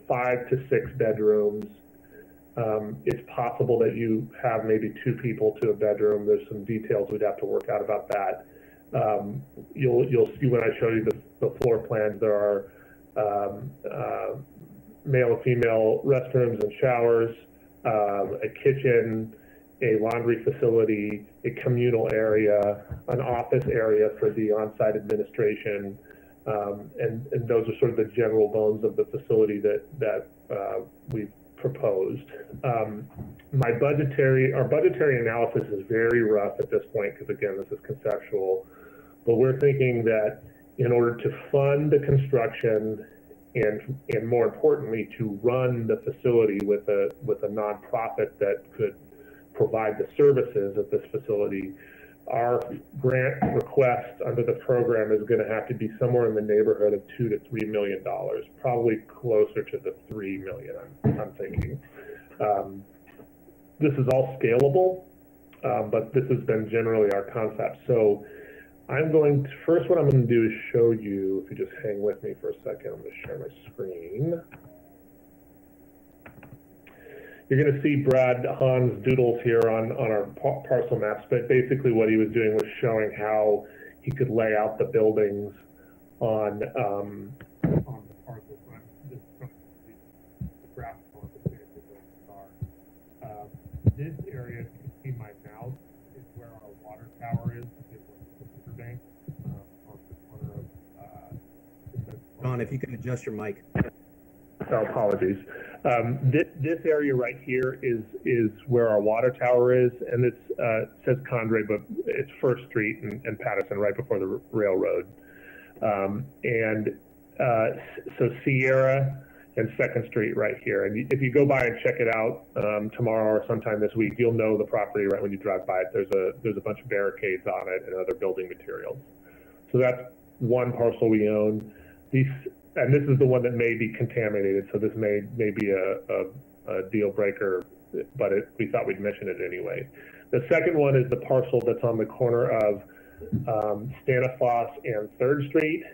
5 to 6 bedrooms. It's possible that you have maybe 2 people to a bedroom. There's some details we'd have to work out about that. You'll see when I show you the floor plans, there are male and female restrooms and showers, a kitchen, a laundry facility, a communal area, an office area for the on-site administration, and those are sort of the general bones of the facility that we've proposed. Our budgetary analysis is very rough at this point because, again, this is conceptual, but we're thinking that in order to fund the construction and more importantly, to run the facility with a nonprofit that could provide the services at this facility, our grant request under the program is going to have to be somewhere in the neighborhood of $2 to $3 million, probably closer to the $3 million, I'm thinking. This is all scalable, but this has been generally our concept. So first what I'm going to do is show you, if you just hang with me for a second, I'm going to share my screen. You're going to see Brad Hahn's doodles here on our parcel maps, but basically what he was doing was showing how he could lay out the buildings on the parcel. So I'm just going to the graphical of the buildings are. This area, if you can see my mouse, is where our water tower is. Riverbank, on the corner of John, if you can adjust your mic. Oh, apologies. This area right here is where our water tower is, and it says Condrey, but it's First Street and Patterson, right before the railroad. So Sierra and Second Street right here. And if you go by and check it out tomorrow or sometime this week, you'll know the property right when you drive by it. There's a bunch of barricades on it and other building materials. So that's one parcel we own. And this is the one that may be contaminated, so this may be a deal breaker, but we thought we'd mention it anyway. The second one is the parcel that's on the corner of Stanislaus and 3rd Street.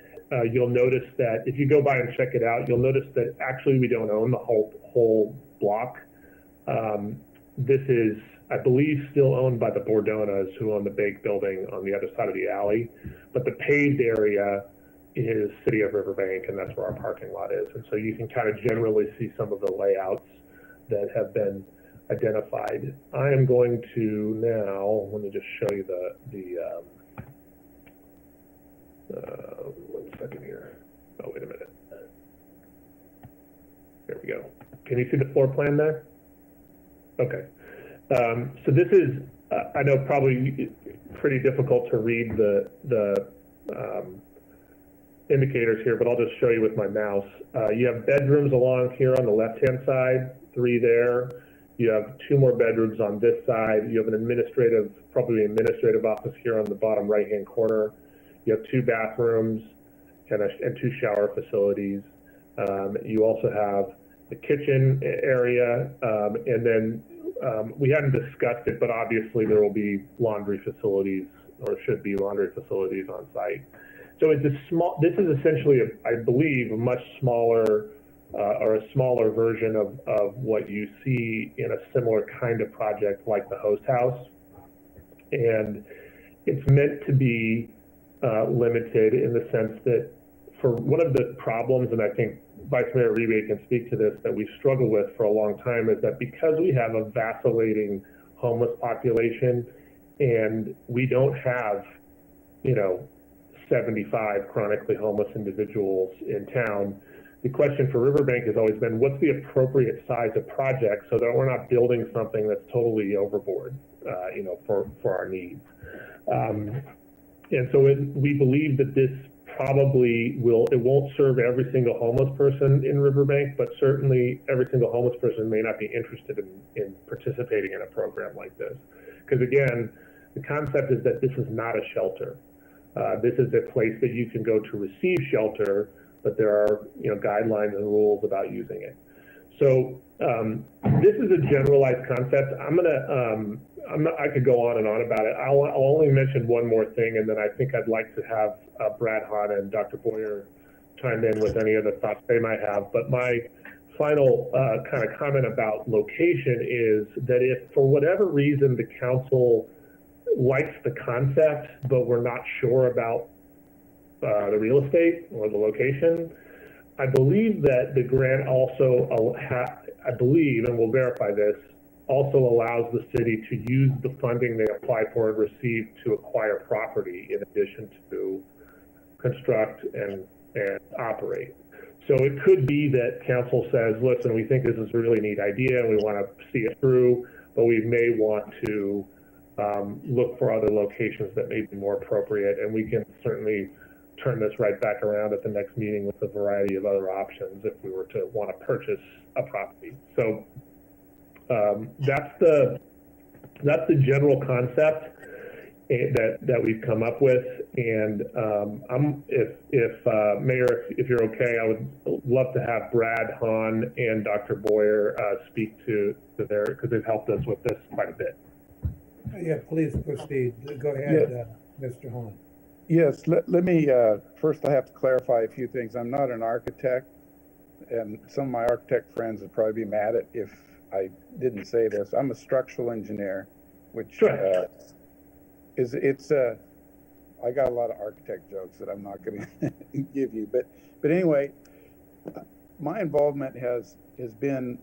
You'll notice that if you go by and check it out, you'll notice that actually we don't own the whole block. This is, I believe, still owned by the Bordonas, who own the bake building on the other side of the alley, but the paved area is City of Riverbank, and that's where our parking lot is. And so you can kind of generally see some of the layouts that have been identified. I am going to now, let me just show you one second here. Oh, wait a minute. There we go. Can you see the floor plan there? Okay. So this is, I know, probably pretty difficult to read the indicators here, but I'll just show you with my mouse. You have bedrooms along here on the left-hand side, 3 there. You have 2 more bedrooms on this side. You have probably an administrative office here on the bottom right-hand corner. You have 2 bathrooms and 2 shower facilities. You also have the kitchen area, and then we hadn't discussed it, but obviously there will be laundry facilities, or should be laundry facilities on site. So this is essentially, I believe, a much smaller or a smaller version of what you see in a similar kind of project like the host house. And it's meant to be limited in the sense that for one of the problems, and I think Vice Mayor Rebate can speak to this, that we struggle with for a long time, is that because we have a vacillating homeless population and we don't have, 75 chronically homeless individuals in town, the question for Riverbank has always been, what's the appropriate size of project so that we're not building something that's totally overboard, for our needs. And so we believe that this probably it won't serve every single homeless person in Riverbank, but certainly every single homeless person may not be interested in participating in a program like this. Because again, the concept is that this is not a shelter. This is a place that you can go to receive shelter, but there are guidelines and rules about using it. So This is a generalized concept. I could go on and on about it. I'll only mention one more thing, and then I think I'd like to have Brad Hahn and Dr. Boyer chime in with any other thoughts they might have. But my final kind of comment about location is that if for whatever reason the council likes the concept, but we're not sure about the real estate or the location, I believe that the grant also, I believe, and we'll verify this, also allows the city to use the funding they apply for and receive to acquire property in addition to construct and operate. So it could be that council says, listen, we think this is a really neat idea and we want to see it through, but we may want to look for other locations that may be more appropriate, and we can certainly turn this right back around at the next meeting with a variety of other options if we were to want to purchase a property. So that's the general concept that we've come up with. And Mayor, if you're okay, I would love to have Brad Hahn and Dr. Boyer speak to their, because they've helped us with this quite a bit. Yeah, please proceed. Go ahead, Mr. Hahn. Yes, let me, first I have to clarify a few things. I'm not an architect, and some of my architect friends would probably be mad at if I didn't say this. I'm a structural engineer, which I got a lot of architect jokes that I'm not going to give you. But anyway, my involvement has been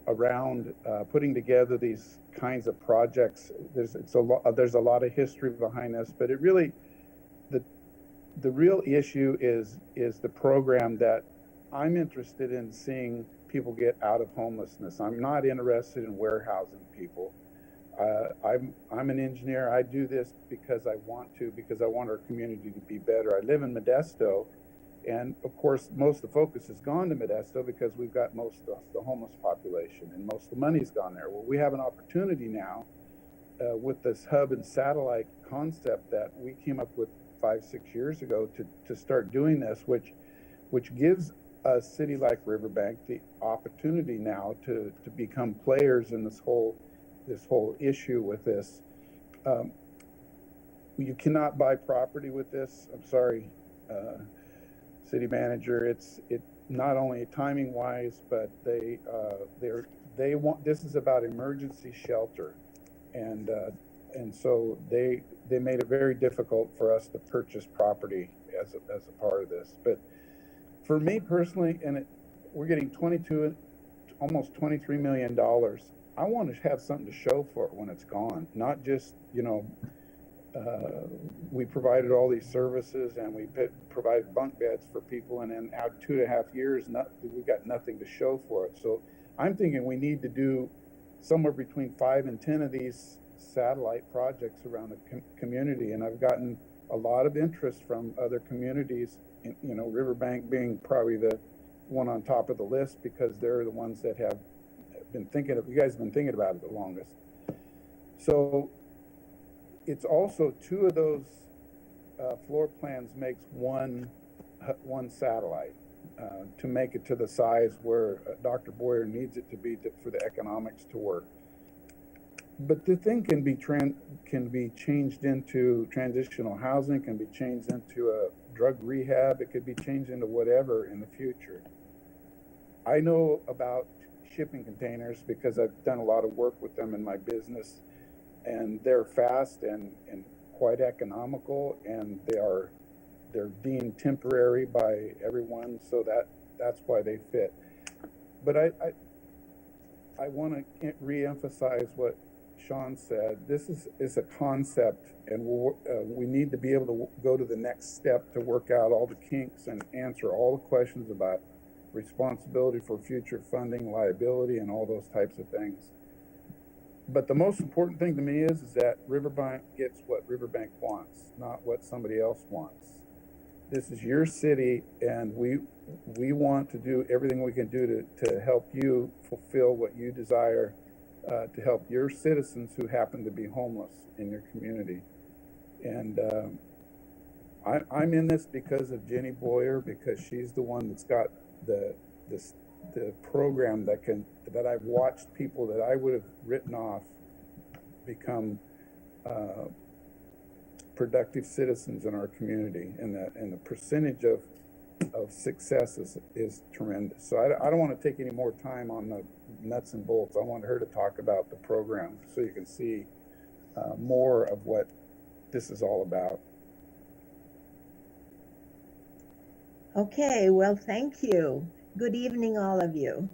around putting together these kinds of projects. There's a lot of history behind this, but it really, the real issue is the program that I'm interested in seeing people get out of homelessness. I'm not interested in warehousing people. I'm an engineer. I do this because I want our community to be better. I live in Modesto, and of course, most of the focus has gone to Modesto because we've got most of the homeless population, and most of the money's gone there. Well, we have an opportunity now with this hub and satellite concept that we came up with 5-6 years ago to start doing this, which gives a city like Riverbank the opportunity now to become players in this whole issue with this. You cannot buy property with this. I'm sorry, city manager. It's not only timing wise, but they want, this is about emergency shelter, and so they made it very difficult for us to purchase property as a part of this. But for me personally, we're getting almost $23 million. I want to have something to show for it when it's gone, not just, we provided all these services and we provided bunk beds for people, and then out 2.5 years, we got nothing to show for it. So I'm thinking we need to do somewhere between 5 and 10 of these satellite projects around the community, and I've gotten a lot of interest from other communities, Riverbank being probably the one on top of the list because they're the ones that have been thinking of, you guys have been thinking about it the longest. So it's also 2 of those floor plans makes one satellite to make it to the size where Dr. Boyer needs it to be for the economics to work. But the thing can be changed into transitional housing, can be changed into a drug rehab, it could be changed into whatever in the future. I know about shipping containers because I've done a lot of work with them in my business, and they're fast and quite economical, and they're deemed temporary by everyone, so that's why they fit. But I want to re-emphasize what Xiong said. This is a concept, and we need to be able to go to the next step to work out all the kinks and answer all the questions about responsibility for future funding, liability, and all those types of things. But the most important thing to me is that Riverbank gets what Riverbank wants, not what somebody else wants. This is your city, and we want to do everything we can do to help you fulfill what you desire, to help your citizens who happen to be homeless in your community. And I'm in this because of Jenny Boyer, because she's the one that's got the the program that I've watched people that I would have written off become productive citizens in our community, and the percentage of success is tremendous. So I don't want to take any more time on the nuts and bolts. I want her to talk about the program so you can see more of what this is all about. Okay, well, thank you. Good evening, all of you.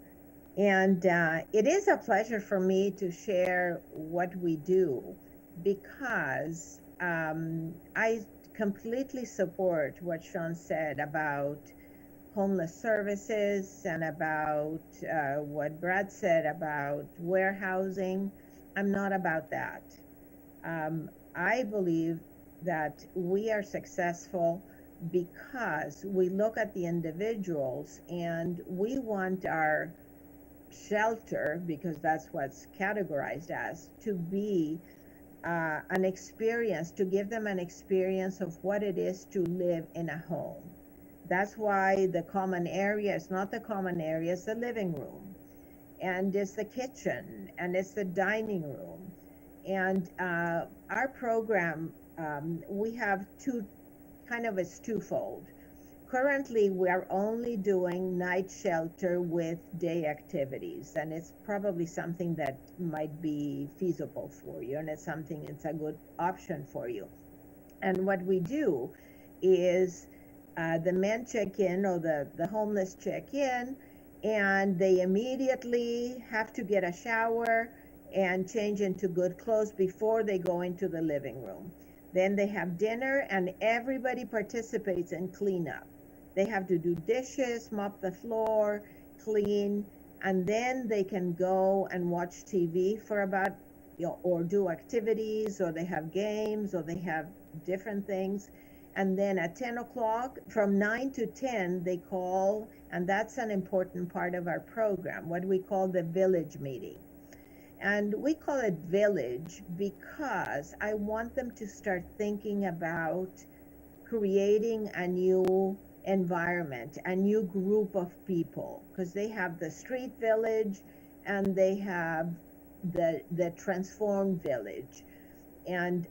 And it is a pleasure for me to share what we do, because I completely support what Xiong said about homeless services and about what Brad said about warehousing. I'm not about that. I believe that we are successful because we look at the individuals and we want our shelter, because that's what's categorized as, to be an experience, to give them an experience of what it is to live in a home. That's why the common area is not the common area, it's the living room, and it's the kitchen, and it's the dining room. And our program, we have it's twofold. Currently, we are only doing night shelter with day activities, and it's probably something that might be feasible for you, and it's a good option for you. And what we do is the men check in, or the homeless check in, and they immediately have to get a shower and change into good clothes before they go into the living room. Then they have dinner, and everybody participates in cleanup. They have to do dishes, mop the floor, clean, and then they can go and watch TV for about, or do activities, or they have games, or they have different things. And then at 10 o'clock, from 9 to 10, they call, and that's an important part of our program, what we call the village meeting. And we call it village because I want them to start thinking about creating a new environment, a new group of people, because they have the street village and they have the transformed village. And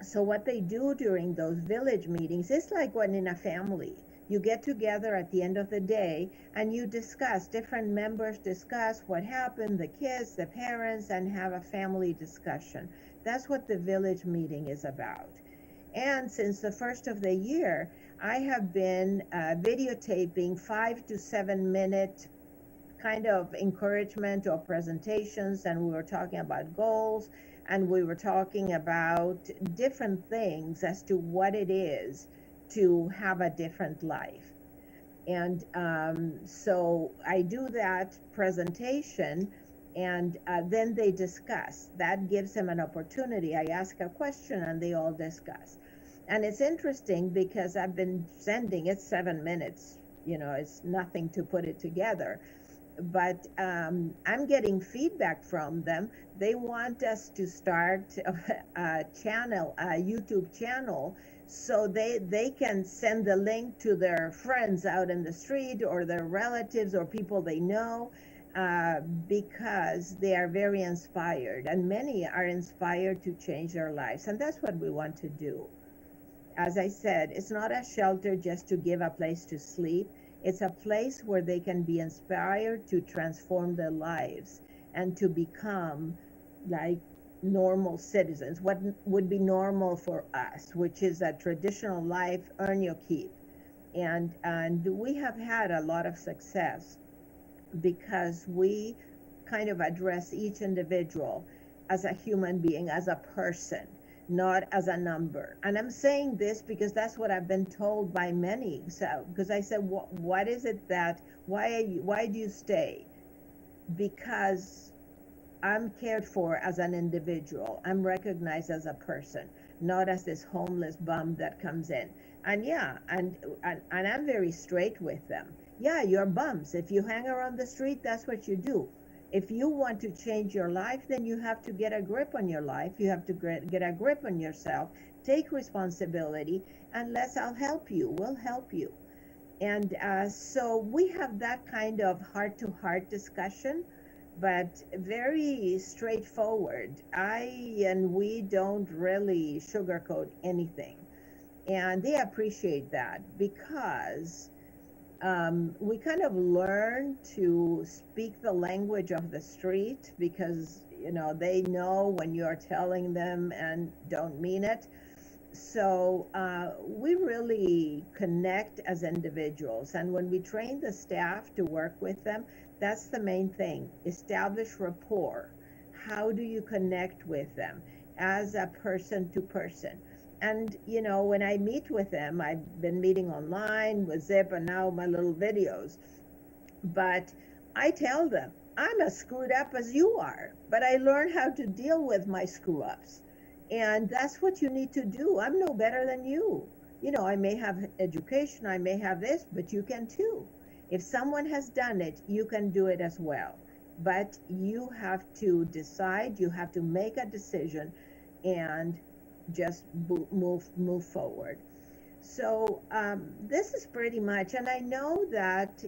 so what they do during those village meetings is like when in a family, you get together at the end of the day and you discuss, different members discuss what happened, the kids, the parents, and have a family discussion. That's what the village meeting is about. And since the first of the year, I have been videotaping 5 to 7 minute kind of encouragement or presentations, and we were talking about goals, and we were talking about different things as to what it is to have a different life. And so I do that presentation, and then they discuss. That gives them an opportunity. I ask a question and they all discuss. And it's interesting because I've been sending it 7 minutes, it's nothing to put it together. But I'm getting feedback from them. They want us to start a channel, a YouTube channel, so they can send the link to their friends out in the street or their relatives or people they know, because they are very inspired, and many are inspired to change their lives. And that's what we want to do. As I said, it's not a shelter just to give a place to sleep. It's a place where they can be inspired to transform their lives and to become like normal citizens, what would be normal for us, which is a traditional life, earn your keep. And we have had a lot of success because we kind of address each individual as a human being, as a person, not as a number. And I'm saying this because that's what I've been told by many. So, because I said, what is it that, why do you stay? Because I'm cared for as an individual. I'm recognized as a person, not as this homeless bum that comes in. And yeah, and I'm very straight with them. Yeah, you're bums. If you hang around the street, that's what you do. If you want to change your life, then you have to get a grip on your life. You have to get a grip on yourself, take responsibility, and I'll help you. We'll help you. And so we have that kind of heart-to-heart discussion, but very straightforward. We don't really sugarcoat anything. And they appreciate that because we kind of learn to speak the language of the street because, they know when you're telling them and don't mean it. So we really connect as individuals. And when we train the staff to work with them, that's the main thing. Establish rapport. How do you connect with them as a person to person? And, when I meet with them, I've been meeting online with Zip and now my little videos, but I tell them, I'm as screwed up as you are, but I learned how to deal with my screw ups. And that's what you need to do. I'm no better than you. I may have education, I may have this, but you can too. If someone has done it, you can do it as well. But you have to decide, you have to make a decision and just move forward. So this is pretty much, and I know that,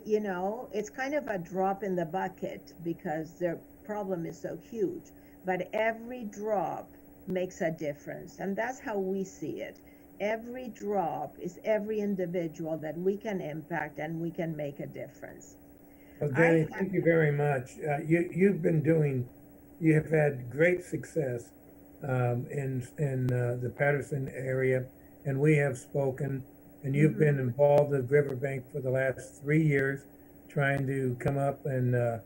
it's kind of a drop in the bucket because their problem is so huge, but every drop makes a difference. And that's how we see it. Every drop is every individual that we can impact and we can make a difference. Well, Danny, thank you very much. You have had great success in the Patterson area, and we have spoken, and you've been involved with Riverbank for the last 3 years, trying to come up and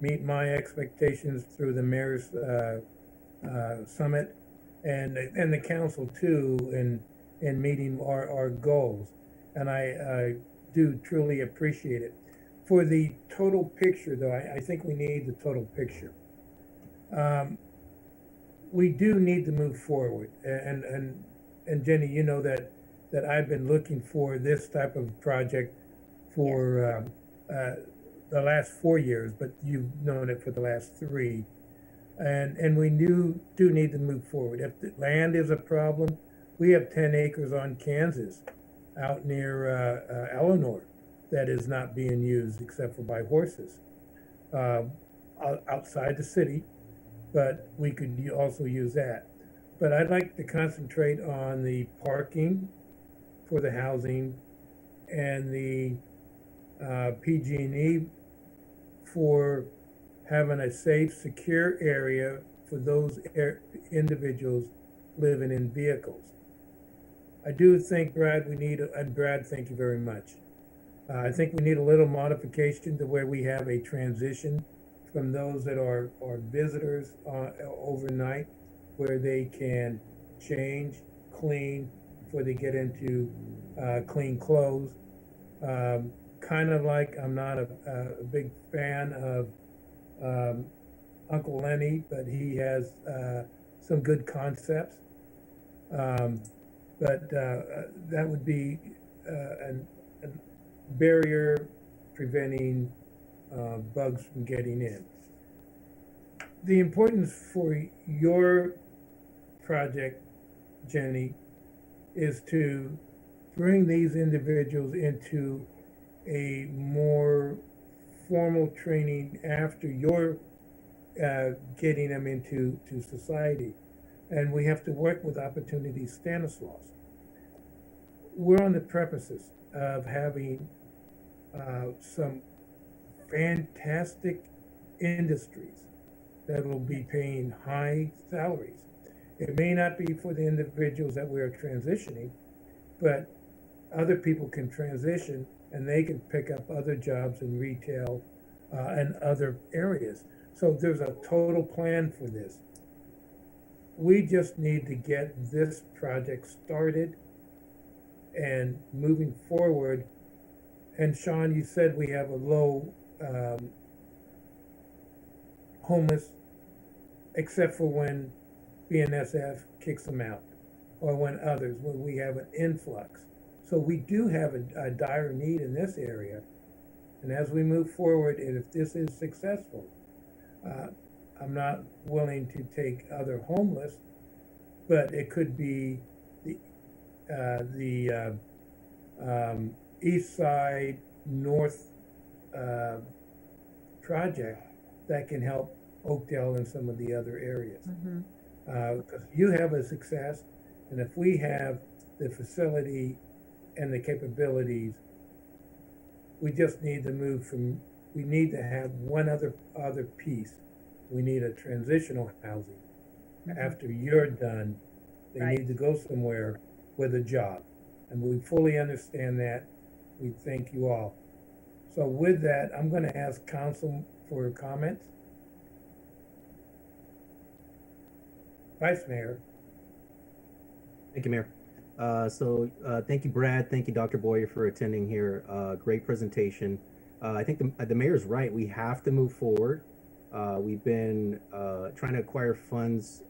meet my expectations through the mayor's summit and the council too, in meeting our goals. And I do truly appreciate it. For the total picture, though, I think we need the total picture. We do need to move forward. And Jenny, you know that I've been looking for this type of project for the last 4 years, but you've known it for the last 3. And we do need to move forward. If the land is a problem, we have 10 acres on Kansas out near Eleanor that is not being used except for by horses outside the city, but we could also use that. But I'd like to concentrate on the parking for the housing and the PG&E for having a safe, secure area for those individuals living in vehicles. I do think, Brad, Brad, thank you very much. I think we need a little modification to where we have a transition from those that are visitors overnight, where they can change, clean, before they get into clean clothes. Kind of like, I'm not a big fan of Uncle Lenny, but he has some good concepts. But that would be a barrier preventing bugs from getting in. The importance for your project, Jenny, is to bring these individuals into a more formal training after you're getting them into society. And we have to work with Opportunity Stanislaus. We're on the precipice of having some fantastic industries that will be paying high salaries. It may not be for the individuals that we're transitioning, but other people can transition and they can pick up other jobs in retail and other areas. So there's a total plan for this. We just need to get this project started and moving forward. And Xiong, you said we have a low homeless, except for when BNSF kicks them out, or when we have an influx. So we do have a dire need in this area. And as we move forward, and if this is successful, I'm not willing to take other homeless, but it could be the east side north project that can help Oakdale and some of the other areas. Because you have a success, and if we have the facility and the capabilities, we just need to move from, we need to have one other piece. We need a transitional housing. After you're done, they need to go somewhere with a job. And we fully understand that. We thank you all. So with that, I'm going to ask council for comments. Vice Mayor. Thank you, Mayor. Thank you, Brad. Thank you, Dr. Boyer, for attending here. Great presentation. I think the mayor's right. We have to move forward. We've been trying to acquire funds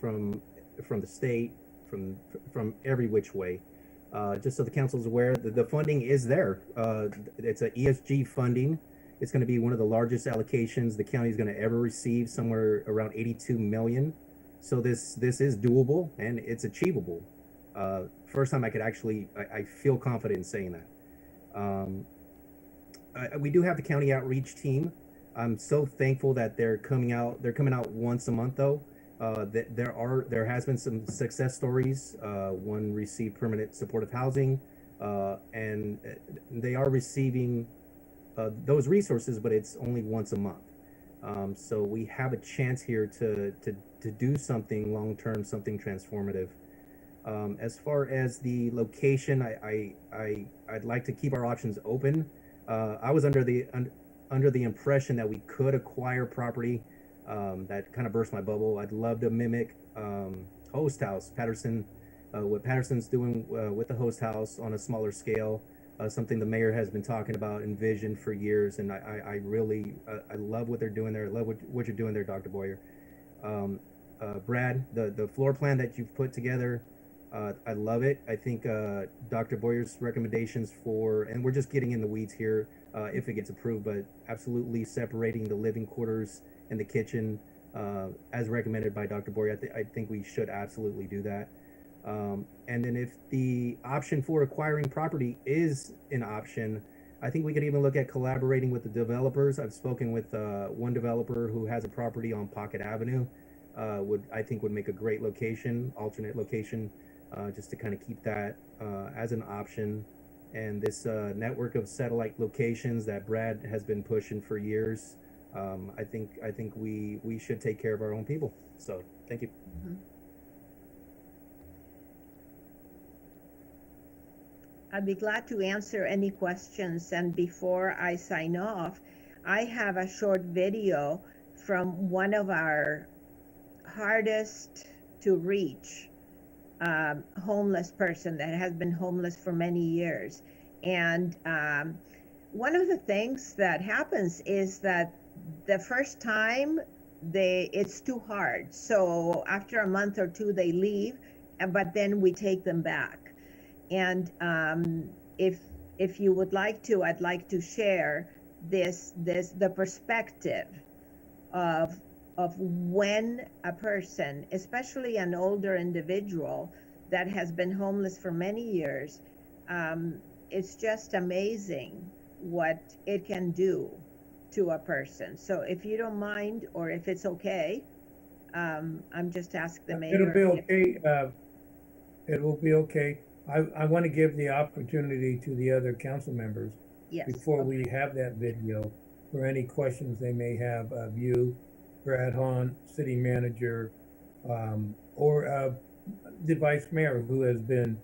from the state, from every which way. Just so the council is aware, the funding is there. It's a ESG funding. It's going to be one of the largest allocations the county is going to ever receive, somewhere around 82 million. So this is doable and it's achievable. First time I could actually, I feel confident in saying that. We do have the county outreach team. I'm so thankful that they're coming out once a month though. There has been some success stories. One received permanent supportive housing, and they are receiving those resources, but it's only once a month. So we have a chance here to do something long-term, something transformative. As far as the location, I'd like to keep our options open. I was under the impression that we could acquire property. That kind of burst my bubble. I'd love to mimic Host House, Patterson, what Patterson's doing with the Host House on a smaller scale. Something the mayor has been talking about, envisioned for years, and I really love what they're doing there. I love what you're doing there, Dr. Boyer. Brad, the floor plan that you've put together, I love it. I think Dr. Boyer's recommendations and we're just getting in the weeds here if it gets approved, but absolutely separating the living quarters and the kitchen as recommended by Dr. Boyer. I think we should absolutely do that. And then if the option for acquiring property is an option, I think we could even look at collaborating with the developers. I've spoken with one developer who has a property on Pocket Avenue. I think would make a great location, alternate location, just to kind of keep that as an option. And this network of satellite locations that Brad has been pushing for years, I think we should take care of our own people. So thank you. I'd be glad to answer any questions. And before I sign off, I have a short video from one of our hardest to reach homeless person that has been homeless for many years. And one of the things that happens is that the first time it's too hard. So after a month or two, they leave, but then we take them back. And if you would like to, I'd like to share the perspective of when a person, especially an older individual that has been homeless for many years, it's just amazing what it can do to a person. So if you don't mind, or if it's okay, I'm just asking the mayor. It'll be okay. It will be okay. I want to give the opportunity to the other council members before we have that video for any questions they may have of you, Brad Hahn, city manager, or the vice mayor who has been,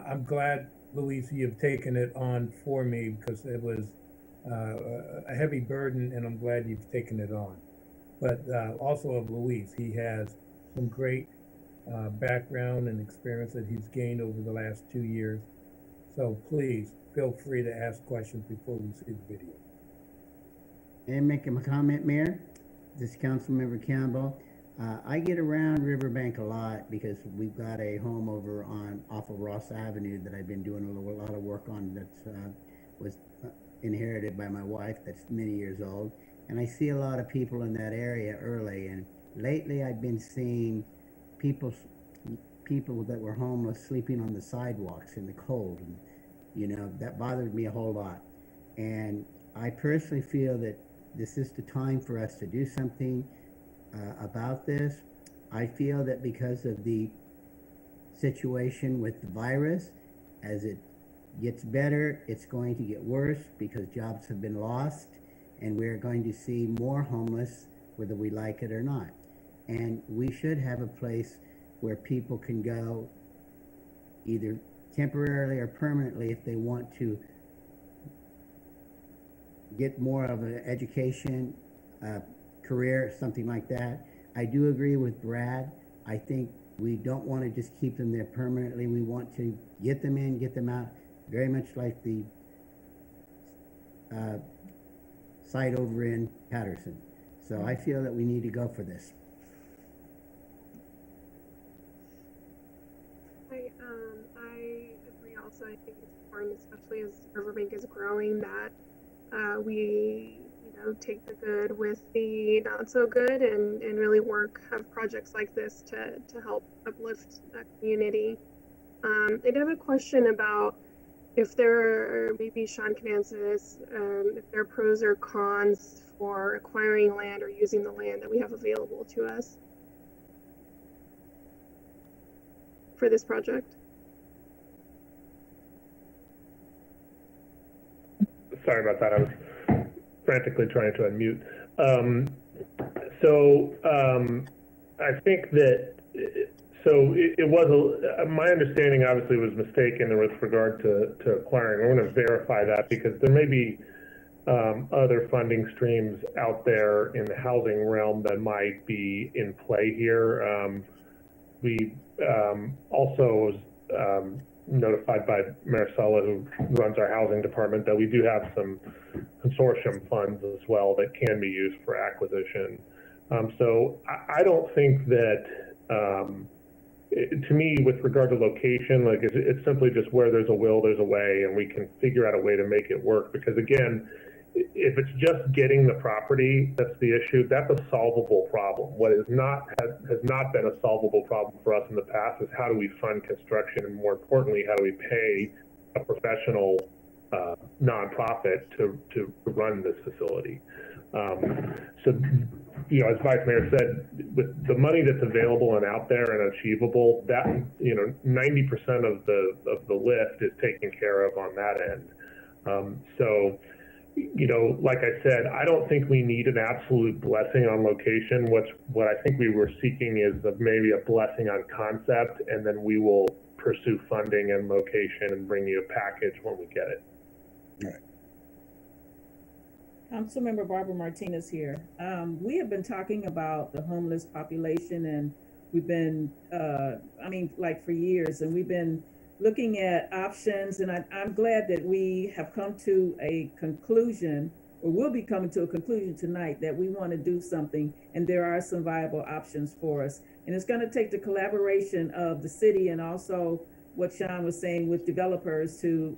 I'm glad, Luis, you've taken it on for me because it was a heavy burden, and I'm glad you've taken it on. But also of Luis, he has some great background and experience that he's gained over the last 2 years. So please feel free to ask questions before we see the video. And make a comment, Mayor. This is Councilmember Campbell. I get around Riverbank a lot because we've got a home over off of Ross Avenue that I've been doing a lot of work on. That was inherited by my wife. That's many years old, and I see a lot of people in that area early. And lately, I've been seeing people that were homeless sleeping on the sidewalks in the cold. You know, that bothered me a whole lot. And I personally feel that this is the time for us to do something about this. I feel that because of the situation with the virus, as it gets better, it's going to get worse because jobs have been lost, and we're going to see more homeless, whether we like it or not. And we should have a place where people can go either temporarily or permanently if they want to get more of an education, career, something like that. I do agree with Brad. I think we don't want to just keep them there permanently. We want to get them in, get them out, very much like the site over in Patterson. So I feel that we need to go for this. I agree also. I think it's important, especially as Riverbank is growing, that we, take the good with the not so good and really have projects like this to help uplift that community. I did have a question about if there are, maybe Sean can answer this, if there are pros or cons for acquiring land or using the land that we have available to us for this project. Sorry about that. I was frantically trying to unmute. I think that, it was, my understanding obviously was mistaken with regard to acquiring. I want to verify that because there may be other funding streams out there in the housing realm that might be in play here. We also was notified by Maricela, who runs our housing department, that we do have some consortium funds as well that can be used for acquisition. So I don't think that, to me, with regard to location, like it's simply just where there's a will, there's a way, and we can figure out a way to make it work. Because again, if it's just getting the property that's the issue, that's a solvable problem. What has not been a solvable problem for us in the past is how do we fund construction, and more importantly, how do we pay a professional nonprofit to run this facility. As Vice Mayor said, with the money that's available and out there and achievable, that 90% of the lift is taken care of on that end. Like I said, I don't think we need an absolute blessing on location. What I think we were seeking is maybe a blessing on concept, and then we will pursue funding and location and bring you a package when we get it. Right. Councilmember Barbara Martinez here. We have been talking about the homeless population, and we've been, for years, and we've been looking at options, and I'm glad that we have come to a conclusion, or will be coming to a conclusion tonight, that we want to do something, and there are some viable options for us. And it's going to take the collaboration of the city and also what Xiong was saying with developers to,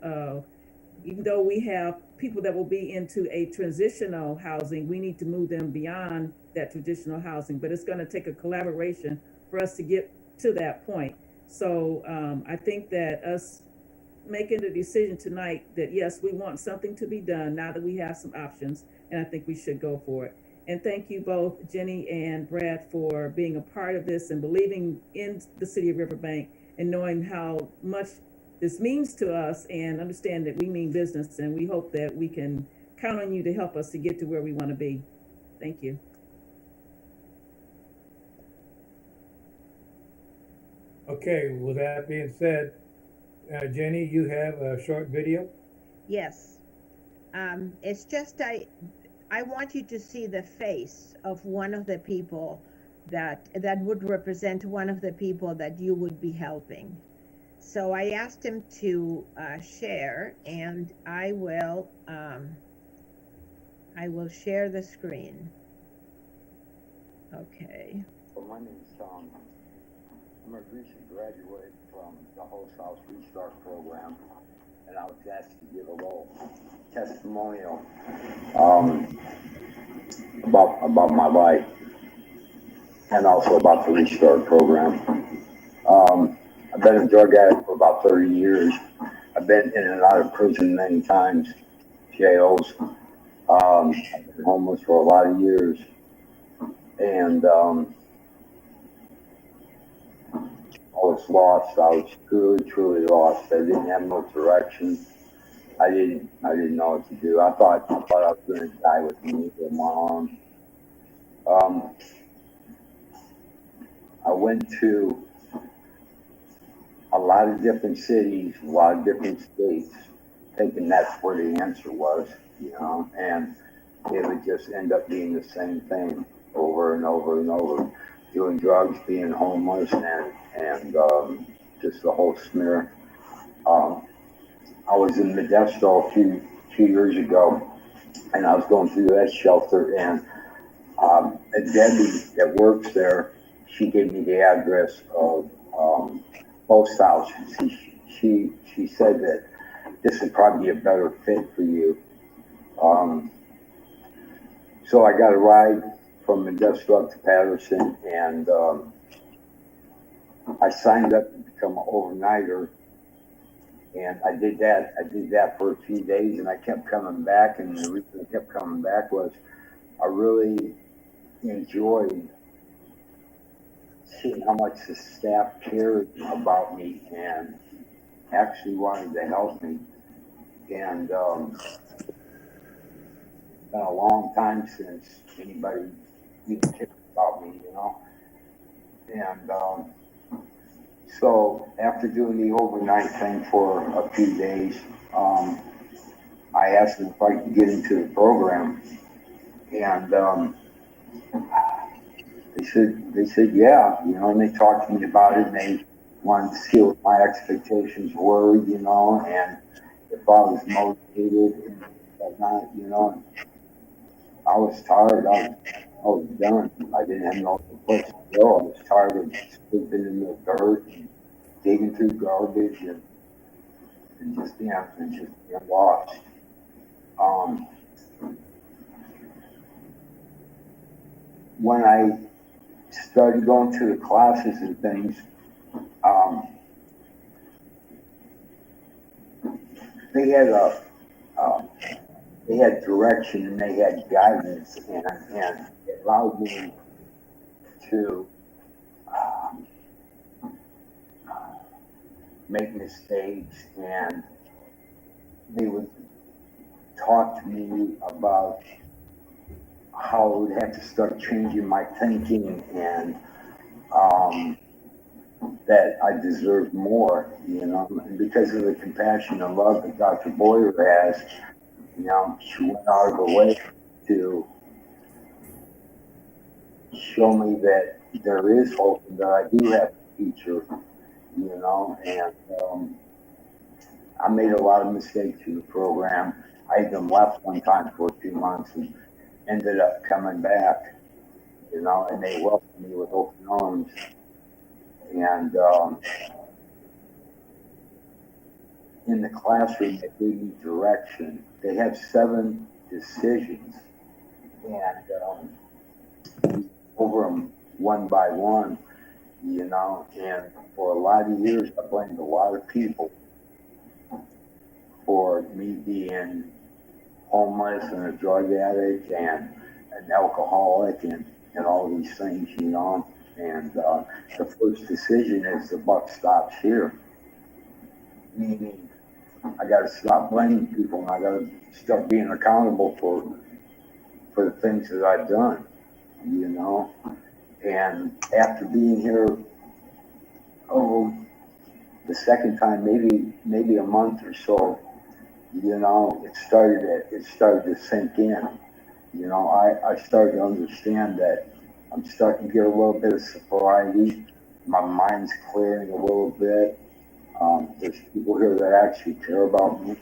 even though we have people that will be into a transitional housing, we need to move them beyond that traditional housing. But it's going to take a collaboration for us to get to that point. So I think that us making the decision tonight that yes, we want something to be done now that we have some options, and I think we should go for it. And thank you both, Jenny and Brad, for being a part of this and believing in the city of Riverbank and knowing how much this means to us, and understand that we mean business, and we hope that we can count on you to help us to get to where we want to be. Thank you. Okay, with that being said, Jenny, you have a short video? Yes. It's just, I want you to see the face of one of the people that would represent one of the people that you would be helping. So I asked him to share, and I will share the screen. Okay. Well, my name is Xiong. I'm a recent graduate from the Host House Restart program, and I was asked to give a little testimonial about my life, and also about the Restart program. I've been a drug addict for about 30 years. I've been in and out of prison many times, jails. I've been homeless for a lot of years, and I was lost. I was truly lost. I didn't have no direction. I didn't know what to do. I thought I was going to die with a needle in my arm. I went to a lot of different cities, a lot of different states, thinking that's where the answer was, and it would just end up being the same thing over and over and over. Doing drugs, being homeless, and just the whole smear. I was in Modesto a few years ago, and I was going through that shelter, and Debbie that works there, she gave me the address of post house. She said that this would probably be a better fit for you. So I got a ride from Modesto up to Patterson, and I signed up to become an overnighter. And I did that for a few days, and I kept coming back. And the reason I kept coming back was I really enjoyed seeing how much the staff cared about me and actually wanted to help me. And it's been a long time since anybody even cared about me, And so after doing the overnight thing for a few days, I asked them if I could get into the program, and they said yeah, and they talked to me about it, and they wanted to see what my expectations were, and if I was motivated and whatnot, I was tired. I was done. I didn't have no place to go. I was tired of sleeping in the dirt and digging through garbage and just being lost. When I started going to the classes and things, they had direction and they had guidance, and it allowed me to make mistakes, and they would talk to me about how I would have to start changing my thinking, and that I deserve more, and because of the compassion and love that Dr. Boyer has, she went out of her way to show me that there is hope and that I do have a future, and I made a lot of mistakes in the program. I even left one time for a few months and ended up coming back, and they welcomed me with open arms. And in the classroom, they gave me direction. They have 7 decisions, and we over them one by one, and for a lot of years, I blamed a lot of people for me being homeless and a drug addict and an alcoholic and all these things, and the first decision is the buck stops here, meaning I got to stop blaming people, and I got to start being accountable for the things that I've done, and after being here, the second time, maybe a month or so, it started to sink in. I started to understand that I'm starting to get a little bit of sobriety. My mind's clearing a little bit. There's people here that actually care about me,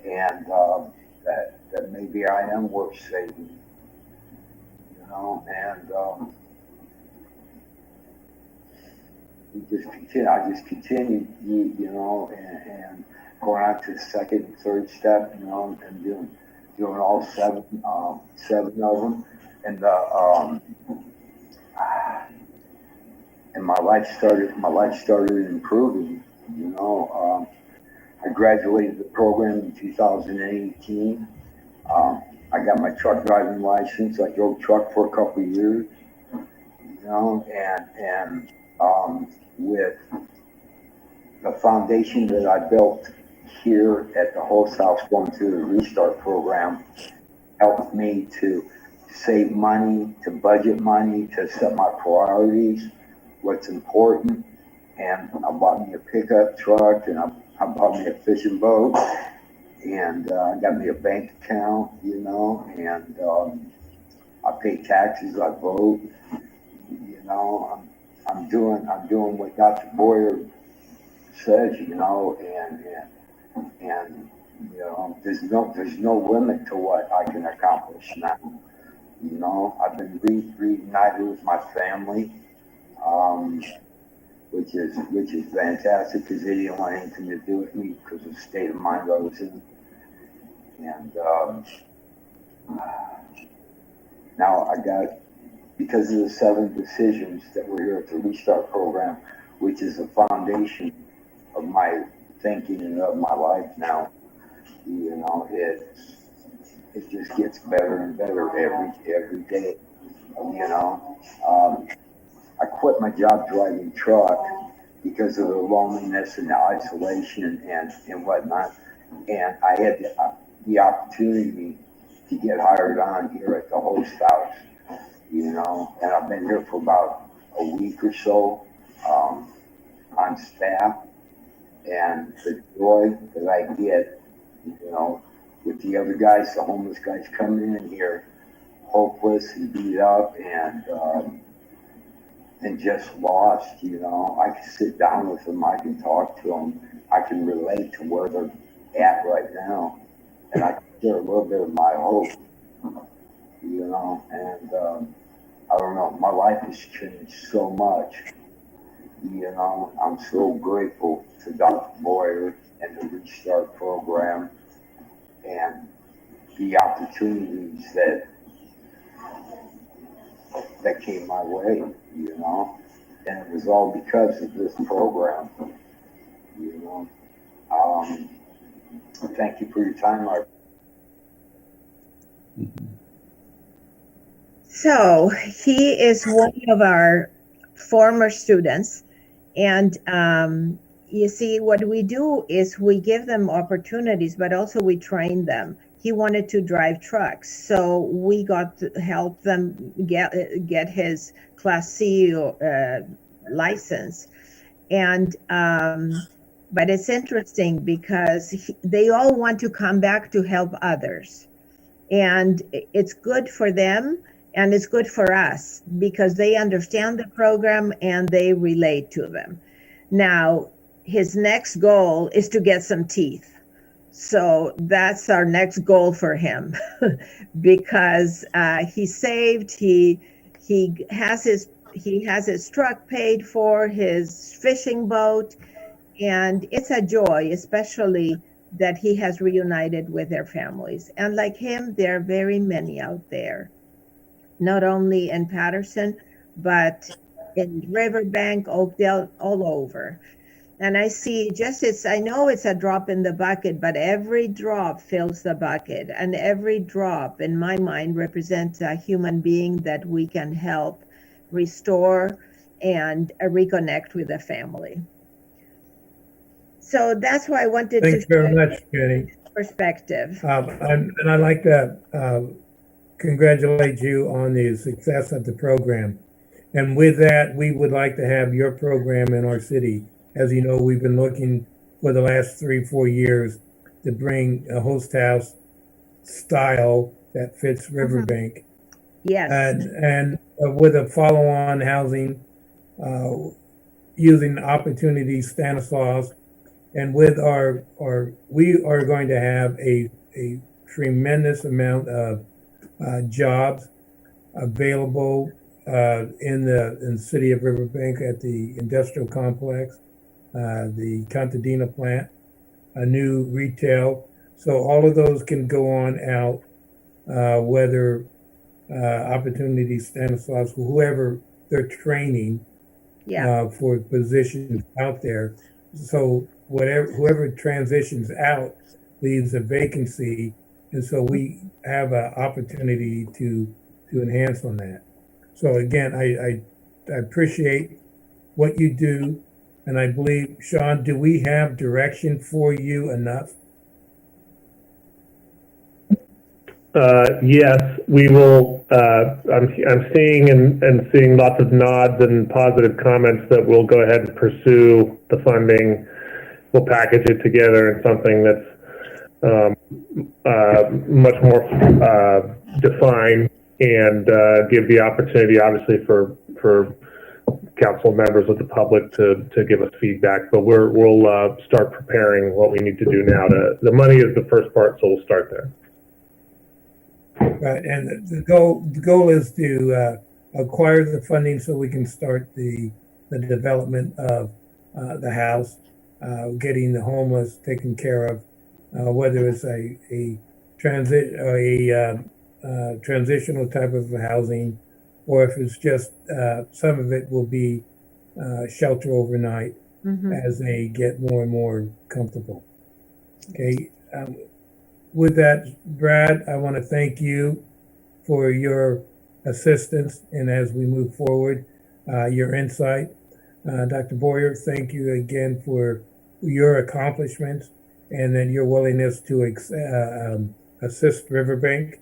and that maybe I am worth saving. And I just continued, and going on to the second and third step, and doing all seven of them, and and my life started improving. I graduated the program in 2018. I got my truck driving license. I drove truck for a couple of years, you know, and with the foundation that I built here at the host house going through the restart program helped me to save money, to budget money, to set my priorities, what's important. And I bought me a pickup truck, and I bought me a fishing boat, and I got me a bank account, you know, and I pay taxes, I vote, you know, I'm doing what Dr. Boyer says, you know, and you know, there's no limit to what I can accomplish now. You know, I've been reunited with my family, which is fantastic because they didn't want anything to do with me because of the state of mind I was in. And now I got, because of the 7 decisions that were here at the Restart program, which is the foundation of my thinking and of my life now, you know, it just gets better and better every day, you know. I quit my job driving truck because of the loneliness and the isolation and whatnot, and I had the opportunity to get hired on here at the host house, you know, and I've been here for about a week or so on staff, and the joy that I get, you know, with the other guys, the homeless guys coming in here, hopeless and beat up and just lost, you know. I can sit down with them, I can talk to them, I can relate to where they're at right now, and I can share a little bit of my hope, you know, and I don't know, my life has changed so much, you know. I'm so grateful to Dr. Boyer and the Restart program and the opportunities that came my way, you know, and it was all because of this program, you know. Thank you for your time. So he is one of our former students, and you see, what we do is we give them opportunities, but also we train them. He wanted to drive trucks, so we got to help them get his Class C license. And but it's interesting because they all want to come back to help others, and it's good for them and it's good for us because they understand the program and they relate to them. Now, his next goal is to get some teeth. So that's our next goal for him because he saved, he has his truck paid for, his fishing boat, and it's a joy, especially that he has reunited with their families. And like him, there are very many out there, not only in Patterson, but in Riverbank, Oakdale, all over. And I see I know it's a drop in the bucket, but every drop fills the bucket. And every drop, in my mind, represents a human being that we can help restore and reconnect with the family. So that's why I wanted Thanks to very much, Jenny. Perspective. And I'd like to congratulate you on the success of the program. And with that, we would like to have your program in our city. As you know, we've been looking for the last 3-4 years to bring a host house style that fits Riverbank. Yes. And with a follow-on housing, using opportunities Stanislaus, and with we are going to have a tremendous amount of jobs available in the city of Riverbank at the industrial complex, the Contadina plant, a new retail. So all of those can go on out, whether opportunities Stanislaus, whoever they're training for positions out there. So whoever transitions out leaves a vacancy, and so we have an opportunity to enhance on that. So again, I appreciate what you do, and I believe, Xiong, do we have direction for you enough? Yes, we will. I'm seeing and seeing lots of nods and positive comments that we'll go ahead and pursue the funding. We'll package it together in something that's much more defined and give the opportunity, obviously, for council members of the public to give us feedback. But we'll start preparing what we need to do now. The money is the first part, so we'll start there. Right, and the goal is to acquire the funding so we can start the development of the house, getting the homeless taken care of, whether it's a transitional type of housing, or if it's just some of it will be shelter overnight as they get more and more comfortable. Okay. With that, Brad, I want to thank you for your assistance and as we move forward, your insight. Dr. Boyer, thank you again for your accomplishments and then your willingness to assist Riverbank.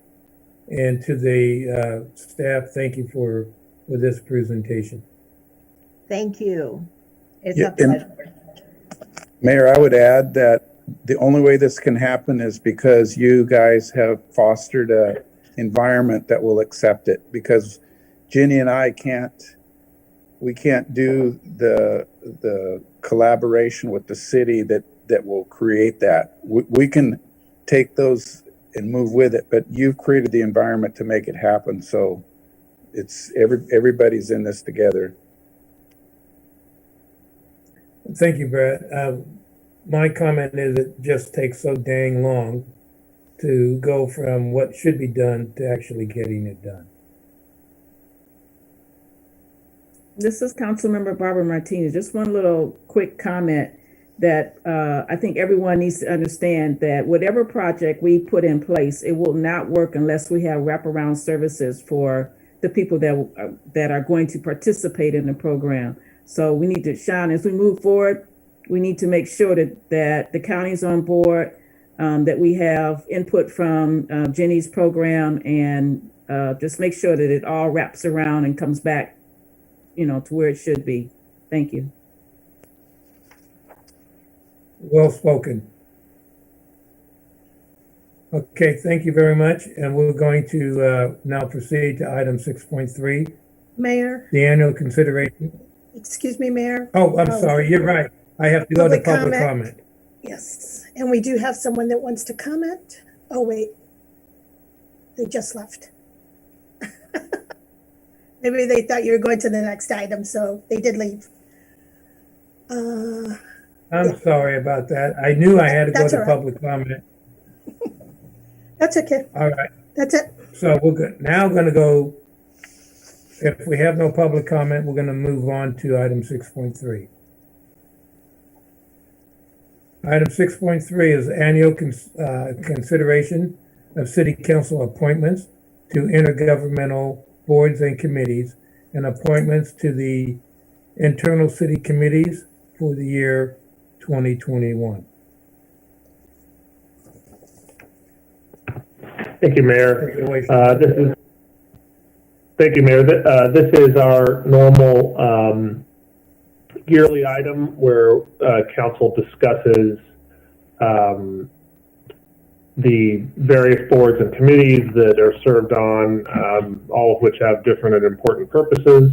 And to the staff, thank you for this presentation. Thank you. It's Yeah, a pleasure. Mayor, I would add that the only way this can happen is because you guys have fostered a environment that will accept it. Because Ginny and I can't do the collaboration with the city that will create that. We can take those and move with it, but you've created the environment to make it happen. So it's everybody's in this together. Thank you, Brad. My comment is it just takes so dang long to go from what should be done to actually getting it done. This is Councilmember Barbara Martinez. Just one little quick comment that I think everyone needs to understand that whatever project we put in place, it will not work unless we have wraparound services for the people that are going to participate in the program. So we need to shine as we move forward. We need to make sure that the county's on board, that we have input from Jenny's program, and just make sure that it all wraps around and comes back, to where it should be. Thank you. Well spoken. Okay, thank you very much. And we're going to now proceed to item 6.3, Mayor, the annual consideration. excuse me, Mayor. Oh, I'm sorry, you're right. I have to go to Public public comment. comment. Yes, and we do have someone that wants to comment. Oh, wait. They just left. Maybe they thought you were going to the next item, so they did leave. I'm sorry about that. I knew I had to go That's to all right. public comment. That's okay. All right, That's it. so we're good. Now going to go, if we have no public comment, we're going to move on to item 6.3. Item 6.3 is annual consideration of city council appointments to intergovernmental boards and committees and appointments to the internal city committees for the year 2021. Thank you, Mayor. Take it away. Thank you, Mayor. This is our normal yearly item where council discusses the various boards and committees that are served on, all of which have different and important purposes.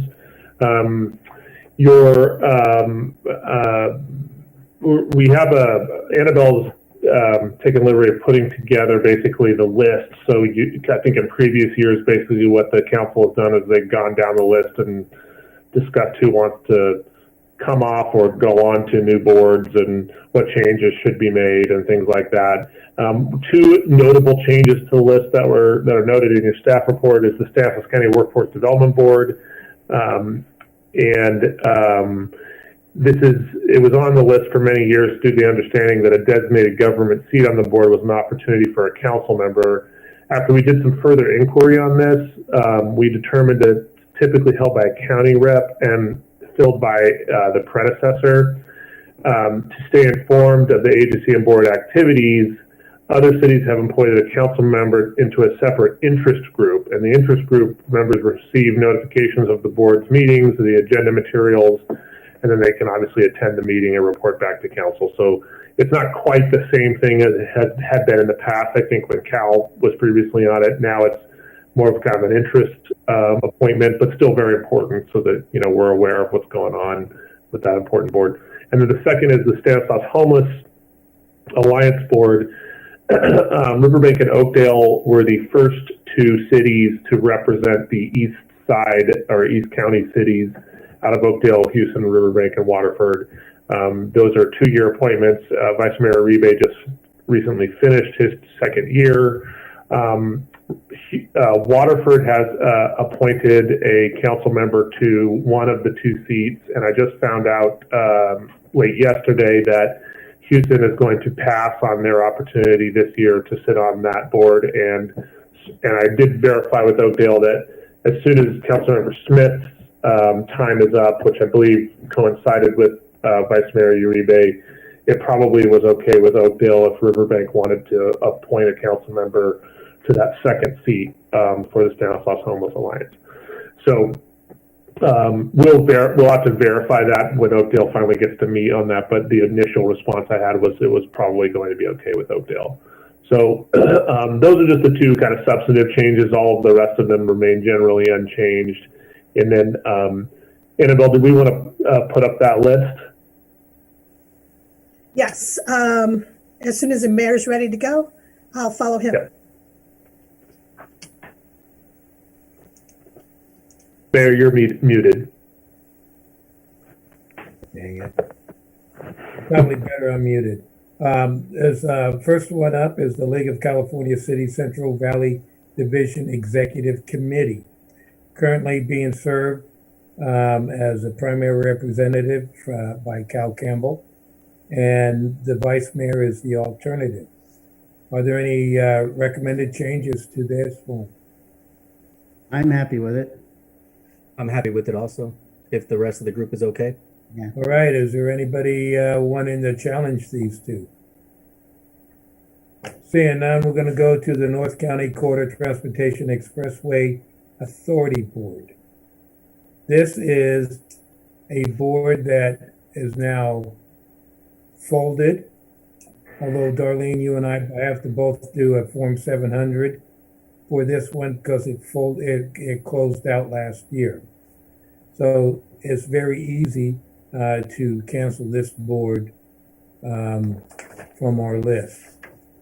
We have Annabelle's taken liberty of putting together basically the list. So I think in previous years, basically what the council has done is they've gone down the list and discussed who wants to come off or go on to new boards and what changes should be made and things like that. Two notable changes to the list that are noted in your staff report is the Stanislaus County Workforce Development Board, and it was on the list for many years due to the understanding that a designated government seat on the board was an opportunity for a council member. After we did some further inquiry on this, we determined that it's typically held by a county rep and filled by the predecessor. To stay informed of the agency and board activities, other cities have employed a council member into a separate interest group, and the interest group members receive notifications of the board's meetings, the agenda materials, and then they can obviously attend the meeting and report back to council. So it's not quite the same thing as it had been in the past. I think when Cal was previously on it, now it's more of kind of an interest appointment, but still very important so that, you know, we're aware of what's going on with that important board. And then the second is the Stanislaus Homeless Alliance Board. Riverbank and Oakdale were the first two cities to represent the east side or East County cities out of Oakdale, Houston, Riverbank, and Waterford. Those are 2-year appointments. Vice Mayor Uribe just recently finished his second year. Waterford has appointed a council member to one of the 2 seats, and I just found out late yesterday that Houston is going to pass on their opportunity this year to sit on that board. And I did verify with Oakdale that as soon as Councilmember Smith's time is up, which I believe coincided with Vice Mayor Uribe, it probably was okay with Oakdale if Riverbank wanted to appoint a council member to that second seat for the Stanislaus Homeless Alliance. So we'll have to verify that when Oakdale finally gets to meet on that, but the initial response I had was it was probably going to be okay with Oakdale. So those are just the 2 kind of substantive changes. All of the rest of them remain generally unchanged. And then, Annabelle, do we want to put up that list? Yes. As soon as the mayor's ready to go, I'll follow him. Yep. Mayor, you're muted. Dang it. Probably better unmuted. First one up is the League of California City Central Valley Division Executive Committee, currently being served as a primary representative by Cal Campbell, and the vice mayor is the alternative. Are there any recommended changes to this one? I'm happy with it. I'm happy with it also, if the rest of the group is okay. Yeah. All right, is there anybody wanting to challenge these 2? Seeing none, we're going to go to the North County Corridor Transportation Expressway Authority Board. This is a board that is now folded, although Darlene, you and I have to both do a Form 700 for this one because it closed out last year. So it's very easy to cancel this board from our list,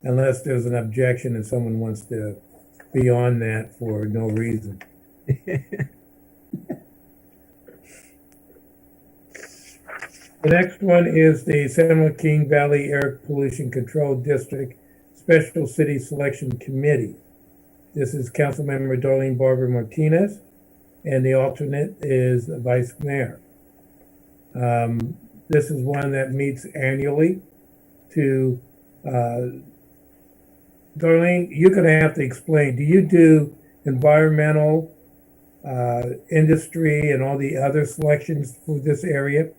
unless there's an objection and someone wants to be on that for no reason. The next one is the San Joaquin Valley Air Pollution Control District Special City Selection Committee. This is Councilmember Darlene Barber Martinez, and the alternate is the Vice Mayor. This is one that meets annually to, Darlene, you're going to have to explain, do you do environmental, industry, and all the other selections for this area?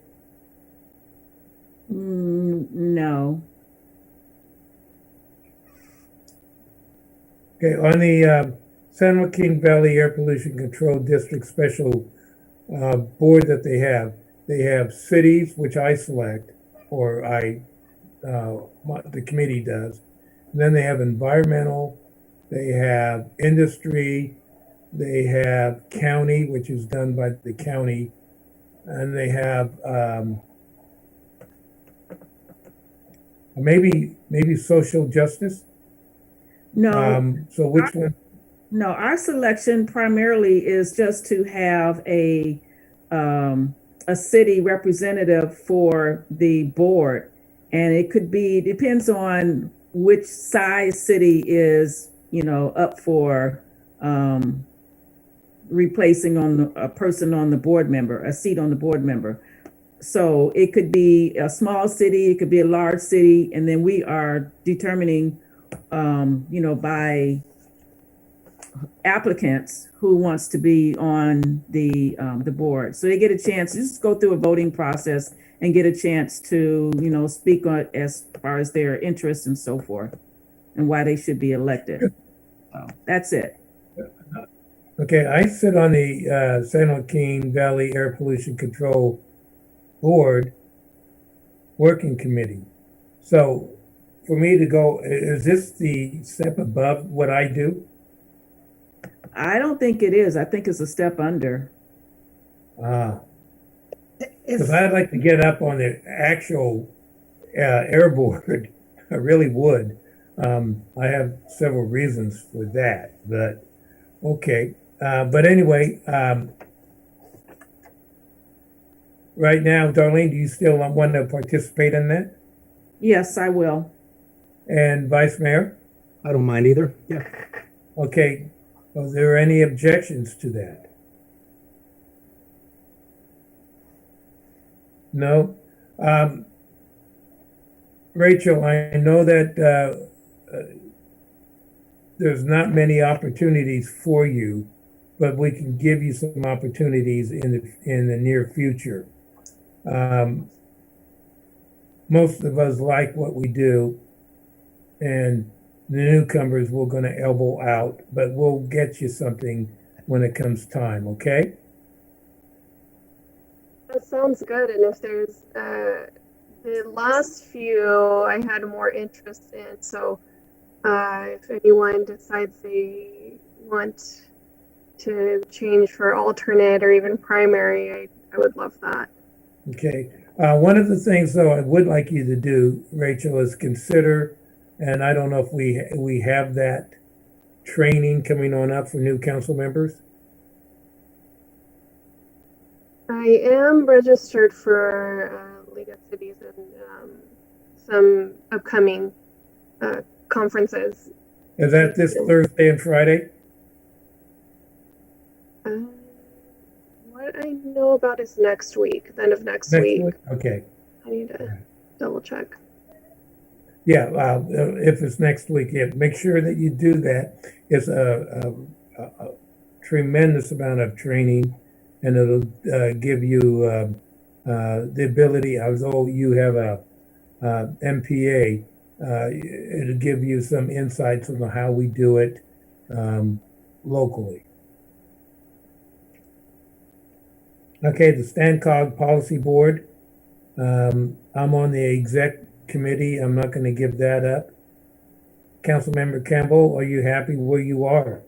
No. Okay, on the San Joaquin Valley Air Pollution Control District Special Board that they have cities, which I select, or the committee does. And then they have environmental, they have industry, they have county, which is done by the county, and they have maybe social justice. No. So which one? No, our selection primarily is just to have a city representative for the board, and it could be, depends on which size city is, up for replacing on a person on the board member, a seat on the board member. So it could be a small city, it could be a large city, and then we are determining, by applicants who wants to be on the board. So they get a chance to just go through a voting process and get a chance to, speak on as far as their interests and so forth, and why they should be elected. So that's it. Okay, I sit on the San Joaquin Valley Air Pollution Control Board Working Committee. So for me to go, is this the step above what I do? I don't think it is. I think it's a step under. Because I'd like to get up on the actual air board. I really would. I have several reasons for that, but okay. But anyway, right now, Darlene, do you still want to participate in that? Yes, I will. And Vice Mayor? I don't mind either. Yeah. Okay. Are there any objections to that? No? Rachel, I know that there's not many opportunities for you, but we can give you some opportunities in the near future. Most of us like what we do, and the newcomers we're going to elbow out, but we'll get you something when it comes time, okay? That sounds good. And if there's the last few I had more interest in, so if anyone decides they want to change for alternate or even primary, I would love that. Okay. One of the things, though, I would like you to do, Rachel, is consider, and I don't know if we have that training coming on up for new council members. I am registered for League of Cities and some upcoming conferences. Is that this Thursday and Friday? What I know about is next week, the end of next week. Okay. I need to double check. Yeah, if it's next week, yeah, make sure that you do that. It's a tremendous amount of training, and it'll give you the ability. Although you have a MPA, it'll give you some insights on how we do it locally. Okay, the StanCog Policy Board. I'm on the exec committee. I'm not going to give that up. Councilmember Campbell, are you happy where you are?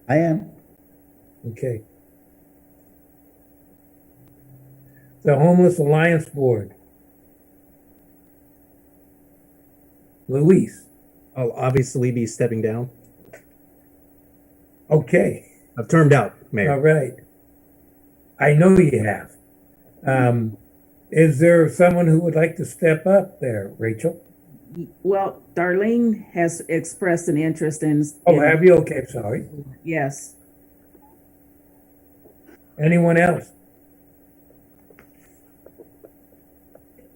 I am. Okay. The Homeless Alliance Board. Luis. I'll obviously be stepping down. Okay. I've termed out, Mayor. All right. I know you have. Is there someone who would like to step up there, Rachel? Well, Darlene has expressed an interest in. Oh, have you? Okay, sorry. Yes. Anyone else?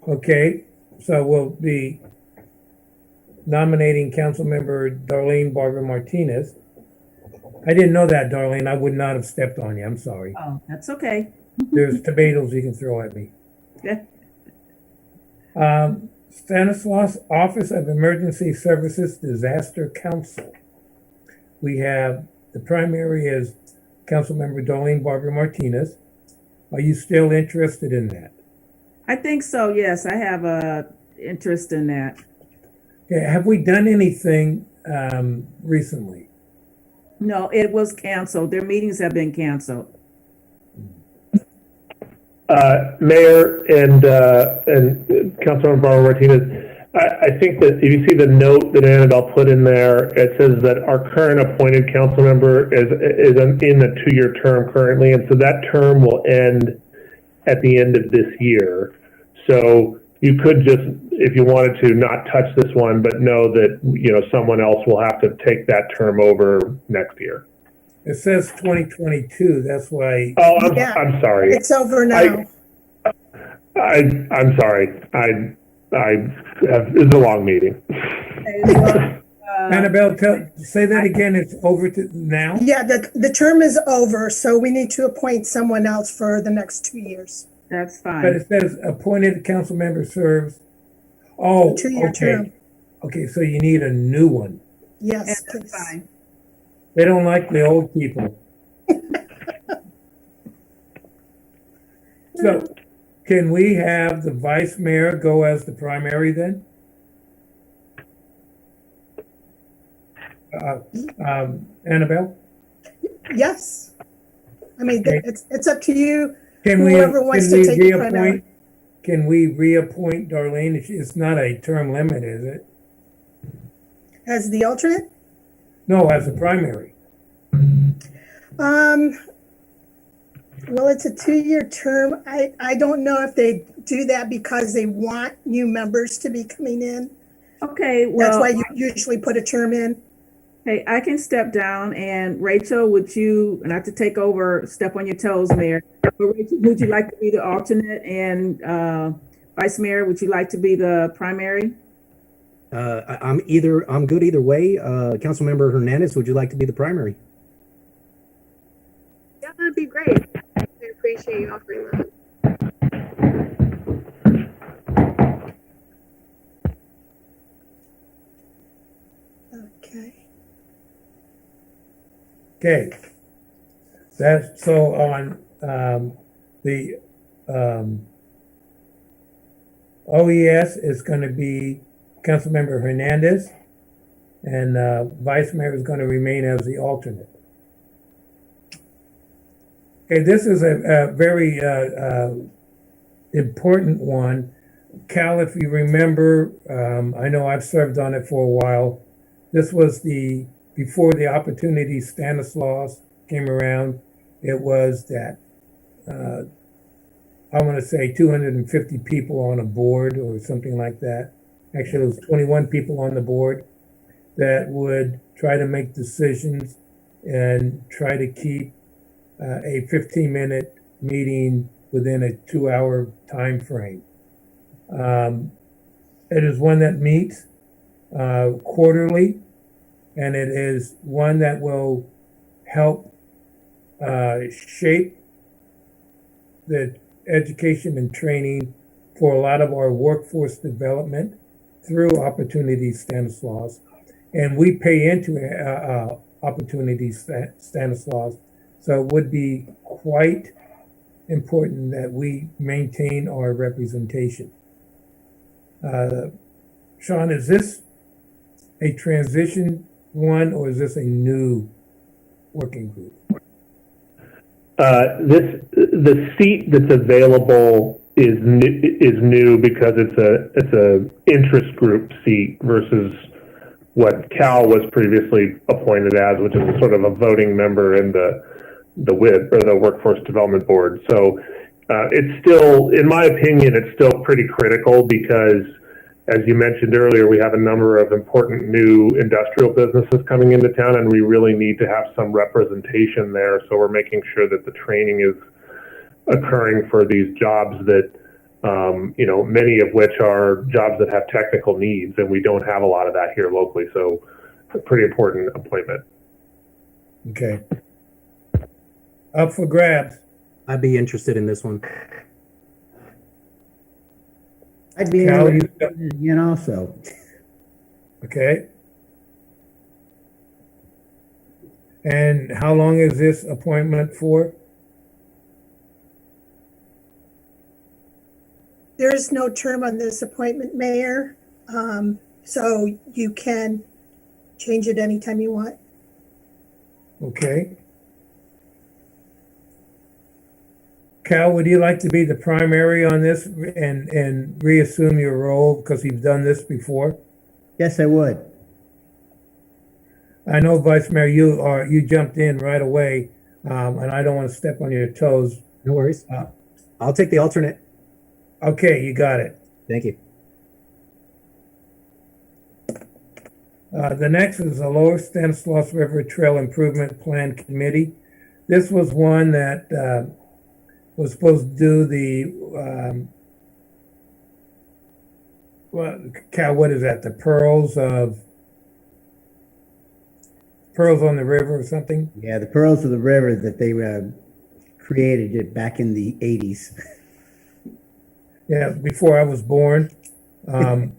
Okay, so we'll be nominating Councilmember Darlene Barbara Martinez. I didn't know that, Darlene. I would not have stepped on you. I'm sorry. Oh, that's okay. There's tomatoes you can throw at me. Yeah. Stanislaus, Office of Emergency Services Disaster Council. We have, the primary is Councilmember Darlene Barbara Martinez. Are you still interested in that? I think so, yes. I have a interest in that. Okay, have we done anything recently? No, it was canceled. Their meetings have been canceled. Mayor and Councilmember Barbara Martinez, I think that if you see the note that Annabelle put in there, it says that our current appointed council member is in a 2-year term currently, and so that term will end at the end of this year. So you could just, if you wanted to, not touch this one, but know that someone else will have to take that term over next year. It says 2022. That's why. Oh, I'm sorry. It's over now. I'm sorry. It's a long meeting. Annabelle, say that again. It's over to now? Yeah, the term is over, so we need to appoint someone else for the next 2 years. That's But fine. it says appointed council member serves. Oh, 2-year okay. term. Okay, so you need a new one. Yes, That's please. fine. They don't like the old people. So, can we have the vice mayor go as the primary then? Annabelle? Yes. I mean, Okay. it's up to you. Can we, Whoever wants to take the primary. reappoint? Can we reappoint Darlene? It's not a term limit, is it? As the alternate? No, as a primary. Well, it's a 2-year term. I don't know if they do that because they want new members to be coming in. Okay, That's well, why you usually put a term in. hey, I can step down, and Rachel, would you, not to take over, step on your toes, Mayor, but Rachel, would you like to be the alternate, and Vice Mayor, would you like to be the primary? I'm good either way. Councilmember Hernandez, would you like to be the primary? Yeah, that'd be great. I appreciate you offering that. Okay. Okay. That's so on the OES is going to be Councilmember Hernandez, and Vice Mayor is going to remain as the alternate. Okay, this is a very important one. Cal, if you remember, I know I've served on it for a while. This was before the opportunity Stanislaus came around. It was that, I want to say 250 people on a board or something like that. Actually, it was 21 people on the board that would try to make decisions and try to keep a 15-minute meeting within a 2-hour time frame. It is one that meets quarterly, and it is one that will help shape the education and training for a lot of our workforce development through Opportunities Stanislaus. And we pay into Opportunities Stanislaus, so it would be quite important that we maintain our representation. Sean, is this a transition one, or is this a new working group? The seat that's available is new because it's a interest group seat versus what Cal was previously appointed as, which is sort of a voting member in the WIB, or the Workforce Development Board. So it's still, in my opinion, it's still pretty critical because, as you mentioned earlier, we have a number of important new industrial businesses coming into town, and we really need to have some representation there. So we're making sure that the training is occurring for these jobs that, many of which are jobs that have technical needs, and we don't have a lot of that here locally. So it's a pretty important appointment. Okay. Up for grabs. I'd be interested in this one. I'd be Cal, interested again also. Okay. And how long is this appointment for? There is no term on this appointment, Mayor, so you can change it anytime you want. Okay. Cal, would you like to be the primary on this and reassume your role because you've done this before? Yes, I would. I know, Vice Mayor, you jumped in right away, and I don't want to step on your toes. No worries. I'll take the alternate. Okay, you got it. Thank you. The next is the Lower Stanislaus River Trail Improvement Plan Committee. This was one that was supposed to do the Well, Cal, what is that? The pearls on the river or something? Yeah, the Pearls of the River that they created it back in the 80s. Yeah, before I was born. And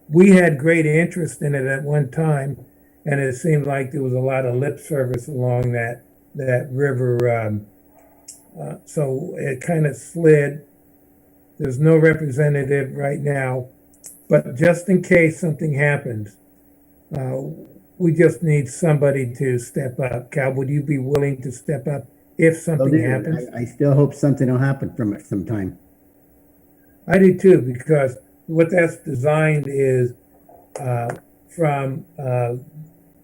we had great interest in it at one time, and it seemed like there was a lot of lip service along that river. So it kind of slid. There's no representative right now, but just in case something happens, we just need somebody to step up. Cal, would you be willing to step up if something happens? I still hope something will happen from it sometime. I do too, because what that's designed is from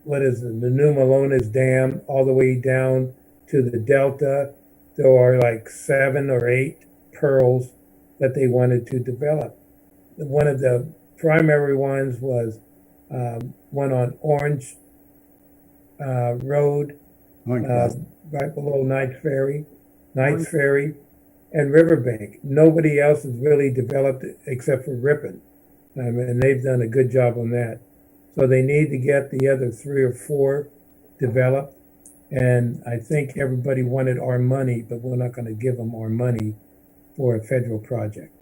what is it, the New Malones Dam all the way down to the Delta. There are like 7 or 8 pearls that they wanted to develop. One of the primary ones was one on Orange Road, right below Knights Ferry, and Riverbank. Nobody else has really developed it except for Ripon, and they've done a good job on that. So they need to get the other 3 or 4 developed. And I think everybody wanted our money, but we're not going to give them our money for a federal project.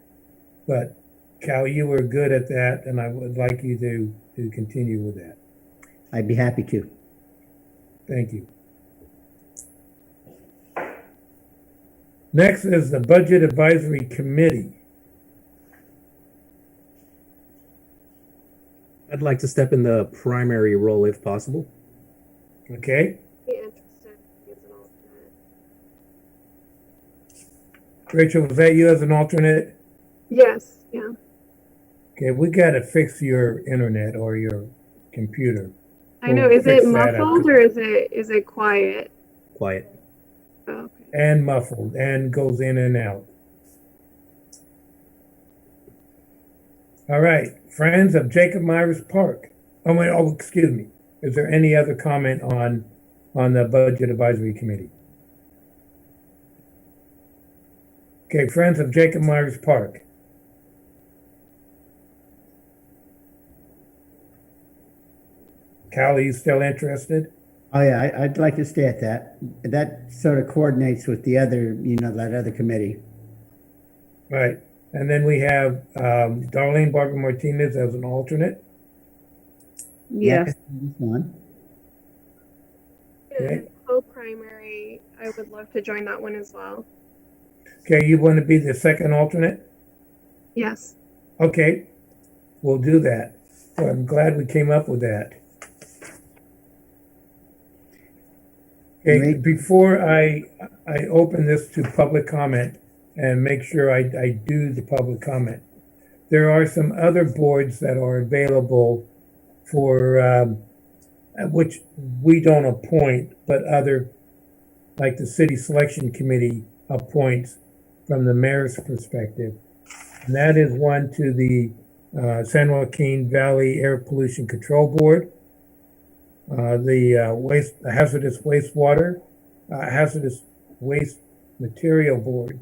But Cal, you were good at that, and I would like you to continue with that. I'd be happy to. Thank you. Next is the Budget Advisory Committee. I'd like to step in the primary role if possible. Okay. Be interested as an alternate. Rachel, was that you as an alternate? Yes, yeah. Okay, we got to fix your internet or your computer. I know. Is it muffled or is it quiet? Quiet. Oh, okay. And muffled and goes in and out. All right, Friends of Jacob Myers Park. Excuse me. Is there any other comment on the Budget Advisory Committee? Okay, Friends of Jacob Myers Park. Cal, are you still interested? Oh yeah, I'd like to stay at that. That sort of coordinates with the other, that other committee. Right. And then we have Darlene Barber Martinez as an alternate. Yes. One. Okay. Co-primary, I would love to join that one as well. Okay, you want to be the second alternate? Yes. Okay, we'll do that. So I'm glad we came up with that. Okay, before I open this to public comment and make sure I do the public comment, there are some other boards that are available for which we don't appoint, but other, like the City Selection Committee appoints from the mayor's perspective. And that is one to the San Joaquin Valley Air Pollution Control Board, the Hazardous Waste Material Board,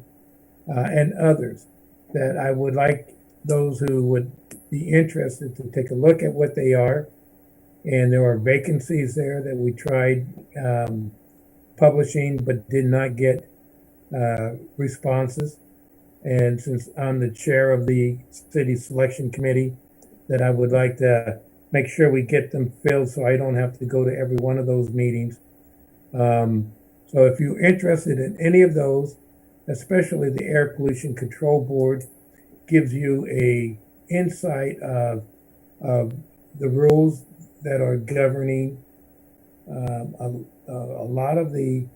and others that I would like those who would be interested to take a look at what they are. And there are vacancies there that we tried publishing but did not get responses. And since I'm the chair of the City Selection Committee, that I would like to make sure we get them filled so I don't have to go to every one of those meetings. So if you're interested in any of those, especially the Air Pollution Control Board, gives you a insight of the rules that are governing a lot of the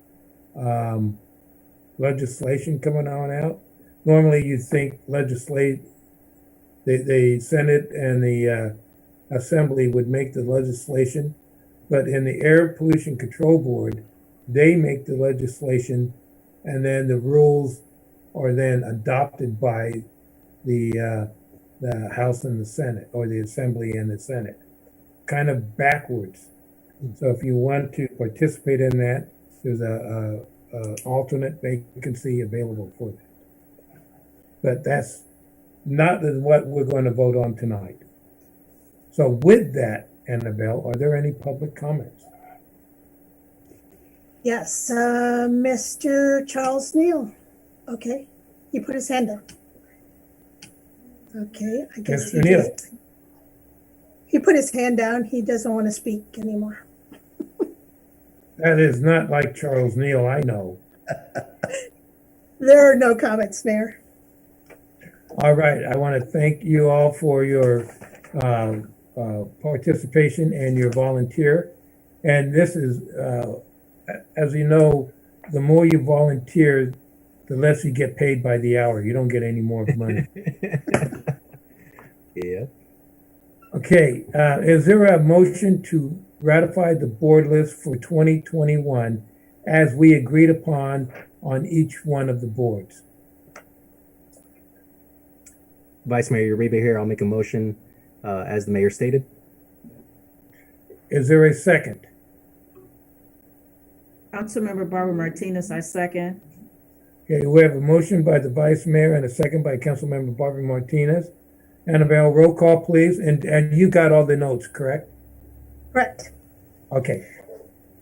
legislation coming on out. Normally you think the Senate and the Assembly would make the legislation, but in the Air Pollution Control Board, they make the legislation, and then the rules are then adopted by the House and the Senate, or the Assembly and the Senate, kind of backwards. So if you want to participate in that, there's a alternate vacancy available for that. But that's not what we're going to vote on tonight. So with that, Annabelle, are there any public comments? Yes, Mr. Charles Neal. Okay, he put his hand up. Okay, I guess Mr. Neal. He put his hand down. He doesn't want to speak anymore. That is not like Charles Neal, I know. There are no comments, Mayor. All right, I want to thank you all for your participation and your volunteer. And this is, as you know, the more you volunteer, the less you get paid by the hour. You don't get any more money. Yeah. Okay, is there a motion to ratify the board list for 2021 as we agreed upon on each one of the boards? Vice Mayor Uribe here. I'll make a motion as the mayor stated. Is there a second? Councilmember Barbara Martinez, I second. Okay, we have a motion by the vice mayor and a second by Councilmember Barbara Martinez. Annabelle, roll call, please. And you got all the notes, correct? Correct. Okay.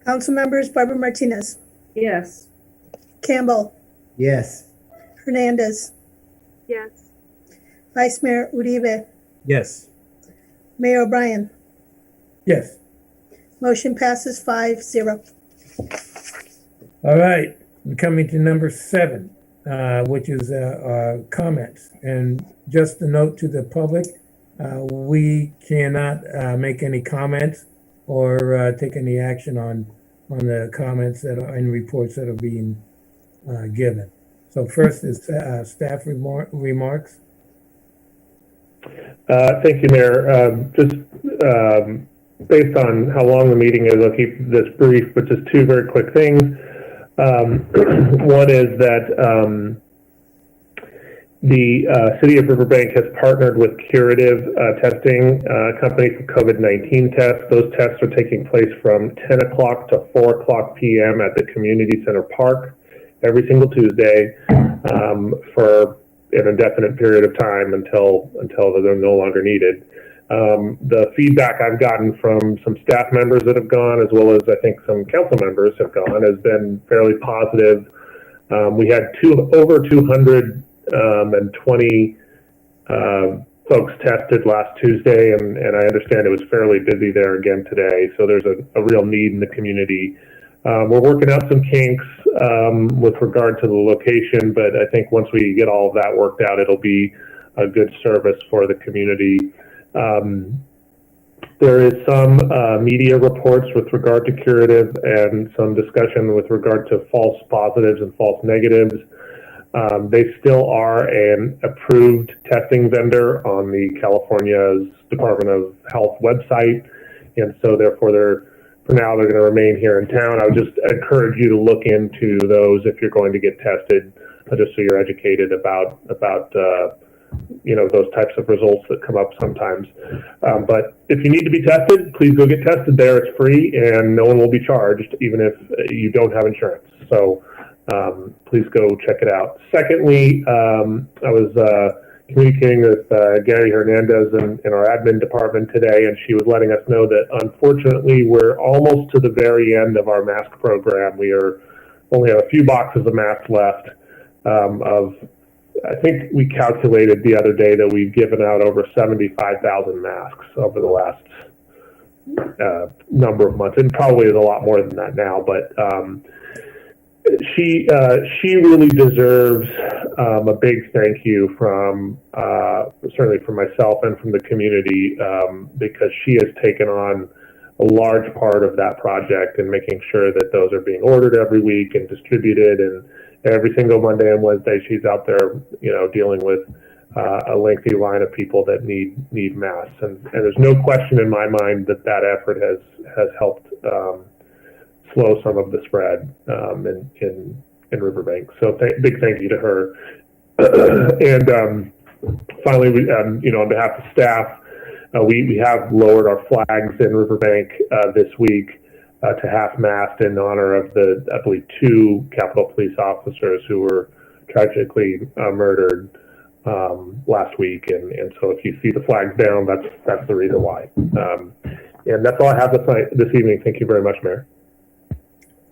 Council members, Barbara Martinez, Yes. Campbell, Yes. Hernandez, Yes. Vice Mayor Uribe, Yes. Mayor O'Brien. Yes. Motion passes 5-0. All right, we're coming to number 7, which is comments. And just a note to the public, we cannot make any comments or take any action on the comments that are in reports that are being given. So first is staff remarks. Thank you, Mayor. Just based on how long the meeting is, I'll keep this brief, but just 2 very quick things. One is that the City of Riverbank has partnered with Curative Testing Company for COVID-19 tests. Those tests are taking place from 10 o'clock to 4 o'clock p.m. at the Community Center Park every single Tuesday for an indefinite period of time until they're no longer needed. The feedback I've gotten from some staff members that have gone, as well as I think some council members have gone, has been fairly positive. We had over 220 folks tested last Tuesday, and I understand it was fairly busy there again today. So there's a real need in the community. We're working out some kinks with regard to the location, but I think once we get all of that worked out, it'll be a good service for the community. There is some media reports with regard to Curative and some discussion with regard to false positives and false negatives. They still are an approved testing vendor on the California's Department of Health website, and so therefore for now they're going to remain here in town. I would just encourage you to look into those if you're going to get tested, just so you're educated about those types of results that come up sometimes. But if you need to be tested, please go get tested there. It's free and no one will be charged, even if you don't have insurance. So please go check it out. Secondly, I was communicating with Gary Hernandez in our admin department today, and she was letting us know that unfortunately we're almost to the very end of our mask program. We only have a few boxes of masks left I think we calculated the other day that we've given out over 75,000 masks over the last number of months, and probably is a lot more than that now. But she really deserves a big thank you from certainly from myself and from the community because she has taken on a large part of that project and making sure that those are being ordered every week and distributed, and every single Monday and Wednesday she's out there, dealing with a lengthy line of people that need masks, and there's no question in my mind that effort has helped slow some of the spread in Riverbank. So big thank you to her. And finally, on behalf of staff, we have lowered our flags in Riverbank this week to half-mast in honor of the, I believe, 2 Capitol Police officers who were tragically murdered last week. And so if you see the flags down, that's the reason why. And that's all I have this evening. Thank you very much, Mayor.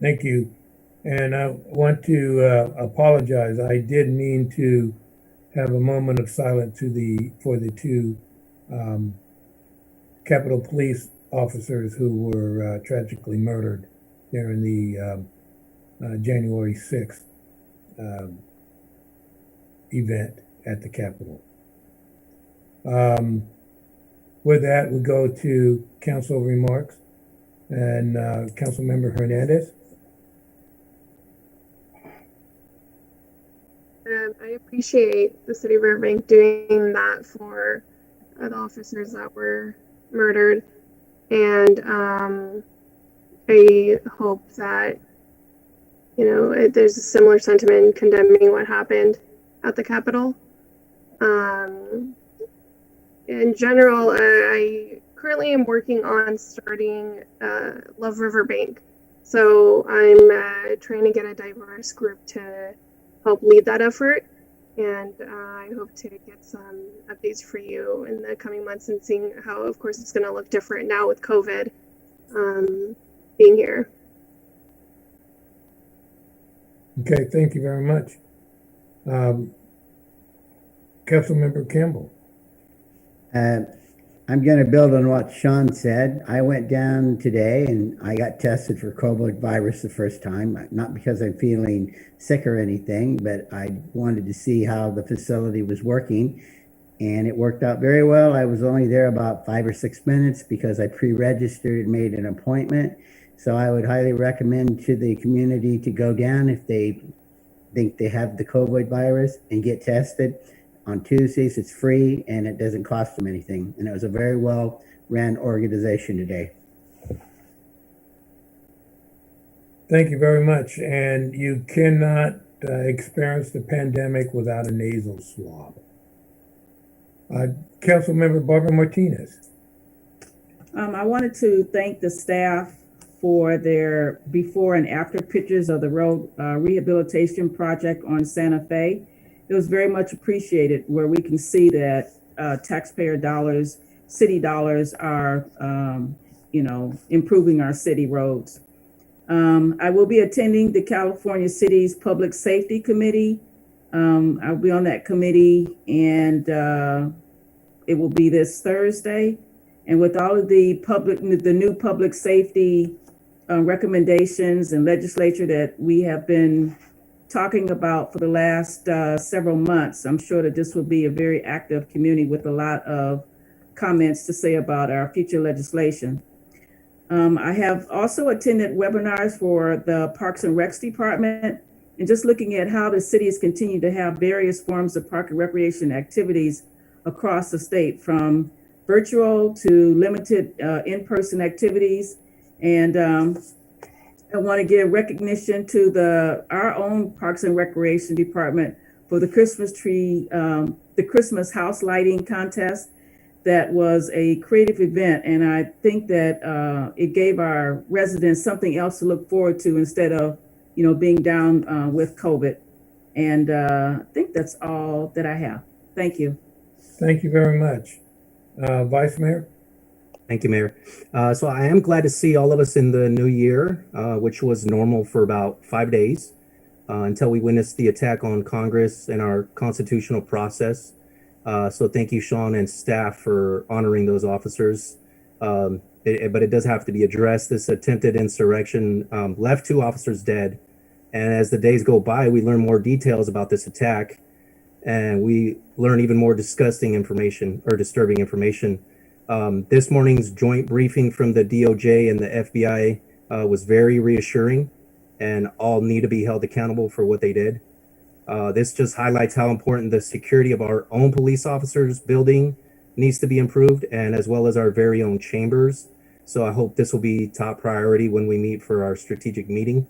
Thank you. And I want to apologize. I did mean to have a moment of silence for the 2 Capitol Police officers who were tragically murdered during the January 6th event at the Capitol. With that, we go to council remarks and Councilmember Hernandez. I appreciate the city of Riverbank doing that for the officers that were murdered. And I hope that, there's a similar sentiment condemning what happened at the Capitol. In general, I currently am working on starting Love Riverbank. So I'm trying to get a diverse group to help lead that effort. And I hope to get some updates for you in the coming months and seeing how, of course, it's going to look different now with COVID being here. Okay, thank you very much. Councilmember Campbell. I'm going to build on what Xiong said. I went down today and I got tested for COVID virus the first time, not because I'm feeling sick or anything, but I wanted to see how the facility was working, and it worked out very well. I was only there about 5 or 6 minutes because I pre-registered and made an appointment. So I would highly recommend to the community to go down if they think they have the COVID virus and get tested. On Tuesdays, it's free and it doesn't cost them anything. And it was a very well ran organization today. Thank you very much. And you cannot experience the pandemic without a nasal swab. Councilmember Barbara Martinez. I wanted to thank the staff for their before and after pictures of the road rehabilitation project on Santa Fe. It was very much appreciated, where we can see that taxpayer dollars, city dollars are, improving our city roads. I will be attending the California City's Public Safety Committee. I'll be on that committee, and it will be this Thursday. And with all of the new public safety recommendations and legislature that we have been talking about for the last several months, I'm sure that this will be a very active community with a lot of comments to say about our future legislation. I have also attended webinars for the Parks and Recs Department, and just looking at how the city has continued to have various forms of park and recreation activities across the state, from virtual to limited in-person activities. And I want to give recognition to our own Parks and Recreation Department for the Christmas tree, the Christmas house lighting contest. That was a creative event, and I think that it gave our residents something else to look forward to instead of, being down with COVID. And I think that's all that I have. Thank you. Thank you very much. Vice Mayor? Thank you, Mayor. So I am glad to see all of us in the new year, which was normal for about 5 days until we witnessed the attack on Congress and our constitutional process. So thank you, Xiong and staff, for honoring those officers. But it does have to be addressed. This attempted insurrection left 2 officers dead. And as the days go by, we learn more details about this attack. And we learn even more disgusting information or disturbing information. This morning's joint briefing from the DOJ and the FBI was very reassuring, and all need to be held accountable for what they did. This just highlights how important the security of our own police officers building needs to be improved, and as well as our very own chambers. So I hope this will be top priority when we meet for our strategic meeting.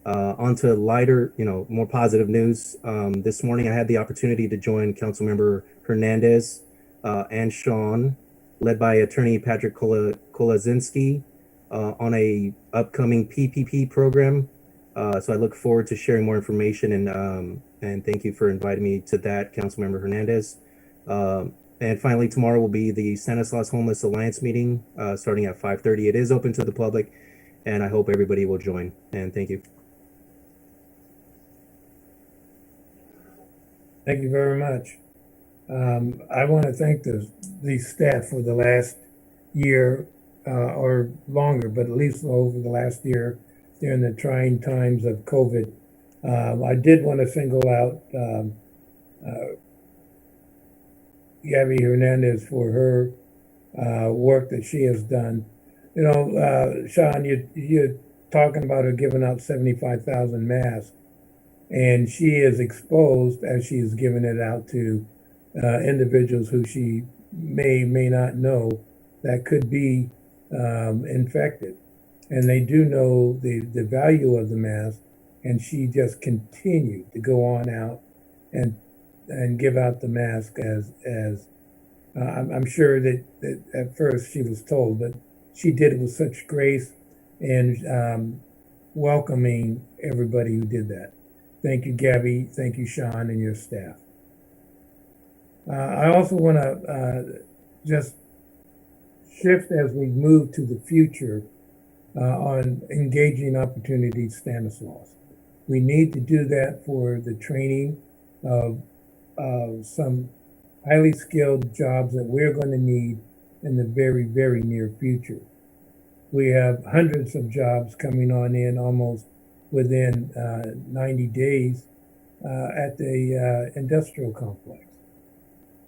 On to lighter, more positive news. This morning I had the opportunity to join Councilmember Hernandez and Xiong, led by attorney Patrick Kolazinski, on a upcoming PPP program. So I look forward to sharing more information, and thank you for inviting me to that, Councilmember Hernandez. And finally, tomorrow will be the Stanislaus Homeless Alliance meeting, starting at 5:30. It is open to the public, and I hope everybody will join. And thank you. Thank you very much. I want to thank the staff for the last year or longer, but at least over the last year during the trying times of COVID. I did want to single out Gabby Hernandez for her work that she has done. You know, Xiong, you're talking about her giving out 75,000 masks, and she is exposed as she is giving it out to individuals who she may not know that could be infected. And they do know the value of the mask, and she just continued to go on out and give out the mask as I'm sure that at first she was told, but she did it with such grace and welcoming everybody who did that. Thank you, Gabby. Thank you, Xiong, and your staff. I also want to just shift as we move to the future on engaging opportunities Stanislaus. We need to do that for the training of some highly skilled jobs that we're going to need in the very, very near future. We have hundreds of jobs coming on in almost within 90 days at the industrial complex.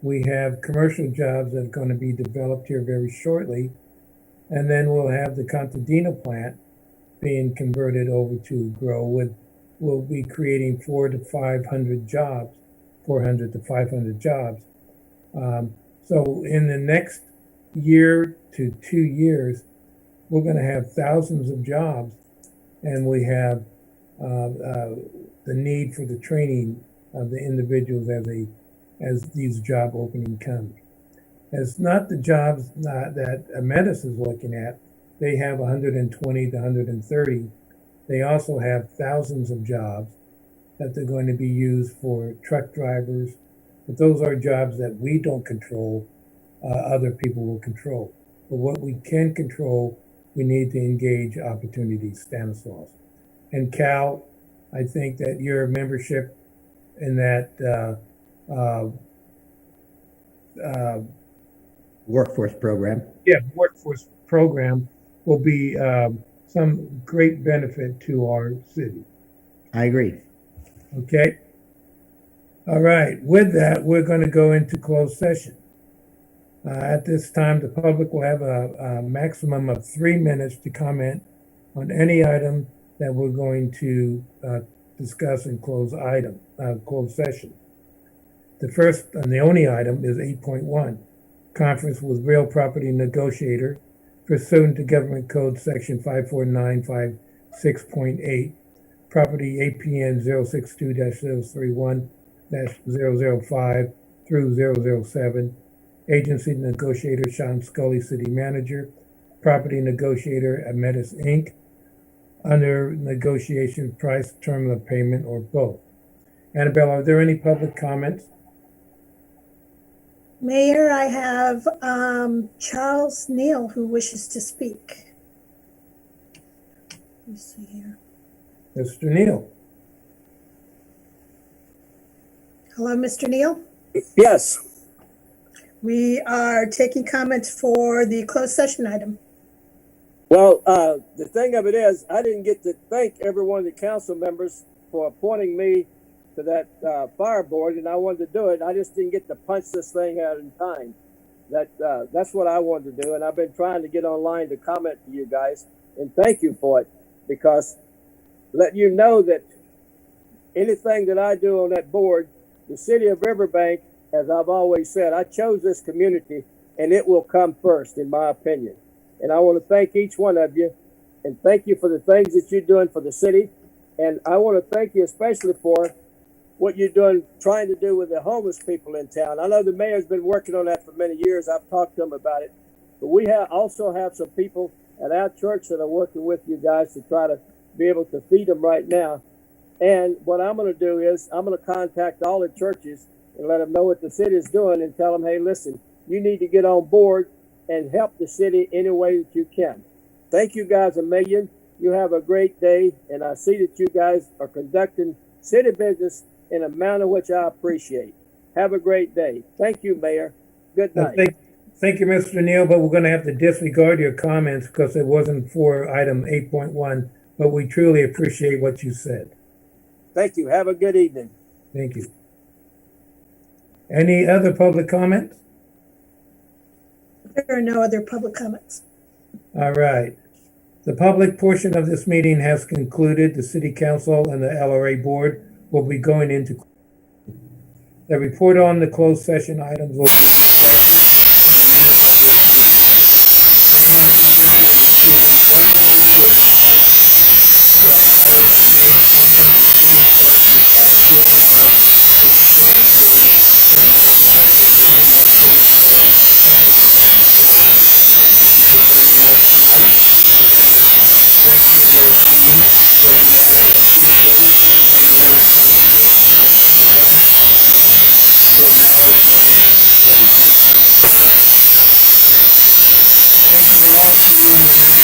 We have commercial jobs that are going to be developed here very shortly, and then we'll have the Contadina plant being converted over to grow with. We'll be creating 400 to 500 jobs, 400 to 500 jobs. So in the next year to 2 years, we're going to have thousands of jobs, and we have the need for the training of the individuals as these job openings come. It's not the jobs that Ametis is looking at. They have 120 to 130. They also have thousands of jobs that they're going to be used for truck drivers, but those are jobs that we don't control, other people will control. But what we can control, we need to engage opportunities Stanislaus. And Cal, I think that your membership in that Workforce program. Yeah, workforce program will be some great benefit to our city. I agree. Okay. All right. With that, we're going to go into closed session. At this time, the public will have a maximum of 3 minutes to comment on any item that we're going to discuss in closed session. The first and the only item is 8.1, conference with real property negotiator pursuant to Government Code Section 54956.8, property APN 062-031-005 through 007, agency negotiator Sean Scully, city manager, property negotiator Ametis Inc., under negotiation price, term of payment, or both. Annabelle, are there any public comments? Mayor, I have Charles Neal who wishes to speak. Let me see here. Mr. Neal. Hello, Mr. Neal. Yes. We are taking comments for the closed session item. Well, the thing of it is, I didn't get to thank every one of the council members for appointing me to that fire board, and I wanted to do it. I just didn't get to punch this thing out in time. That's what I wanted to do, and I've been trying to get online to comment to you guys, and thank you for it, because let you know that anything that I do on that board, the city of Riverbank, as I've always said, I chose this community, and it will come first, in my opinion. And I want to thank each one of you, and thank you for the things that you're doing for the city. And I want to thank you especially for what you're doing, trying to do with the homeless people in town. I know the mayor's been working on that for many years. I've talked to him about it. But we also have some people at our church that are working with you guys to try to be able to feed them right now. And what I'm going to do is I'm going to contact all the churches and let them know what the city is doing and tell them, hey, listen, you need to get on board and help the city any way that you can. Thank you guys a million. You have a great day, and I see that you guys are conducting city business in a manner which I appreciate. Have a great day. Thank you, Mayor. Good night. Thank you, Mr. Neal, but we're gonna have to disregard your comments because it wasn't for item 8.1, but we truly appreciate what you said. Thank you. Have a good evening. Thank you. Any other public comments? There are no other public comments. All right. The public portion of this meeting has concluded. The city council and the LRA board will be going into. The report on the closed session items will be attached in the minutes of this meeting. Anyone who wishes to address the board will type their name and report attached to the minutes of this board meeting. That is the last This meeting is adjourned at 8:11. Thank you all for your